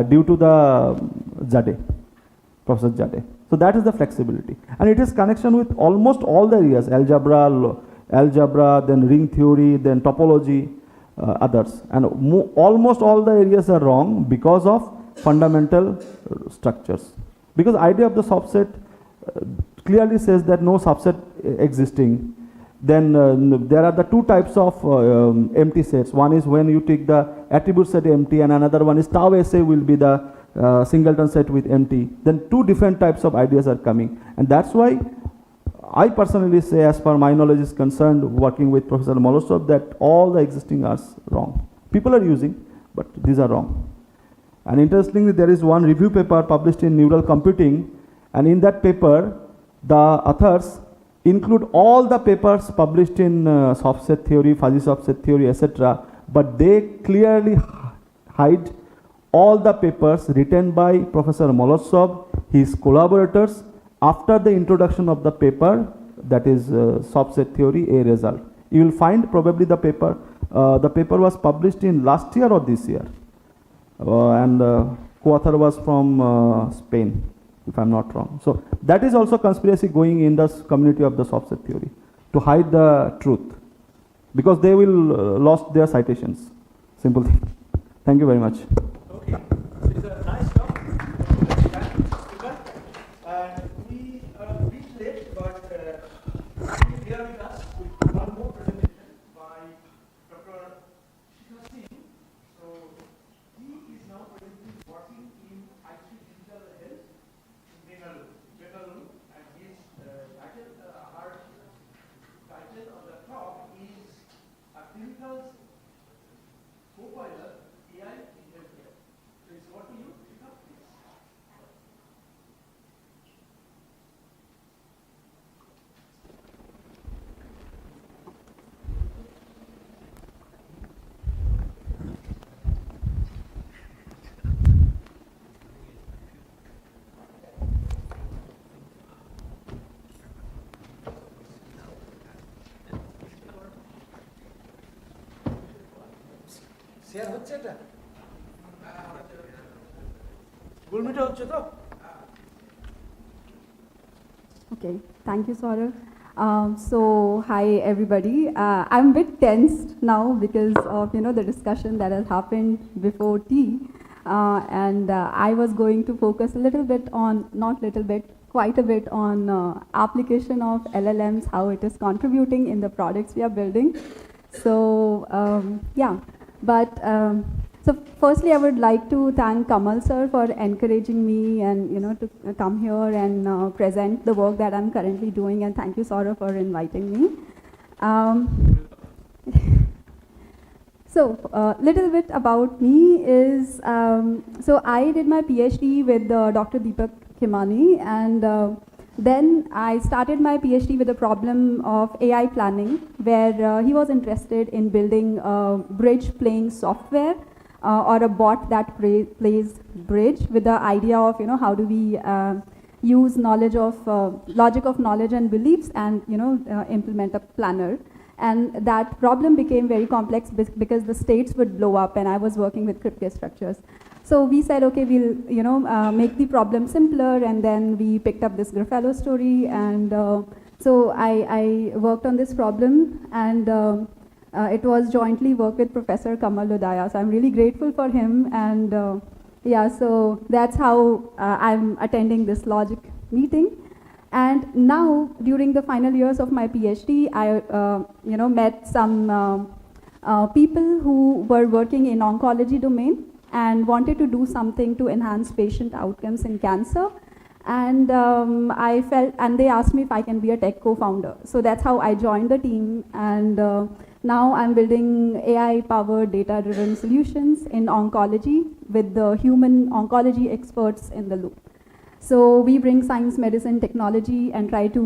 S10: due to the Jade, Professor Jade. So that is the flexibility. And it is connection with almost all the areas, algebra, then ring theory, then topology, others. And almost all the areas are wrong because of fundamental structures. Because idea of the subset clearly says that no subset existing. Then there are the two types of empty sets. One is when you take the attribute set empty, and another one is tau SA will be the singleton set with empty. Then two different types of ideas are coming. And that's why I personally say, as far my knowledge is concerned, working with Professor Molosov, that all the existing are wrong. People are using, but these are wrong. And interestingly, there is one review paper published in Neural Computing, and in that paper, the authors include all the papers published in subset theory, fuzzy subset theory, etc., but they clearly hide all the papers written by Professor Molosov, his collaborators, after the introduction of the paper, that is subset theory, a result. You will find probably the paper was published in last year or this year. And co-author was from Spain, if I'm not wrong. So that is also conspiracy going in the community of the subset theory, to hide the truth, because they will lost their citations. Simple thing. Thank you very much.
S1: Okay, so it's a nice talk. And we are a bit late, but here with us with one more presentation by Dr. Shikhar Singh. So he is now presently working in IT Digital Health in Bengaluru, and his title on the talk is a clinical co-pilot AI in healthcare.
S4: Share হচ্ছে এটা
S1: গুলমিটা হচ্ছে তো
S11: Okay, thank you, Saurav. So, hi everybody. I'm a bit tensed now because of the discussion that has happened before tea, and I was going to focus a little bit on, not little bit, quite a bit on application of LLMs, how it is contributing in the products we are building. So, yeah, but. So firstly, I would like to thank Kamal sir for encouraging me and to come here and present the work that I'm currently doing, and thank you, Saurav, for inviting me. So little bit about me is so I did my PhD with Dr. Deepak Khimani, and then I started my PhD with the problem of AI planning, where he was interested in building a bridge playing software. Or a bot that plays bridge, with the idea of how do we use knowledge of logic of knowledge and beliefs, and implement a planner. And that problem became very complex because the states would blow up, and I was working with cryptographic structures. So we said, okay, we'll make the problem simpler, and then we picked up this Grafalo story, and so I worked on this problem, and it was jointly work with Professor Kamal Lodaya, so I'm really grateful for him, and yeah, so that's how I'm attending this logic meeting. And now, during the final years of my PhD, I met some people who were working in oncology domain and wanted to do something to enhance patient outcomes in cancer. And I felt, and they asked me if I can be a tech co-founder. So that's how I joined the team, and now I'm building AI-powered data-driven solutions in oncology with the human oncology experts in the loop. So we bring science, medicine, technology, and try to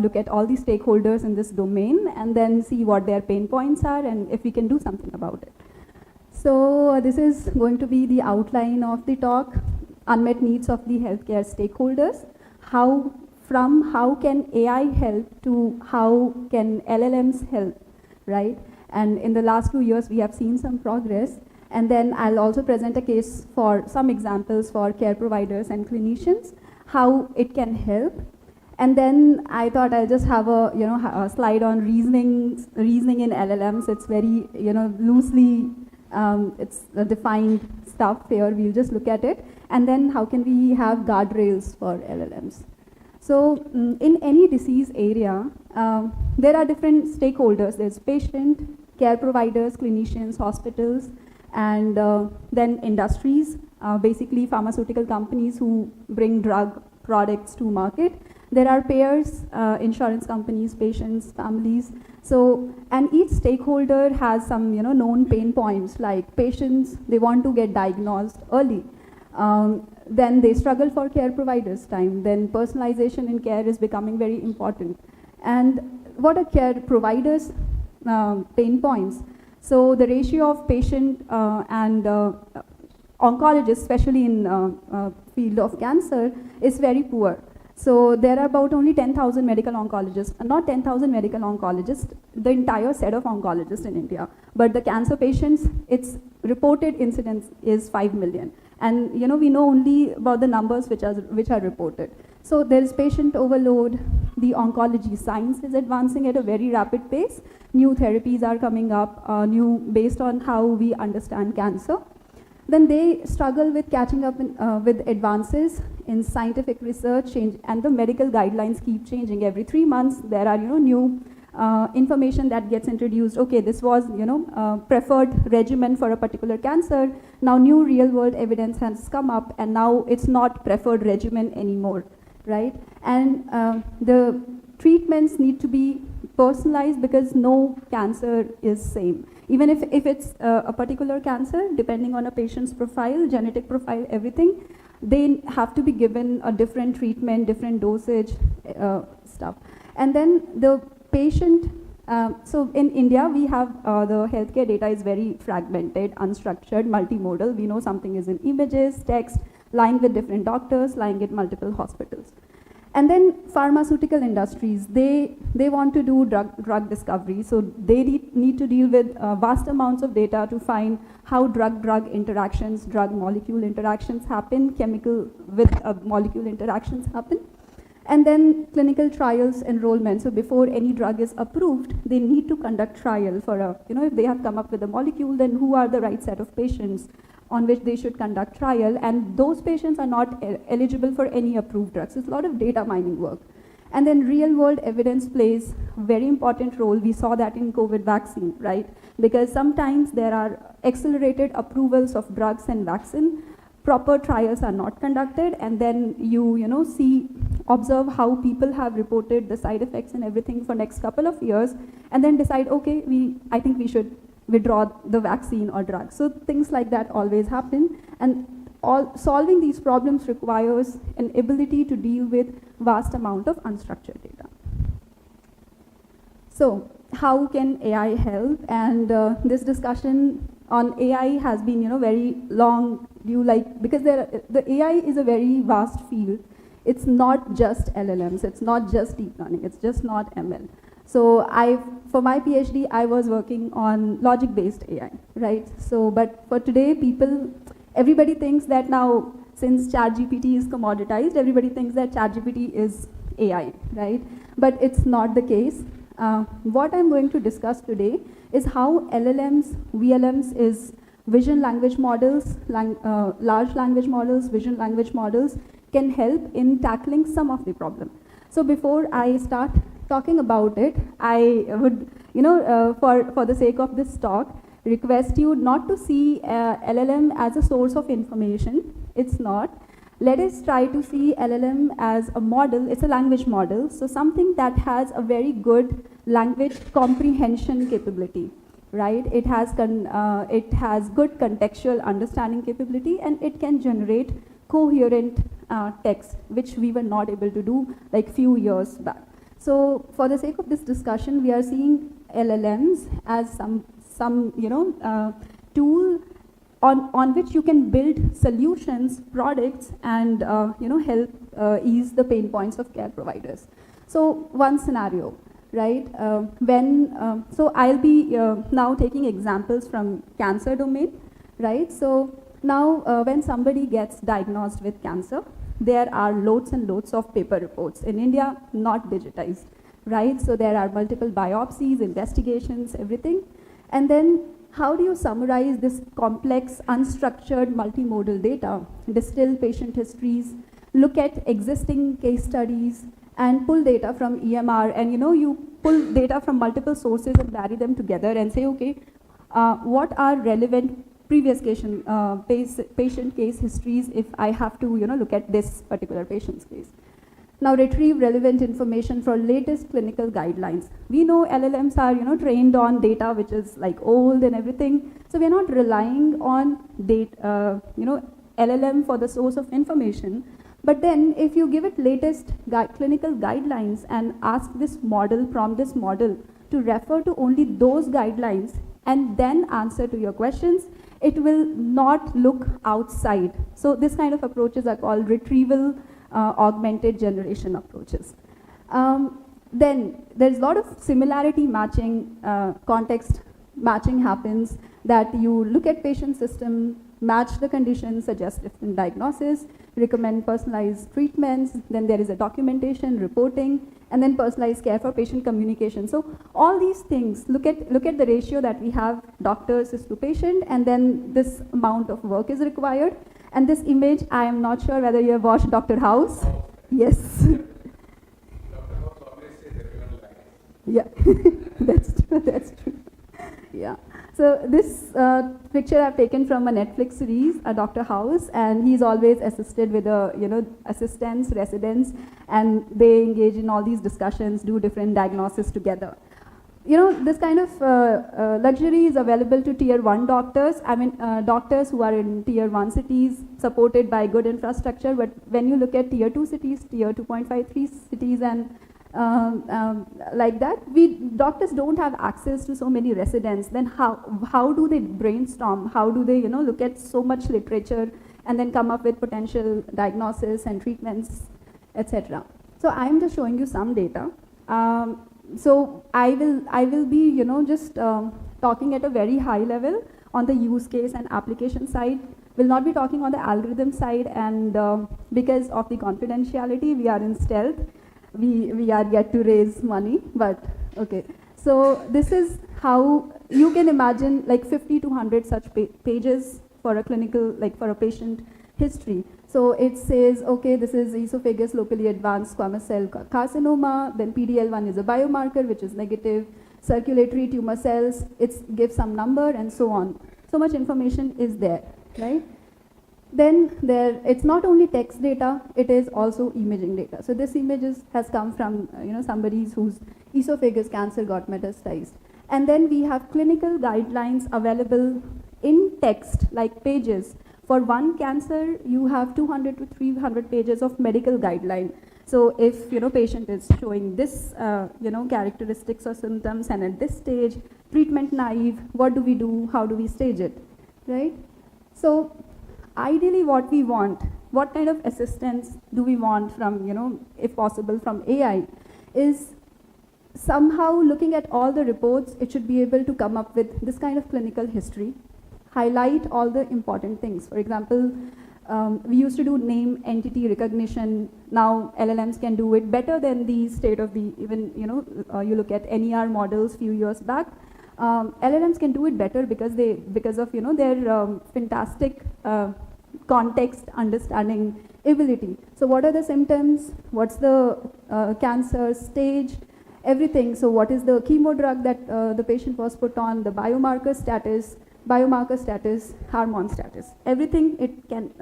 S11: look at all the stakeholders in this domain, and then see what their pain points are and if we can do something about it. So this is going to be the outline of the talk. Unmet needs of the healthcare stakeholders. How can AI help to how can LLMs help, right? And in the last 2 years, we have seen some progress. And then I'll also present a case for some examples for care providers and clinicians, how it can help. And then I thought I'll just have a slide on reasoning in LLMs. It's very loosely it's defined stuff here. We'll just look at it. And then how can we have guardrails for LLMs? So in any disease area, there are different stakeholders. There's patient, care providers, clinicians, hospitals, and then industries, basically pharmaceutical companies who bring drug products to market. There are payers, insurance companies, patients, families. So, and each stakeholder has some known pain points, like patients, they want to get diagnosed early. Then they struggle for care providers' time. Then personalization in care is becoming very important. And what are care providers' pain points? So the ratio of patient and oncologists, especially in field of cancer, is very poor. So there are about only 10,000 medical oncologists, not 10,000 medical oncologists, the entire set of oncologists in India. But the cancer patients, its reported incidence is 5 million. And we know only about the numbers which are reported. So there is patient overload. The oncology science is advancing at a very rapid pace. New therapies are coming up, based on how we understand cancer. Then they struggle with catching up with advances in scientific research, and the medical guidelines keep changing. Every 3 months, there are new information that gets introduced. Okay, this was preferred regimen for a particular cancer. Now new real world evidence has come up, and now it's not preferred regimen anymore, right? And the treatments need to be personalized because no cancer is same. Even if it's a particular cancer, depending on a patient's profile, genetic profile, everything, they have to be given a different treatment, different dosage, stuff. And then the patient, so in India, we have the healthcare data is very fragmented, unstructured, multimodal. We know something is in images, text, lying with different doctors, lying at multiple hospitals. And then pharmaceutical industries, they want to do drug discovery. So they need to deal with vast amounts of data to find how drug-drug interactions, drug-molecule interactions happen, chemical with molecule interactions happen. And then clinical trials enrollment. So before any drug is approved, they need to conduct trial for a, if they have come up with a molecule, then who are the right set of patients on which they should conduct trial, and those patients are not eligible for any approved drugs. It's a lot of data mining work. And then real world evidence plays a very important role. We saw that in COVID vaccine, right? Because sometimes there are accelerated approvals of drugs and vaccine, proper trials are not conducted, and then you observe how people have reported the side effects and everything for next couple of years, and then decide, okay, I think we should withdraw the vaccine or drug. So things like that always happen, and solving these problems requires an ability to deal with vast amount of unstructured data. So how can AI help? And this discussion on AI has been very long, because the AI is a very vast field. It's not just LLMs, it's not just deep learning, it's just not ML. So for my PhD, I was working on logic-based AI, right? So, but for today, everybody thinks that now, since ChatGPT is commoditized, everybody thinks that ChatGPT is AI, right? But it's not the case. What I'm going to discuss today is how LLMs, VLMs is vision language models, large language models, vision language models can help in tackling some of the problem. So before I start talking about it, I would, for the sake of this talk, request you not to see LLM as a source of information. It's not. Let us try to see LLM as a model. It's a language model, so something that has a very good language comprehension capability, right? It has good contextual understanding capability, and it can generate coherent text, which we were not able to do like few years back. So for the sake of this discussion, we are seeing LLMs as some tool on which you can build solutions, products, and help ease the pain points of care providers. So one scenario, right? So I'll be now taking examples from cancer domain, right? So now when somebody gets diagnosed with cancer, there are loads and loads of paper reports. In India, not digitized, right? So there are multiple biopsies, investigations, everything. And then how do you summarize this complex, unstructured, multimodal data, distill patient histories, look at existing case studies, and pull data from EMR, and you pull data from multiple sources and marry them together and say, okay, what are relevant previous patient case histories if I have to look at this particular patient's case. Now retrieve relevant information for latest clinical guidelines. We know LLMs are trained on data which is like old and everything, so we're not relying on data, LLM for the source of information. But then if you give it latest clinical guidelines and ask this model, prompt this model to refer to only those guidelines and then answer to your questions, it will not look outside. So this kind of approaches are called retrieval augmented generation approaches. Then there's a lot of similarity matching, context matching happens, that you look at patient system, match the conditions, suggest different diagnosis, recommend personalized treatments, then there is a documentation, reporting, and then personalized care for patient communication. So all these things, look at the ratio that we have, doctors is to patient, and then this amount of work is required. And this image, I am not sure whether you have watched Dr. House. Yes.
S3: Dr. House always says everyone lies.
S11: Yeah, that's true, that's true. Yeah. So this picture I've taken from a Netflix series, Dr. House, and he's always assisted with assistants, residents, and they engage in all these discussions, do different diagnoses together. This kind of luxury is available to tier 1 doctors. I mean, doctors who are in tier 1 cities, supported by good infrastructure. But when you look at tier 2 cities, tier 2.53 cities, and like that, doctors don't have access to so many residents. Then how do they brainstorm? How do they look at so much literature and then come up with potential diagnosis and treatments, etc. So I'm just showing you some data. So I will be, just talking at a very high level on the use case and application side. Will not be talking on the algorithm side, and because of the confidentiality, we are in stealth. We are yet to raise money, but okay. So this is how you can imagine like 50 to 100 such pages for a clinical, like for a patient history. So it says, okay, this is esophagus locally advanced squamous cell carcinoma, then PDL1 is a biomarker which is negative, circulatory tumor cells, it gives some number and so on. So much information is there, right? Then it's not only text data, it is also imaging data. So this image has come from somebody whose esophagus cancer got metastasized. And then we have clinical guidelines available in text, like pages. For one cancer, you have 200 to 300 pages of medical guideline. So if patient is showing this characteristics or symptoms, and at this stage, treatment naive, what do we do? How do we stage it, right? So ideally, what we want, what kind of assistance do we want from if possible from AI, is somehow looking at all the reports, it should be able to come up with this kind of clinical history, highlight all the important things. For example, we used to do name entity recognition. Now LLMs can do it better than the state of the, even you look at NER models few years back. LLMs can do it better because of their fantastic context understanding ability. So what are the symptoms? What's the cancer stage? Everything. So what is the chemo drug that the patient was put on? The biomarker status, hormone status. Everything it can,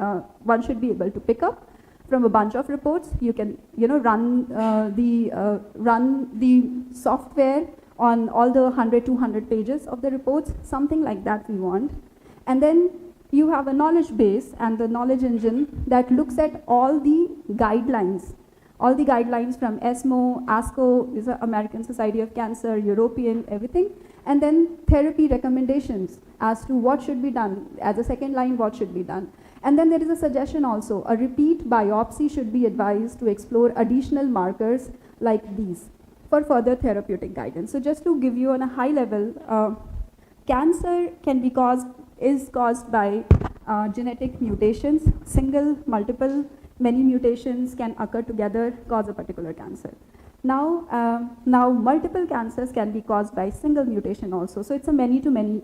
S11: one should be able to pick up from a bunch of reports. You can run the software on all the 100, 200 pages of the reports, something like that we want. And then you have a knowledge base and the knowledge engine that looks at all the guidelines from ESMO, ASCO, is the American Society of Cancer, European, everything, and then therapy recommendations as to what should be done. As a second line, what should be done. And then there is a suggestion also, a repeat biopsy should be advised to explore additional markers like these for further therapeutic guidance. So just to give you on a high level, cancer is caused by genetic mutations, single, multiple, many mutations can occur together, cause a particular cancer. Now multiple cancers can be caused by single mutation also. So it's a many-to-many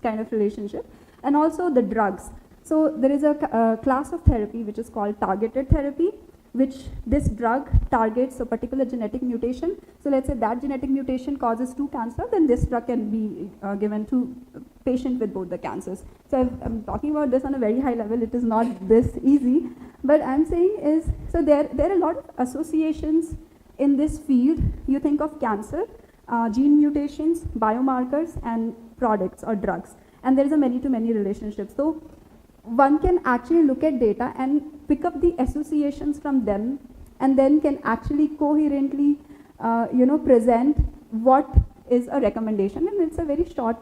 S11: kind of relationship. And also the drugs. So there is a class of therapy which is called targeted therapy, which this drug targets a particular genetic mutation. So let's say that genetic mutation causes 2 cancers, then this drug can be given to a patient with both the cancers. So I'm talking about this on a very high level. It is not this easy. But I'm saying is, so there are a lot of associations in this field. You think of cancer, gene mutations, biomarkers, and products or drugs. And there is a many-to-many relationship. So one can actually look at data and pick up the associations from them, and then can actually coherently, present what is a recommendation. And it's a very short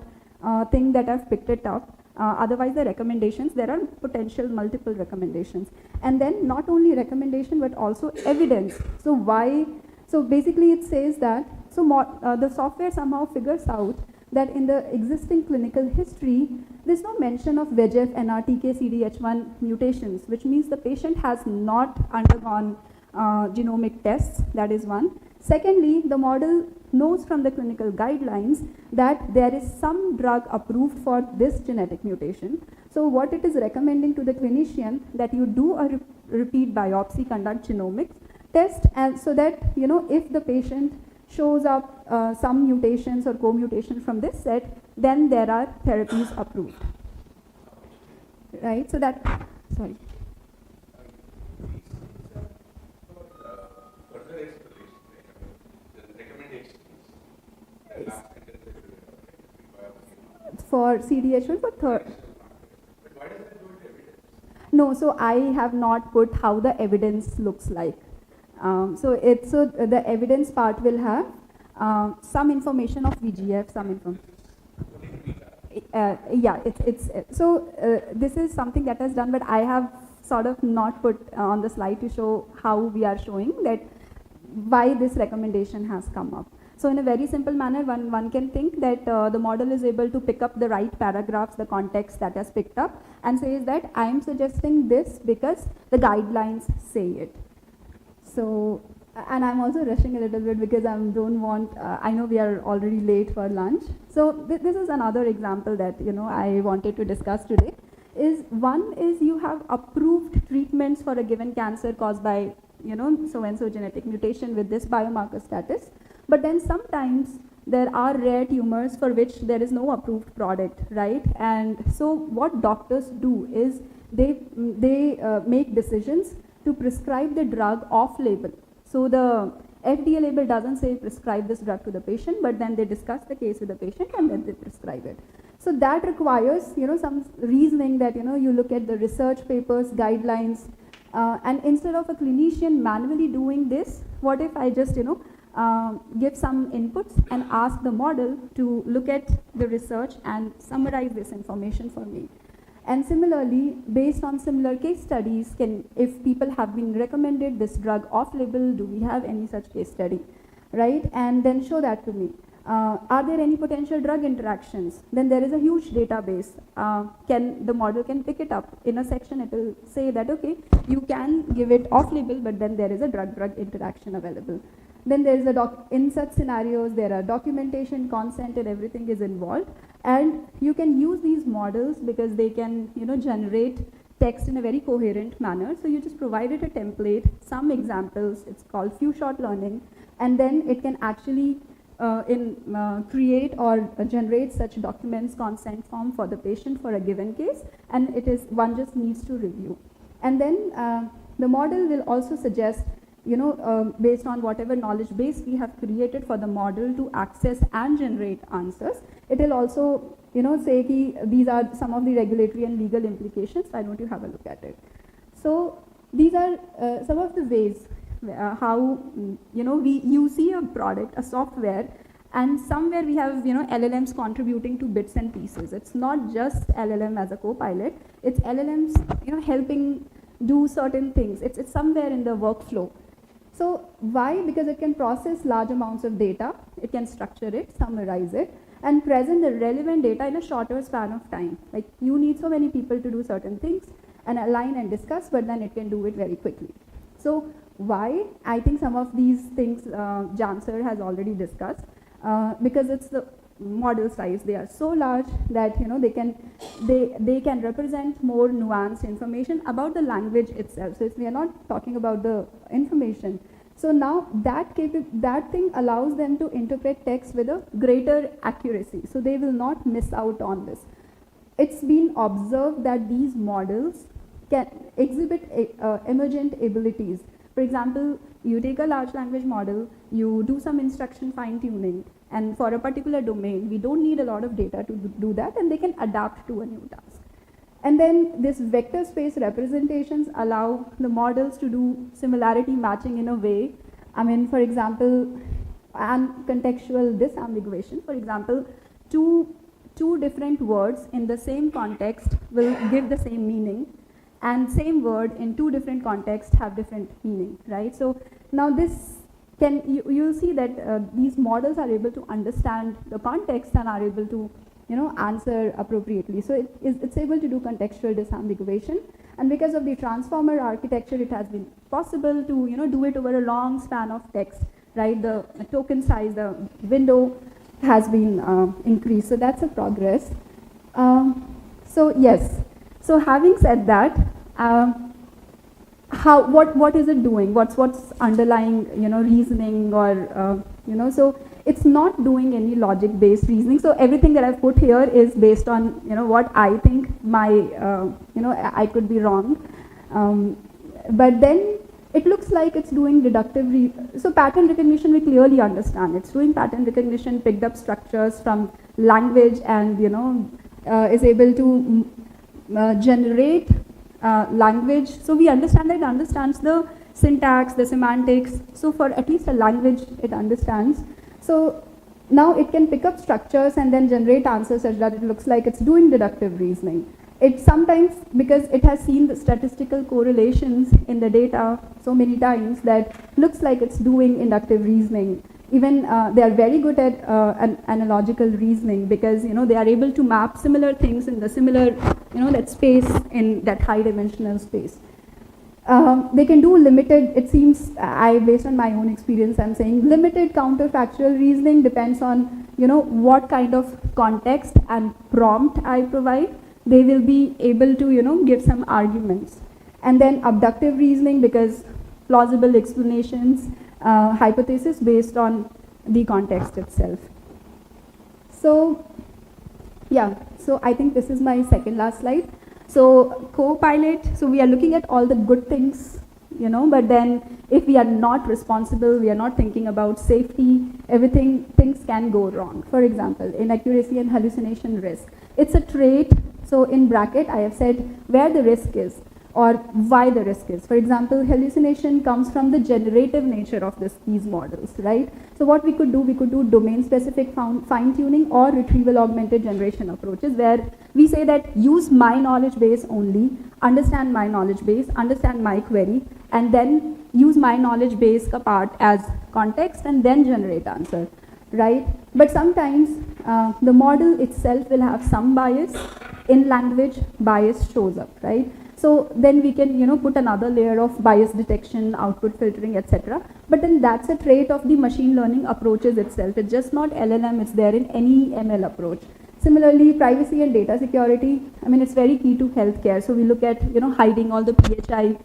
S11: thing that I've picked it up. Otherwise, the recommendations, there are potential multiple recommendations. And then not only recommendation, but also evidence. So why? So basically it says that, the software somehow figures out that in the existing clinical history, there's no mention of VEGF, NRTK, CDH1 mutations, which means the patient has not undergone genomic tests, that is one. Secondly, the model knows from the clinical guidelines that there is some drug approved for this genetic mutation. So what it is recommending to the clinician, that you do a repeat biopsy, conduct genomics test, and so that, if the patient shows up some mutations or co-mutation from this set, then there are therapies approved. Right, so that, sorry.
S3: Further exploration, the recommendations.
S11: For CDH1, for third.
S3: But why does that go into evidence?
S11: No, so I have not put how the evidence looks like. So the evidence part will have some information of VGF, some information. Yeah, this is something that is done, but I have sort of not put on the slide to show how we are showing that why this recommendation has come up. So in a very simple manner, one can think that the model is able to pick up the right paragraphs, the context that has picked up, and says that I am suggesting this because the guidelines say it. So, and I'm also rushing a little bit because I don't want, I know we are already late for lunch. So this is another example that, I wanted to discuss today. One is you have approved treatments for a given cancer caused by, so-and-so genetic mutation with this biomarker status. But then sometimes there are rare tumors for which there is no approved product, right? And so what doctors do is they make decisions to prescribe the drug off-label. So the FDA label doesn't say prescribe this drug to the patient, but then they discuss the case with the patient and then they prescribe it. So that requires, some reasoning that, you look at the research papers, guidelines, and instead of a clinician manually doing this, what if I just, give some inputs and ask the model to look at the research and summarize this information for me. And similarly, based on similar case studies, if people have been recommended this drug off-label, do we have any such case study, right? And then show that to me. Are there any potential drug interactions? Then there is a huge database. The model can pick it up. In a section, it will say that, okay, you can give it off-label, but then there is a drug-drug interaction available. Then there is in such scenarios, there are documentation, consent, and everything is involved. And you can use these models because they can, generate text in a very coherent manner. So you just provide it a template, some examples. It's called few-shot learning, and then it can actually create or generate such documents, consent form for the patient for a given case, and one just needs to review. And then the model will also suggest, based on whatever knowledge base we have created for the model to access and generate answers, it will also, say these are some of the regulatory and legal implications. Why don't you have a look at it? So these are some of the ways how, you see a product, a software, and somewhere we have, LLMs contributing to bits and pieces. It's not just LLM as a co-pilot. It's LLMs, helping do certain things. It's somewhere in the workflow. So why? Because it can process large amounts of data, it can structure it, summarize it, and present the relevant data in a shorter span of time. Like you need so many people to do certain things and align and discuss, but then it can do it very quickly. So why? I think some of these things Jan sir has already discussed, because it's the model size. They are so large that they can represent more nuanced information about the language itself. So if we are not talking about the information, so now that thing allows them to interpret text with a greater accuracy. So they will not miss out on this. It's been observed that these models can exhibit emergent abilities. For example, you take a large language model, you do some instruction fine-tuning, and for a particular domain, we don't need a lot of data to do that, and they can adapt to a new task. And then this vector space representations allow the models to do similarity matching in a way. I mean, for example, and contextual disambiguation. For example, two different words in the same context will give the same meaning, and same word in two different contexts have different meaning, right? So now this you'll see that these models are able to understand the context and are able to, answer appropriately. So it's able to do contextual disambiguation, and because of the transformer architecture, it has been possible to, do it over a long span of text, right? The token size, the window has been increased. So that's a progress. So yes. So having said that, what is it doing? What's underlying, reasoning or, so it's not doing any logic-based reasoning. So everything that I've put here is based on, what I think I could be wrong. But then it looks like it's doing deductive, so pattern recognition we clearly understand. It's doing pattern recognition, picked up structures from language and, is able to generate language. So we understand that it understands the syntax, the semantics. So for at least a language, it understands. So now it can pick up structures and then generate answers such that it looks like it's doing deductive reasoning. it sometimes, because it has seen the statistical correlations in the data so many times, that looks like it's doing inductive reasoning. Even they are very good at analogical reasoning, because they are able to map similar things in the similar, that space, in that high dimensional space. They can do limited, it seems, based on my own experience, I'm saying limited counterfactual reasoning. Depends on, what kind of context and prompt I provide. They will be able to, give some arguments. And then abductive reasoning, because plausible explanations, hypothesis based on the context itself. So, yeah, so I think this is my second last slide. So co-pilot, so we are looking at all the good things, but then if we are not responsible, we are not thinking about safety, things can go wrong. For example, inaccuracy and hallucination risk. It's a trait, so in bracket I have said where the risk is or why the risk is. For example, hallucination comes from the generative nature of these models, right? So what we could do domain-specific fine-tuning or retrieval-augmented generation approaches, where we say that use my knowledge base only, understand my knowledge base, understand my query, and then use my knowledge base part as context and then generate answer, right? But sometimes the model itself will have some bias. In language, bias shows up, right? So then we can, put another layer of bias detection, output filtering, etc. But then that's a trait of the machine learning approaches itself. It's just not LLM, it's there in any ML approach. Similarly, privacy and data security, it's very key to healthcare. So we look at, hiding all the PHI,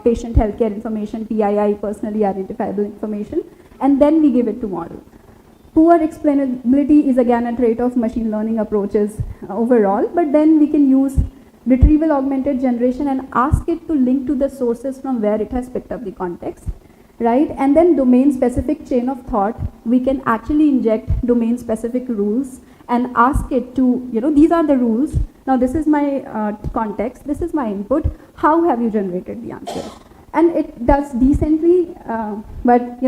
S11: patient healthcare information, PII, personally identifiable information, and then we give it to model. Poor explainability is again a trait of machine learning approaches overall, but then we can use retrieval augmented generation and ask it to link to the sources from where it has picked up the context, right? And then domain specific chain of thought, we can actually inject domain specific rules and ask it to, these are the rules. Now this is my context, this is my input, how have you generated the answer? And it does decently, but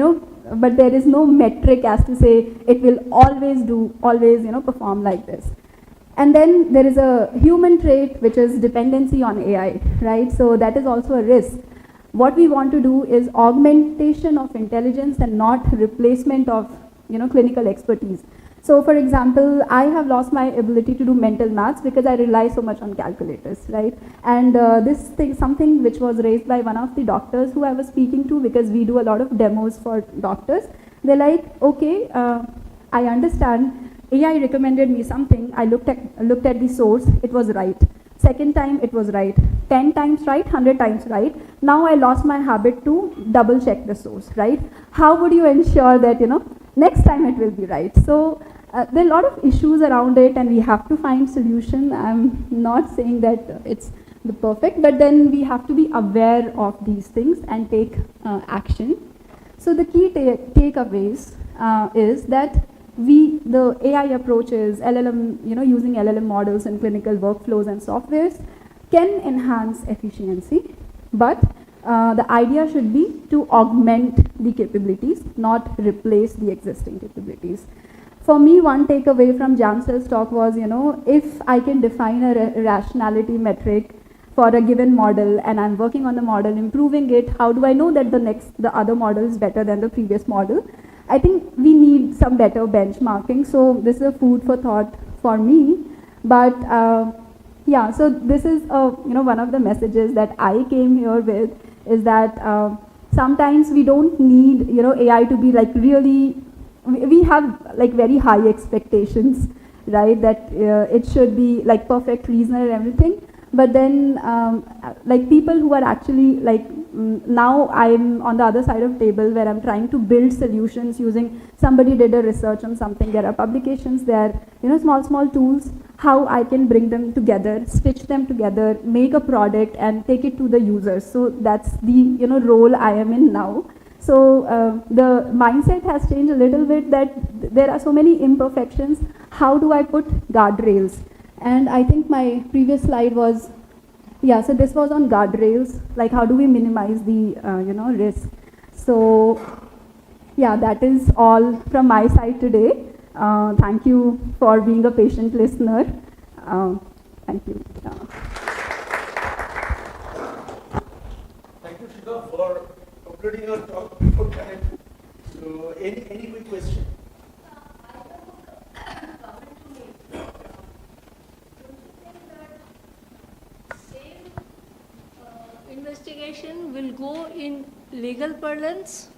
S11: there is no metric as to say it will always perform like this. And then there is a human trait, which is dependency on AI, right? So that is also a risk. What we want to do is augmentation of intelligence and not replacement of, clinical expertise. So for example, I have lost my ability to do mental maths because I rely so much on calculators, right? And this thing, something which was raised by one of the doctors who I was speaking to, because we do a lot of demos for doctors. They're like, okay, I understand. AI recommended me something, I looked at the source, it was right. Second time, it was right. 10 times right, 100 times right. Now I lost my habit to double check the source, right? How would you ensure that, next time it will be right? So there are a lot of issues around it and we have to find solution. I'm not saying that it's the perfect, but then we have to be aware of these things and take action. So the key takeaways is that the AI approaches, LLM, using LLM models in clinical workflows and softwares can enhance efficiency, but the idea should be to augment the capabilities, not replace the existing capabilities. For me, one takeaway from Jamsel's talk was, if I can define a rationality metric for a given model and I'm working on the model, improving it, how do I know that the other model is better than the previous model? I think we need some better benchmarking. So this is a food for thought for me. But yeah, so this is one of the messages that I came here with, is that sometimes we don't need AI to be like really. We have like very high expectations, right? That it should be like perfect reasoner and everything. But then like people who are actually like, now I'm on the other side of the table where I'm trying to build solutions using, somebody did a research on something, there are publications, there are small tools, how I can bring them together, stitch them together, make a product and take it to the users. So that's the role I am in now. So the mindset has changed a little bit, that there are so many imperfections. How do I put guardrails? And I think my previous slide was, yeah, so this was on guardrails, like how do we minimize the risk. So yeah, that is all from my side today. Thank you for being a patient listener. Thank you.
S1: Thank you, Shika, for concluding your talk before time. So, any quick question?
S5: Investigation will go in legal parlance,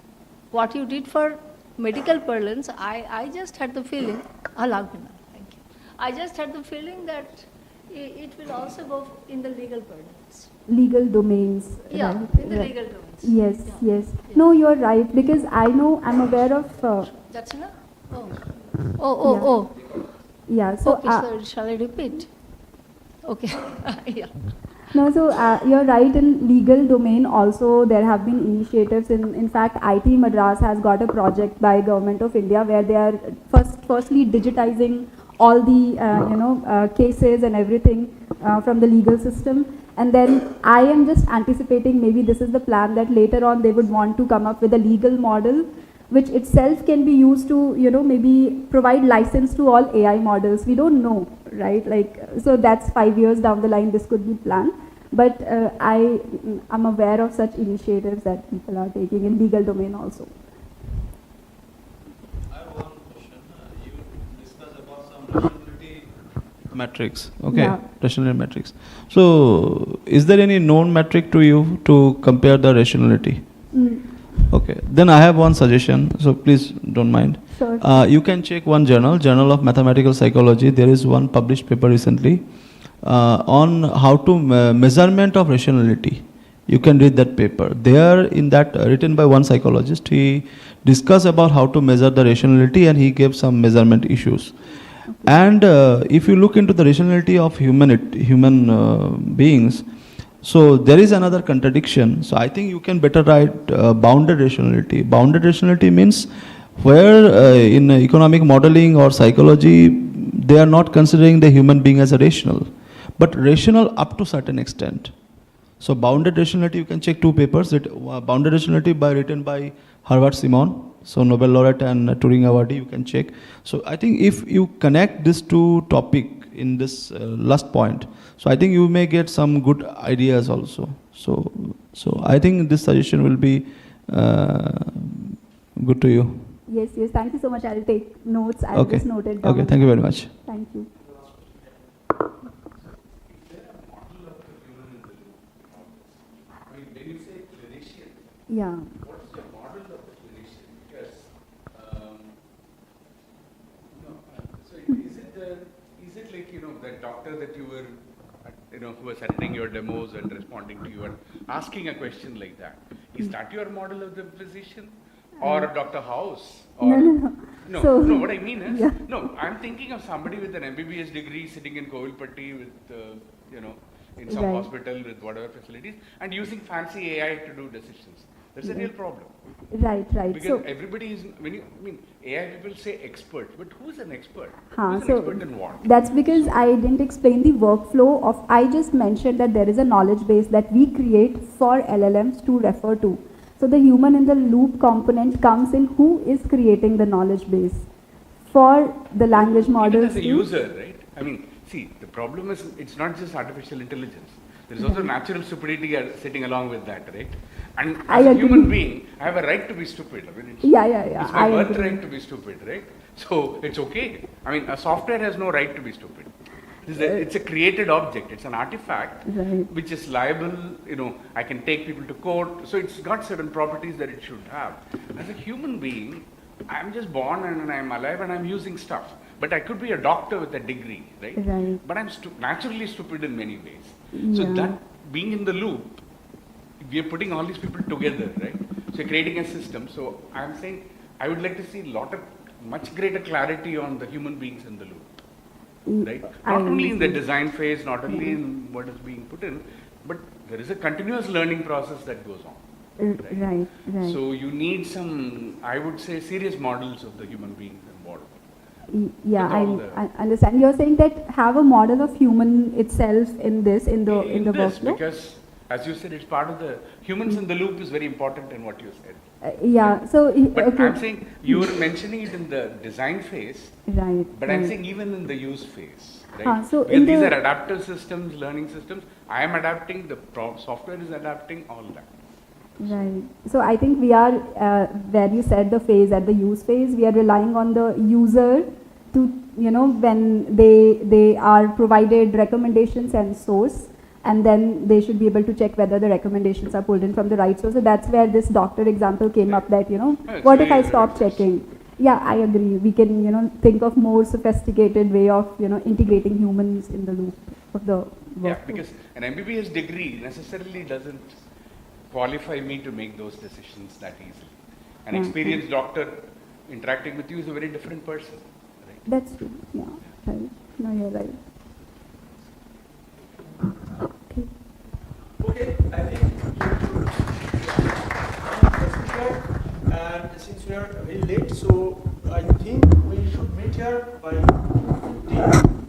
S5: what you did for medical parlance. I just had the feeling, thank you. I just had the feeling that it will also go in the legal parlance.
S11: Legal domains.
S5: Yeah,
S11: right,
S5: in the
S11: right.
S5: legal domains.
S11: Yes,
S5: Yeah.
S11: yes. No, you're right, because I'm aware of,
S5: That's enough? Oh.
S11: yeah, so,
S5: Okay, so shall I repeat? Okay, yeah.
S11: no, so you're right, in legal domain also there have been initiatives. In fact, IT Madras has got a project by Government of India where they are firstly digitizing all the cases and everything from the legal system. And then I am just anticipating, maybe this is the plan, that later on they would want to come up with a legal model which itself can be used to, maybe provide license to all AI models. We don't know, right? So that's 5 years down the line, this could be planned. But I'm aware of such initiatives that people are taking in legal domain also.
S12: I have one question. You discussed about some rationality metrics. Okay,
S11: Yeah.
S12: rationality metrics. So, is there any known metric to you to compare the rationality? Okay, then I have one suggestion, so please don't mind.
S11: Sure.
S12: You can check one Journal of Mathematical Psychology. There is one published paper recently on how to measurement of rationality. You can read that paper. There, in that written by one psychologist, he discussed about how to measure the rationality, and he gave some measurement issues. And if you look into the rationality of human beings, so there is another contradiction. So I think you can better write bounded rationality. Bounded rationality means where in economic modeling or psychology, they are not considering the human being as a rational, but rational up to certain extent. So bounded rationality, you can check two papers. Bounded rationality written by Harvard Simon, so Nobel laureate and Turing awardee, you can check. So I think if you connect these two topic in this last point, so I think you may get some good ideas also. So I think this suggestion will be good to you.
S11: Yes, thank you so much. I'll take notes. I'll
S12: Okay.
S11: just note it down.
S12: Okay, thank you very much.
S11: Thank you.
S3: When you say clinician,
S11: Yeah.
S3: what is your model of the clinician? Because, so is it like, the doctor that you were, who was attending your demos and responding to you and asking a question like that? Is that your model of the physician? Or Dr. House? Or
S11: No.
S3: No, what I mean is,
S11: Yeah.
S3: no, I'm thinking of somebody with an MBBS degree sitting in Kovilpatti with, in some
S11: Right.
S3: hospital with whatever facilities and using fancy AI to do decisions. That's a real problem.
S11: Right.
S3: Because
S11: So,
S3: everybody is, AI people say expert, but who's an expert?
S11: Huh,
S3: Who's an
S11: so
S3: expert in what?
S11: that's because I didn't explain the workflow of, I just mentioned that there is a knowledge base that we create for LLMs to refer to. So the human in the loop component comes in, who is creating the knowledge base for the language models.
S3: Even as a
S11: to-
S3: user, right? See, the problem is it's not just artificial intelligence. There is also natural stupidity sitting along with that, right? And
S11: I
S3: as a
S11: agree.
S3: human being, I have a right to be stupid. It's
S11: Yeah.
S3: It's my
S11: I agree.
S3: birthright to be stupid, right? So it's okay. A software has no right to be stupid. It's a created object. It's an artifact
S11: Right.
S3: which is liable. I can take people to court. So it's got certain properties that it should have. As a human being, I'm just born and I'm alive and I'm using stuff. But I could be a doctor with a degree, right?
S11: Right.
S3: But I'm naturally stupid in many ways. So
S11: Yeah.
S3: that being in the loop, we are putting all these people together, right? So you're creating a system. So I'm saying I would like to see much greater clarity on the human beings in the loop, right?
S11: I
S3: Not only in the
S11: understand.
S3: design phase, not only in what is being put in, but there is a continuous learning process that goes on.
S11: Right.
S3: So you need some, I would say, serious models of the human beings involved.
S11: Yeah,
S3: With all the-
S11: I understand. You're saying that have a model of human itself in the
S3: in
S11: the
S3: this,
S11: workflow.
S3: because as you said, it's part of the humans in the loop is very important in what you said.
S11: Yeah. So
S3: But
S11: okay.
S3: I'm saying you were mentioning it in the design phase,
S11: Right.
S3: but
S11: right.
S3: I'm saying even in the use phase. right?
S11: so
S3: Because
S11: in
S3: these
S11: the-
S3: are adaptive systems, learning systems. I am adapting, the software is adapting, all that.
S11: Right. So I think we are, where you said the phase, at the use phase, we are relying on the user to, when they are provided recommendations and source, and then they should be able to check whether the recommendations are pulled in from the right source. So that's where this doctor example came up that,
S3: it's
S11: what if I
S3: very
S11: stop
S3: relevant.
S11: checking? Yeah, I agree. We can, think of more sophisticated way of, integrating humans in the loop of the
S3: Yeah,
S11: workflow.
S3: because an MBBS degree necessarily doesn't qualify me to make those decisions that easily. An experienced doctor interacting with you is a very different person, right?
S11: That's true. Yeah, right. No, you're right. Okay.
S1: Okay, I think and since we are very late, so I think we should meet here by 15.